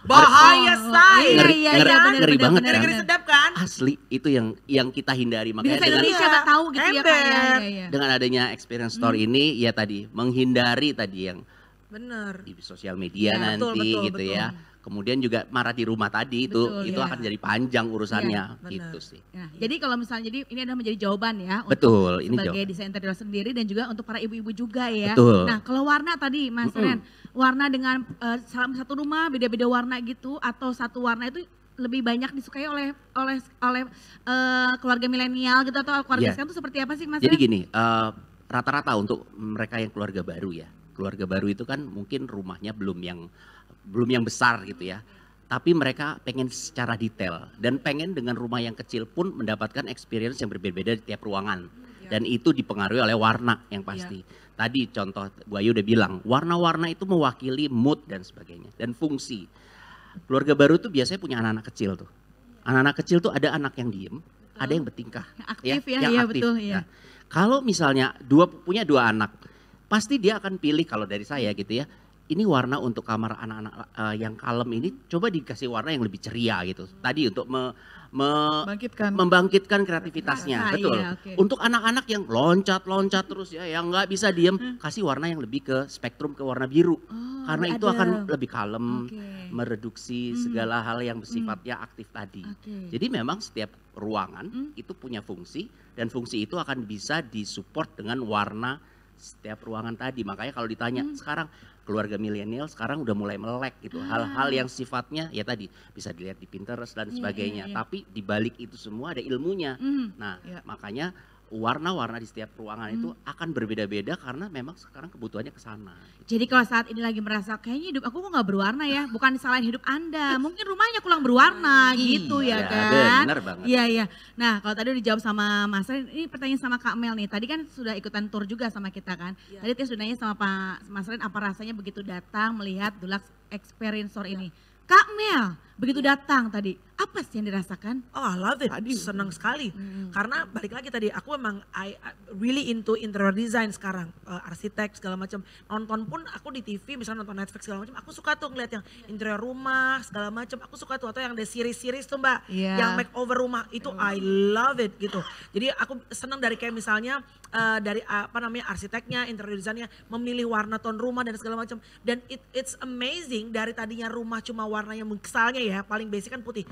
[SPEAKER 3] Bahaya say.
[SPEAKER 12] Ngeri banget kan?
[SPEAKER 3] Ngeri sedap kan?
[SPEAKER 12] Asli itu yang kita hindari, makanya
[SPEAKER 8] Bisa Indonesia nggak tahu gitu ya Kak ya. Iya.
[SPEAKER 12] dengan adanya Experience Store ini ya tadi menghindari tadi yang
[SPEAKER 3] Bener.
[SPEAKER 12] di sosial media
[SPEAKER 3] Ya,
[SPEAKER 12] nanti
[SPEAKER 3] betul,
[SPEAKER 12] gitu
[SPEAKER 3] betul.
[SPEAKER 12] ya. Kemudian juga marah di rumah tadi
[SPEAKER 8] Betul,
[SPEAKER 12] itu
[SPEAKER 8] ya.
[SPEAKER 12] akan jadi panjang urusannya
[SPEAKER 8] Iya,
[SPEAKER 12] gitu sih.
[SPEAKER 8] Nah, jadi kalau misalnya ini adalah menjadi jawaban ya
[SPEAKER 12] Betul,
[SPEAKER 8] untuk
[SPEAKER 12] ini
[SPEAKER 8] sebagai
[SPEAKER 12] jawaban.
[SPEAKER 8] desain interior sendiri dan juga untuk para ibu-ibu juga ya.
[SPEAKER 12] Betul.
[SPEAKER 8] Nah, kalau warna tadi Mas Ren, warna dengan satu rumah beda-beda warna gitu atau satu warna itu lebih banyak disukai oleh keluarga milenial gitu atau keluarga
[SPEAKER 12] Iya.
[SPEAKER 8] sekarang itu seperti apa sih Mas
[SPEAKER 12] Jadi
[SPEAKER 8] Ren?
[SPEAKER 12] gini, rata-rata untuk mereka yang keluarga baru ya. Keluarga baru itu kan mungkin rumahnya belum yang besar gitu ya. Tapi mereka pengen secara detail dan pengen dengan rumah yang kecil pun mendapatkan experience yang berbeda-beda di tiap ruangan. Dan itu dipengaruhi oleh warna yang pasti. Tadi contoh Bu Ayu udah bilang, warna-warna itu mewakili mood dan sebagainya dan fungsi. Keluarga baru tuh biasanya punya anak-anak kecil tuh. Anak-anak kecil tuh ada anak yang diem, ada yang bertingkah.
[SPEAKER 8] Aktif ya,
[SPEAKER 12] yang
[SPEAKER 8] iya
[SPEAKER 12] aktif.
[SPEAKER 8] betul ya.
[SPEAKER 12] Nah, kalau misalnya punya dua anak, pasti dia akan pilih kalau dari saya gitu ya, ini warna untuk kamar anak-anak yang kalem ini coba dikasih warna yang lebih ceria gitu. Tadi untuk membangkitkan kreativitasnya, betul.
[SPEAKER 8] Iya, okay.
[SPEAKER 12] Untuk anak-anak yang loncat-loncat terus ya, yang nggak bisa diem, kasih warna yang lebih ke spektrum ke warna biru. Karena itu akan lebih kalem, mereduksi segala hal yang bersifatnya aktif tadi. Jadi memang setiap ruangan itu punya fungsi dan fungsi itu akan bisa disupport dengan warna setiap ruangan tadi. Makanya kalau ditanya sekarang keluarga milenial sekarang udah mulai melek gitu. Hal-hal yang sifatnya ya tadi bisa dilihat di Pinterest dan sebagainya. Tapi di balik itu semua ada ilmunya. Nah, makanya warna-warna di setiap ruangan itu akan berbeda-beda karena memang sekarang kebutuhannya ke sana.
[SPEAKER 8] Jadi kalau saat ini lagi merasa kayaknya hidup aku kok nggak berwarna ya, bukan disalahin hidup Anda, mungkin rumahnya kurang berwarna gitu ya kan.
[SPEAKER 12] Benar banget.
[SPEAKER 8] Iya. Nah kalau tadi udah dijawab sama Mas Ren, ini pertanyaan sama Kak Mel nih, tadi kan sudah ikutan tour juga sama kita kan. Tadi Tia sudah nanya sama Pak Mas Ren apa rasanya begitu datang melihat Dulux Experience Store ini. Kak Mel, begitu datang tadi, apa sih yang dirasakan?
[SPEAKER 3] Oh, I love it. Senang sekali. Karena balik lagi tadi, aku memang I really into interior design sekarang. Arsitek segala macam. Nonton pun aku di TV, misalnya nonton Netflix segala macam, aku suka tuh ngeliat yang interior rumah segala macam. Aku suka tuh, atau yang ada series-series tuh Mbak. Yang makeover rumah, itu I love it gitu. Jadi aku senang dari kayak misalnya dari apa namanya arsiteknya, interior desainnya memilih warna tone rumah dan segala macam. Dan it's amazing dari tadinya rumah cuma warnanya misalnya ya paling basic kan putih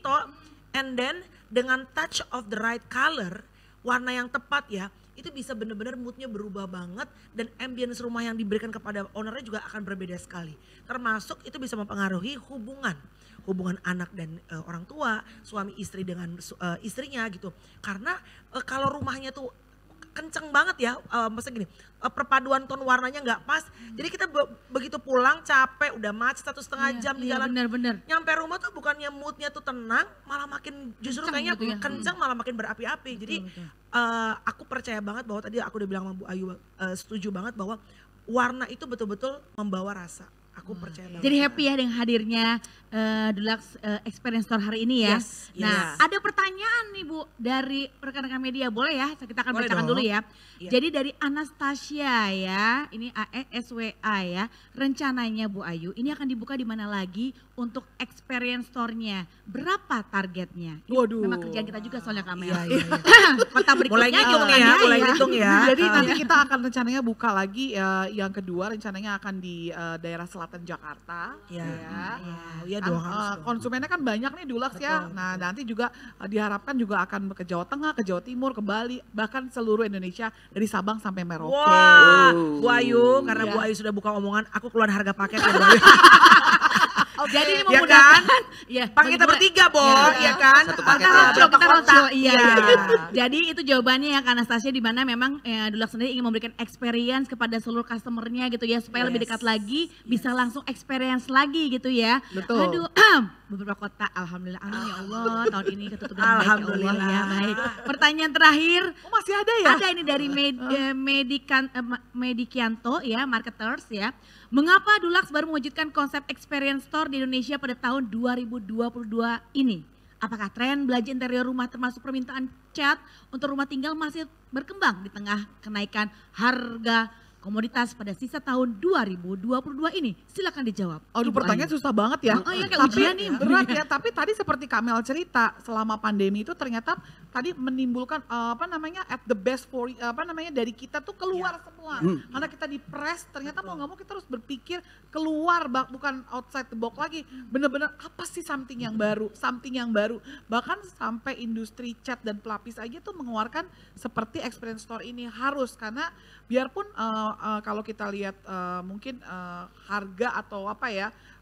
[SPEAKER 3] toh, and then dengan touch of the right color, warna yang tepat ya, itu bisa benar-benar moodnya berubah banget dan ambience rumah yang diberikan kepada ownernya juga akan berbeda sekali. Termasuk itu bisa mempengaruhi hubungan anak dan orang tua, suami istri dengan istrinya gitu. Karena kalau rumahnya tuh kenceng banget ya, maksudnya gini, perpaduan tone warnanya nggak pas. Jadi kita begitu pulang capek, udah macet 1,5 jam di jalan.
[SPEAKER 8] Bener.
[SPEAKER 3] Nyampe rumah tuh bukannya moodnya tuh tenang, malah makin justru kayaknya gitu ya? Kenceng malah makin berapi-api. Jadi aku percaya banget bahwa tadi aku udah bilang sama Bu Ayu, setuju banget bahwa warna itu betul-betul membawa rasa. Aku percaya banget.
[SPEAKER 8] Jadi happy ya dengan hadirnya Dulux Experience Store hari ini ya. Nah, ada pertanyaan nih Bu dari rekan-rekan media, boleh ya? Kita akan bacakan dulu ya. Jadi dari Anastasia ya, ini AESWA ya. Rencananya Bu Ayu, ini akan dibuka di mana lagi untuk Experience Store-nya? Berapa targetnya?
[SPEAKER 9] Waduh.
[SPEAKER 8] Memang kerjaan kita juga soalnya Kamel.
[SPEAKER 3] Kota berikutnya mulai hitung ya.
[SPEAKER 9] Jadi nanti kita akan rencananya buka lagi yang kedua, rencananya akan di daerah selatan Jakarta. Konsumennya kan banyak nih Dulux ya. Nah nanti juga diharapkan juga akan ke Jawa Tengah, ke Jawa Timur, ke Bali, bahkan seluruh Indonesia dari Sabang sampai Merauke.
[SPEAKER 3] Wah, Bu Ayu, karena Bu Ayu sudah buka omongan, aku keluar harga paket ya Bu Ayu.
[SPEAKER 8] Jadi ini memudahkan.
[SPEAKER 3] Pakai kita bertiga, Bo, ya kan?
[SPEAKER 12] Satu paket
[SPEAKER 8] kita roadshow. Iya. Jadi itu jawabannya ya Kak Anastasia, di mana memang Dulux sendiri ingin memberikan experience kepada seluruh customernya gitu ya, supaya lebih dekat lagi, bisa langsung experience lagi gitu ya.
[SPEAKER 9] Betul.
[SPEAKER 8] Aduh, beberapa kota, alhamdulillah, amin ya Allah, tahun ini ketutup dengan baik ya Allah ya. Baik. Pertanyaan terakhir.
[SPEAKER 9] Masih ada ya?
[SPEAKER 8] Ada ini dari Medikianto ya, marketers ya. Mengapa Dulux baru mewujudkan konsep experience store di Indonesia pada tahun 2022 ini? Apakah tren belanja interior rumah termasuk permintaan cat untuk rumah tinggal masih berkembang di tengah kenaikan harga komoditas pada sisa tahun 2022 ini? Silakan dijawab.
[SPEAKER 9] Aduh, pertanyaan susah banget ya.
[SPEAKER 8] Oh iya, kayak ujian nih.
[SPEAKER 9] Berat ya, tapi tadi seperti Kamel cerita, selama pandemi itu ternyata tadi menimbulkan at the best for dari kita tuh keluar semua. Karena kita di press, ternyata mau nggak mau kita harus berpikir keluar, bukan outside the box lagi. Bener-bener apa sih something yang baru. Bahkan sampai industri cat dan pelapis aja tuh mengeluarkan seperti experience store ini harus, karena biarpun kalau kita lihat mungkin harga atau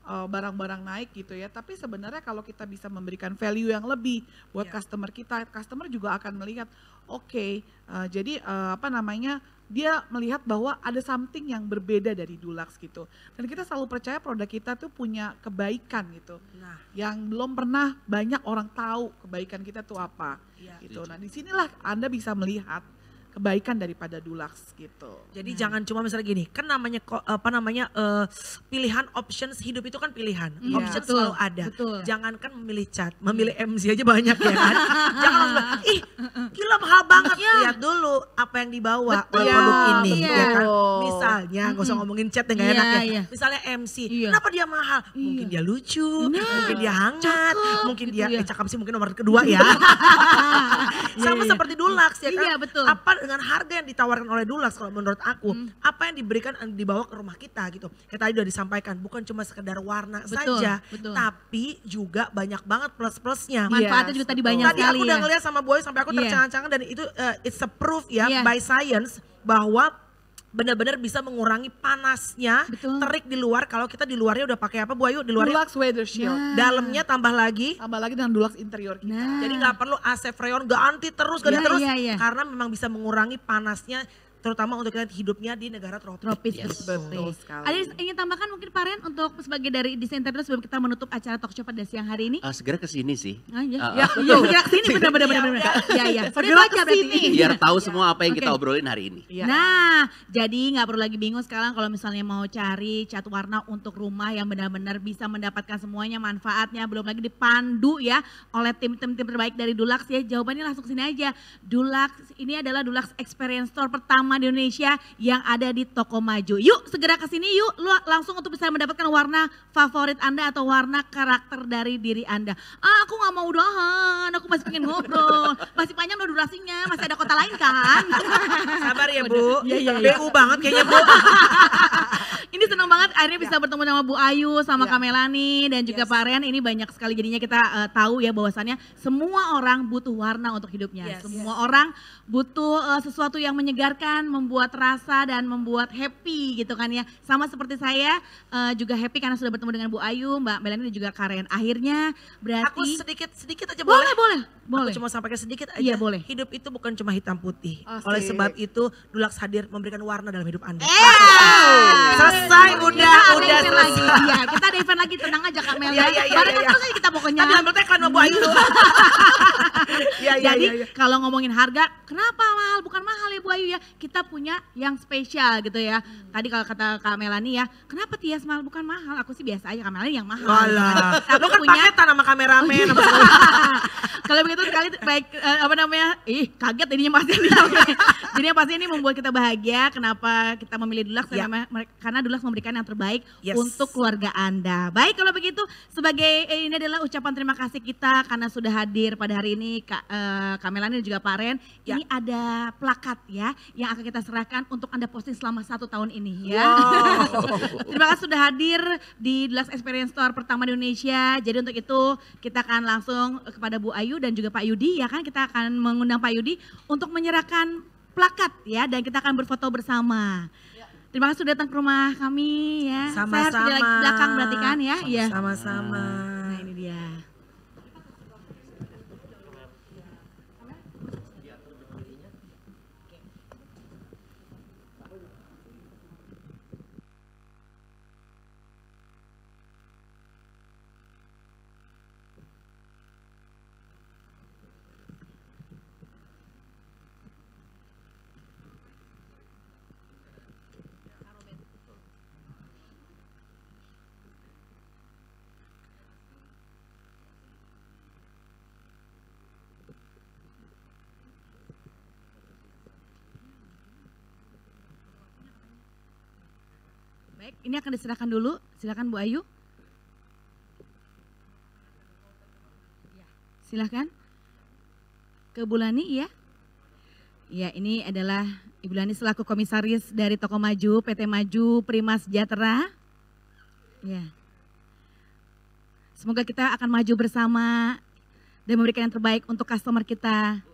[SPEAKER 9] barang-barang naik gitu ya, tapi sebenarnya kalau kita bisa memberikan value yang lebih buat customer kita, customer juga akan melihat jadi dia melihat bahwa ada something yang berbeda dari Dulux gitu. Dan kita selalu percaya produk kita tuh punya kebaikan gitu. Nah, yang belum pernah banyak orang tahu kebaikan kita tuh apa gitu. Nah, disinilah Anda bisa melihat kebaikan daripada Dulux gitu.
[SPEAKER 3] Jadi jangan cuma misalnya gini, kan namanya pilihan options hidup itu kan pilihan.
[SPEAKER 8] Iya,
[SPEAKER 3] Options
[SPEAKER 8] betul,
[SPEAKER 3] selalu ada.
[SPEAKER 8] betul.
[SPEAKER 3] Jangankan memilih cat, memilih MC aja banyak ya kan. Jangan langsung bilang, ih gila mahal banget. Lihat dulu apa yang dibawa oleh produk ini. Ya kan? Misalnya, gak usah ngomongin cat yang gak enak ya. Misalnya MC, kenapa dia mahal? Mungkin dia lucu, mungkin dia hangat, mungkin dia, cakep sih mungkin nomor kedua ya. Sama seperti Dulux ya kan.
[SPEAKER 8] Iya, betul.
[SPEAKER 3] Apa dengan harga yang ditawarkan oleh Dulux kalau menurut aku, apa yang diberikan dibawa ke rumah kita gitu. Kayak tadi udah disampaikan, bukan cuma sekedar warna saja, tapi juga banyak banget plus-plusnya.
[SPEAKER 8] Manfaatnya juga tadi banyak
[SPEAKER 3] sekali. Tadi aku udah ngeliat sama Boy sampai aku tercengang-cengang dan itu it's a proof ya by science bahwa benar-benar bisa mengurangi panasnya, terik di luar. Kalau kita di luarnya udah pakai apa Bu Ayu? Di luarnya
[SPEAKER 9] Dulux Weather Shield.
[SPEAKER 3] Dalamnya tambah lagi
[SPEAKER 9] dengan Dulux interior kita.
[SPEAKER 3] Jadi nggak perlu AC Freon ganti terus, karena memang bisa mengurangi panasnya, terutama untuk kita hidupnya di negara tropis.
[SPEAKER 9] Betul sekali.
[SPEAKER 8] Ada yang ingin tambahkan mungkin Pak Ren untuk sebagai dari desain interior sebelum kita menutup acara talk show pada siang hari ini?
[SPEAKER 12] Segera ke sini sih.
[SPEAKER 8] Iya, segera ke sini benar-benar. Iya.
[SPEAKER 12] Segera ke sini. Biar tahu semua apa yang kita obrolin hari ini.
[SPEAKER 8] Nah, jadi nggak perlu lagi bingung sekarang kalau misalnya mau cari cat warna untuk rumah yang benar-benar bisa mendapatkan semuanya manfaatnya, belum lagi dipandu ya oleh tim-tim terbaik dari Dulux ya. Jawabannya langsung sini aja. Dulux ini adalah Dulux Experience Store pertama di Indonesia yang ada di Toko Maju. Yuk segera ke sini yuk, lu langsung untuk bisa mendapatkan warna favorit Anda atau warna karakter dari diri Anda. Aku nggak mau udahan, aku masih pengen ngobrol, masih panjang loh durasinya, masih ada kota lain kan.
[SPEAKER 3] Sabar ya Bu,
[SPEAKER 8] Iya.
[SPEAKER 3] BU banget kayaknya Bu.
[SPEAKER 8] Ini senang banget akhirnya bisa bertemu sama Bu Ayu, sama Kak Melani dan juga Pak Ren. Ini banyak sekali jadinya kita tahu ya bahwasannya semua orang butuh warna untuk hidupnya. Semua orang butuh sesuatu yang menyegarkan, membuat rasa dan membuat happy gitu kan ya. Sama seperti saya juga happy karena sudah bertemu dengan Bu Ayu, Mbak Melani dan juga Kak Ren. Akhirnya berarti
[SPEAKER 3] aku sedikit aja boleh.
[SPEAKER 8] Boleh.
[SPEAKER 3] Aku cuma sampaikan sedikit aja.
[SPEAKER 8] Iya, boleh.
[SPEAKER 3] Hidup itu bukan cuma hitam putih. Oleh sebab itu Dulux hadir memberikan warna dalam hidup Anda. Selesai, udah
[SPEAKER 8] lagi. Iya, kita ada event lagi, tenang aja Kak Mel. Terus aja kita pokoknya.
[SPEAKER 3] Tapi ambil tagline sama Bu Ayu.
[SPEAKER 8] Jadi kalau ngomongin harga, kenapa mahal? Bukan mahal ya Bu Ayu ya. Kita punya yang spesial gitu ya. Tadi kalau kata Kak Melani ya, kenapa Tias mahal? Bukan mahal. Aku sih biasa aja, Kak Melani yang mahal.
[SPEAKER 3] Walah, lu kan paketan sama kameramen.
[SPEAKER 8] Kalau begitu sekali baik kaget jadinya pasti. Jadinya pasti ini membuat kita bahagia. Kenapa kita memilih Dulux? Karena Dulux memberikan yang terbaik untuk keluarga Anda. Baik kalau begitu sebagai ini adalah ucapan terima kasih kita karena sudah hadir pada hari ini Kak Melani dan juga Pak Ren. Ini ada plakat ya yang akan kita serahkan untuk Anda posting selama 1 tahun ini ya. Terima kasih sudah hadir di Dulux Experience Store pertama di Indonesia. Jadi untuk itu kita akan langsung kepada Bu Ayu dan juga Pak Yudi ya kan, kita akan mengundang Pak Yudi untuk menyerahkan plakat ya dan kita akan berfoto bersama. Terima kasih sudah datang ke rumah kami ya.
[SPEAKER 3] Sama-sama.
[SPEAKER 8] Saya harus di belakang berarti kan ya? Iya.
[SPEAKER 3] Sama-sama.
[SPEAKER 8] Nah ini dia. Baik, ini akan diserahkan dulu. Silakan Bu Ayu. Silakan. Ke Bu Lani ya. Ya, ini adalah Ibu Lani selaku komisaris dari Toko Maju, PT Maju Prima Sejahtera. Ya. Semoga kita akan maju bersama dan memberikan yang terbaik untuk customer kita.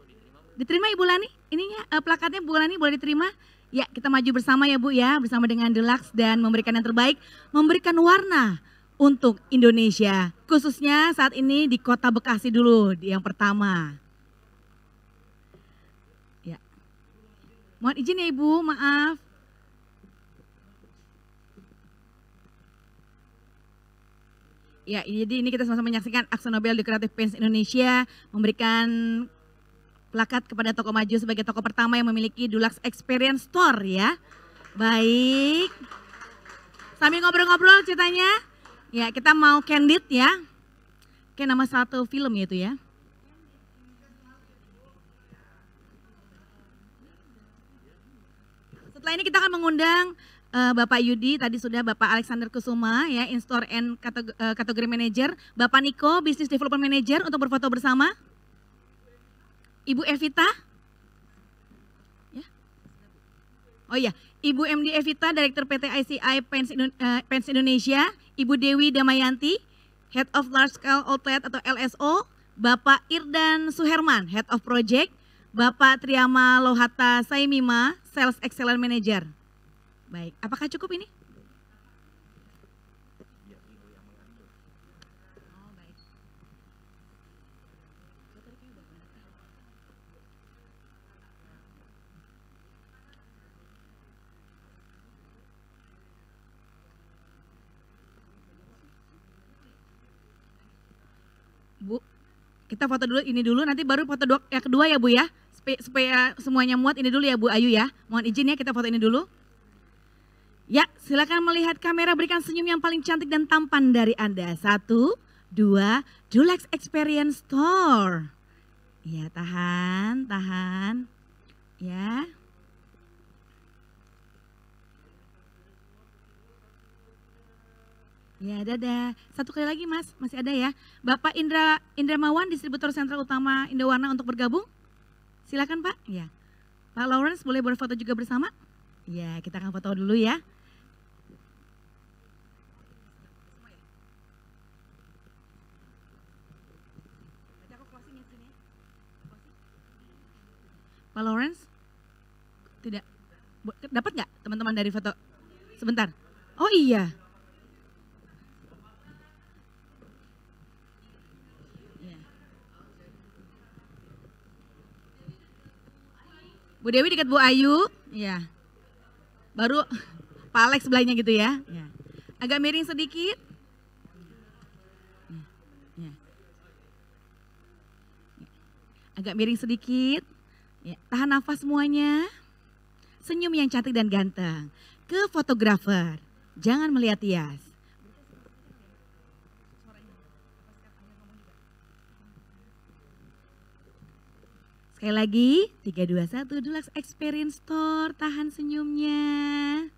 [SPEAKER 8] Diterima Ibu Lani? Ininya plakatnya Bu Lani boleh diterima? Ya, kita maju bersama ya Bu ya, bersama dengan Dulux dan memberikan yang terbaik, memberikan warna untuk Indonesia. Khususnya saat ini di Kota Bekasi dulu, yang pertama. Ya. Mohon izin ya Ibu, maaf. Ya, jadi ini kita sama-sama menyaksikan Akzo Nobel Decorative Paints Indonesia memberikan plakat kepada Toko Maju sebagai toko pertama yang memiliki Dulux Experience Store ya. Baik. Sambil ngobrol-ngobrol ceritanya, ya kita mau candid ya. Kayak nama satu film ya itu ya. Setelah ini kita akan mengundang Bapak Yudi, tadi sudah Bapak Alexander Kusuma ya, In-Store and Category Manager, Bapak Niko, Business Development Manager untuk berfoto bersama. Ibu Evita. Ya. Oh iya, Ibu MD Evita, Direktur PT ICI Pens Indonesia, Ibu Dewi Damayanti, Head of Large Scale Outlet atau LSO, Bapak Irdan Suherman, Head of Project, Bapak Triama Lohata Saimima, Sales Excellence Manager. Baik, apakah cukup ini? Bu, kita foto dulu ini dulu, nanti baru foto yang kedua ya Bu ya, supaya semuanya muat. Ini dulu ya Bu Ayu ya, mohon izin ya kita foto ini dulu. Ya, silakan melihat kamera, berikan senyum yang paling cantik dan tampan dari Anda. 1, 2, Dulux Experience Store. Ya, tahan. Ya. Ya, dadah. Satu kali lagi Mas, masih ada ya. Bapak Indramawan, distributor sentral utama Indowarna untuk bergabung. Silakan Pak. Ya. Pak Lawrence boleh berfoto juga bersama? Ya, kita akan foto dulu ya. Pak Lawrence? Tidak. Dapat nggak teman-teman dari foto? Sebentar. Oh iya. Bu Dewi dekat Bu Ayu, ya. Baru Pak Alex sebelahnya gitu ya. Ya. Agak miring sedikit. Ya. Agak miring sedikit. Ya. Tahan nafas semuanya. Senyum yang cantik dan ganteng. Ke fotografer, jangan melihat hias. Sekali lagi, 3, 2, 1, Dulux Experience Store, tahan senyumnya.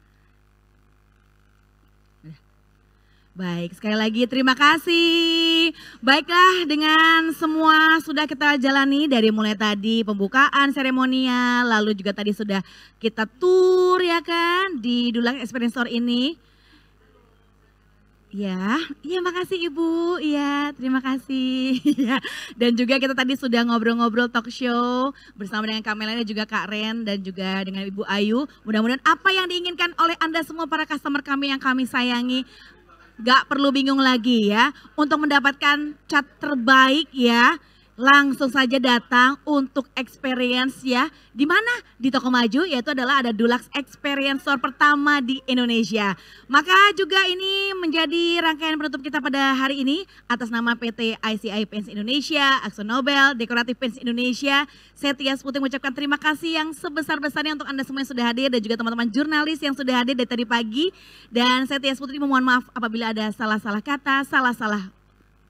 [SPEAKER 8] Baik, sekali lagi terima kasih. Baiklah, dengan semua sudah kita jalani dari mulai tadi pembukaan seremonial, lalu juga tadi sudah kita tour ya kan di Dulux Experience Store ini. Ya, iya makasih Ibu, iya terima kasih. Dan juga kita tadi sudah ngobrol-ngobrol talk show bersama dengan Kak Melena, juga Kak Ren dan juga dengan Ibu Ayu. Mudah-mudahan apa yang diinginkan oleh Anda semua para customer kami yang kami sayangi, gak perlu bingung lagi ya. Untuk mendapatkan cat terbaik ya, langsung saja datang untuk experience ya. Di mana? Di Toko Maju, yaitu adalah ada Dulux Experience Store pertama di Indonesia. Maka juga ini menjadi rangkaian penutup kita pada hari ini atas nama PT ICI Pens Indonesia, AkzoNobel, Decorative Pens Indonesia. Saya Tias Putih mengucapkan terima kasih yang sebesar-besarnya untuk Anda semua yang sudah hadir dan juga teman-teman jurnalis yang sudah hadir dari tadi pagi. Dan saya Tias Putih memohon maaf apabila ada salah-salah kata, salah-salah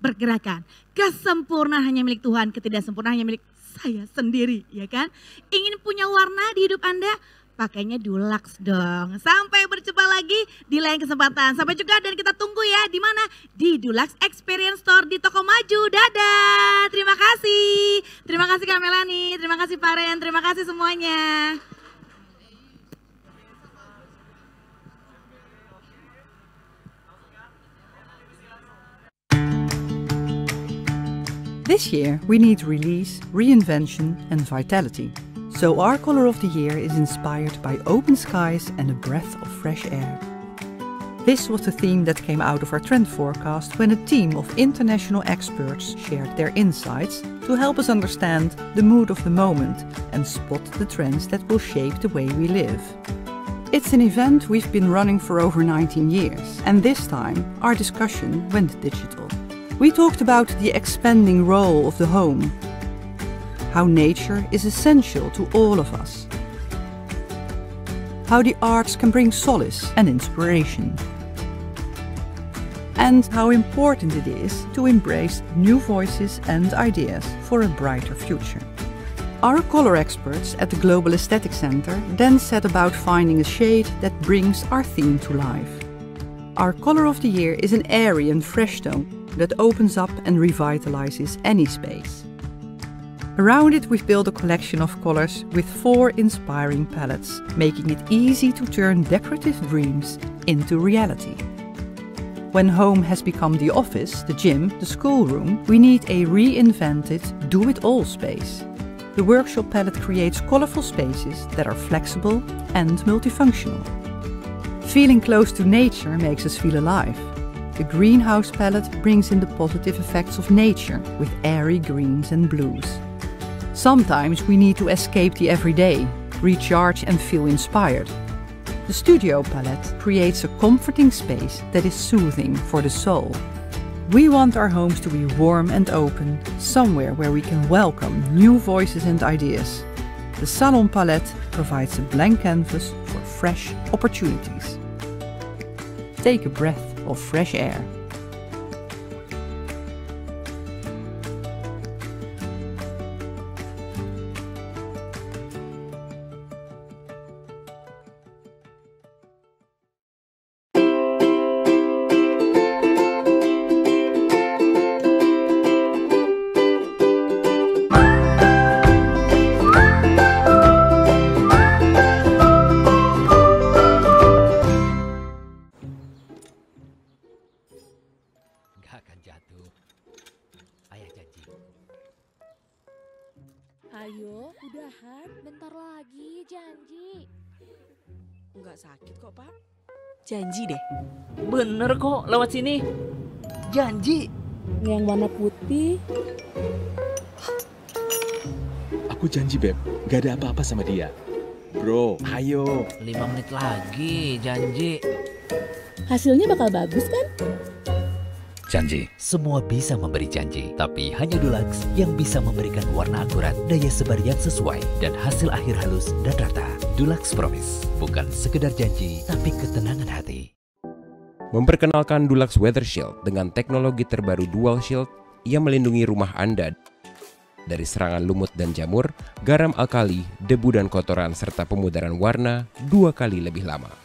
[SPEAKER 8] pergerakan. Kesempurnaan hanya milik Tuhan, ketidaksempurnaan hanya milik saya sendiri, ya kan? Ingin punya warna di hidup Anda? Pakainya Dulux dong. Sampai berjumpa lagi di lain kesempatan. Sampai juga dan kita tunggu ya di mana? Di Dulux Experience Store di Toko Maju. Dadah. Terima kasih. Terima kasih Kak Melani, terima kasih Pak Ren, terima kasih semuanya.
[SPEAKER 1] This year we need release, reinvention and vitality. So our color of the year is inspired by open skies and a breath of fresh air. This was the theme that came out of our trend forecast when a team of international experts shared their insights to help us understand the mood of the moment and spot the trends that will shape the way we live. It's an event we've been running for over 19 years, and this time our discussion went digital. We talked about the expanding role of the home, how nature is essential to all of us. How the arts can bring solace and inspiration. And how important it is to embrace new voices and ideas for a brighter future. Our color experts at the Global Aesthetic Center then set about finding a shade that brings our theme to life. Our color of the year is an airy and fresh tone that opens up and revitalizes any space. Around it we've built a collection of colors with 4 inspiring palettes, making it easy to turn decorative dreams into reality. When home has become the office, the gym, the schoolroom, we need a reinvented, do-it-all space. The workshop palette creates colorful spaces that are flexible and multifunctional. Feeling close to nature makes us feel alive. The greenhouse palette brings in the positive effects of nature with airy greens and blues. Sometimes we need to escape the everyday, recharge and feel inspired. The studio palette creates a comforting space that is soothing for the soul. We want our homes to be warm and open, somewhere where we can welcome new voices and ideas. The Salon palette provides a blank canvas for fresh opportunities. Take a breath of fresh air.
[SPEAKER 4] Ayo, udahan. Bentar lagi, janji.
[SPEAKER 13] Nggak sakit kok, Pak. Janji deh.
[SPEAKER 5] Bener kok, lewat sini. Janji.
[SPEAKER 4] Yang warna putih.
[SPEAKER 6] Aku janji, Beb. Gak ada apa-apa sama dia. Bro, ayo.
[SPEAKER 5] 5 menit lagi, janji.
[SPEAKER 4] Hasilnya bakal bagus kan?
[SPEAKER 2] Janji, semua bisa memberi janji, tapi hanya Dulux yang bisa memberikan warna akurat, daya sebar yang sesuai, dan hasil akhir halus dan rata. Dulux Promise, bukan sekedar janji, tapi ketenangan hati.
[SPEAKER 7] Memperkenalkan Dulux Weather Shield dengan teknologi terbaru Dual Shield yang melindungi rumah Anda dari serangan lumut dan jamur, garam alkali, debu dan kotoran, serta pemudaran warna 2 kali lebih lama.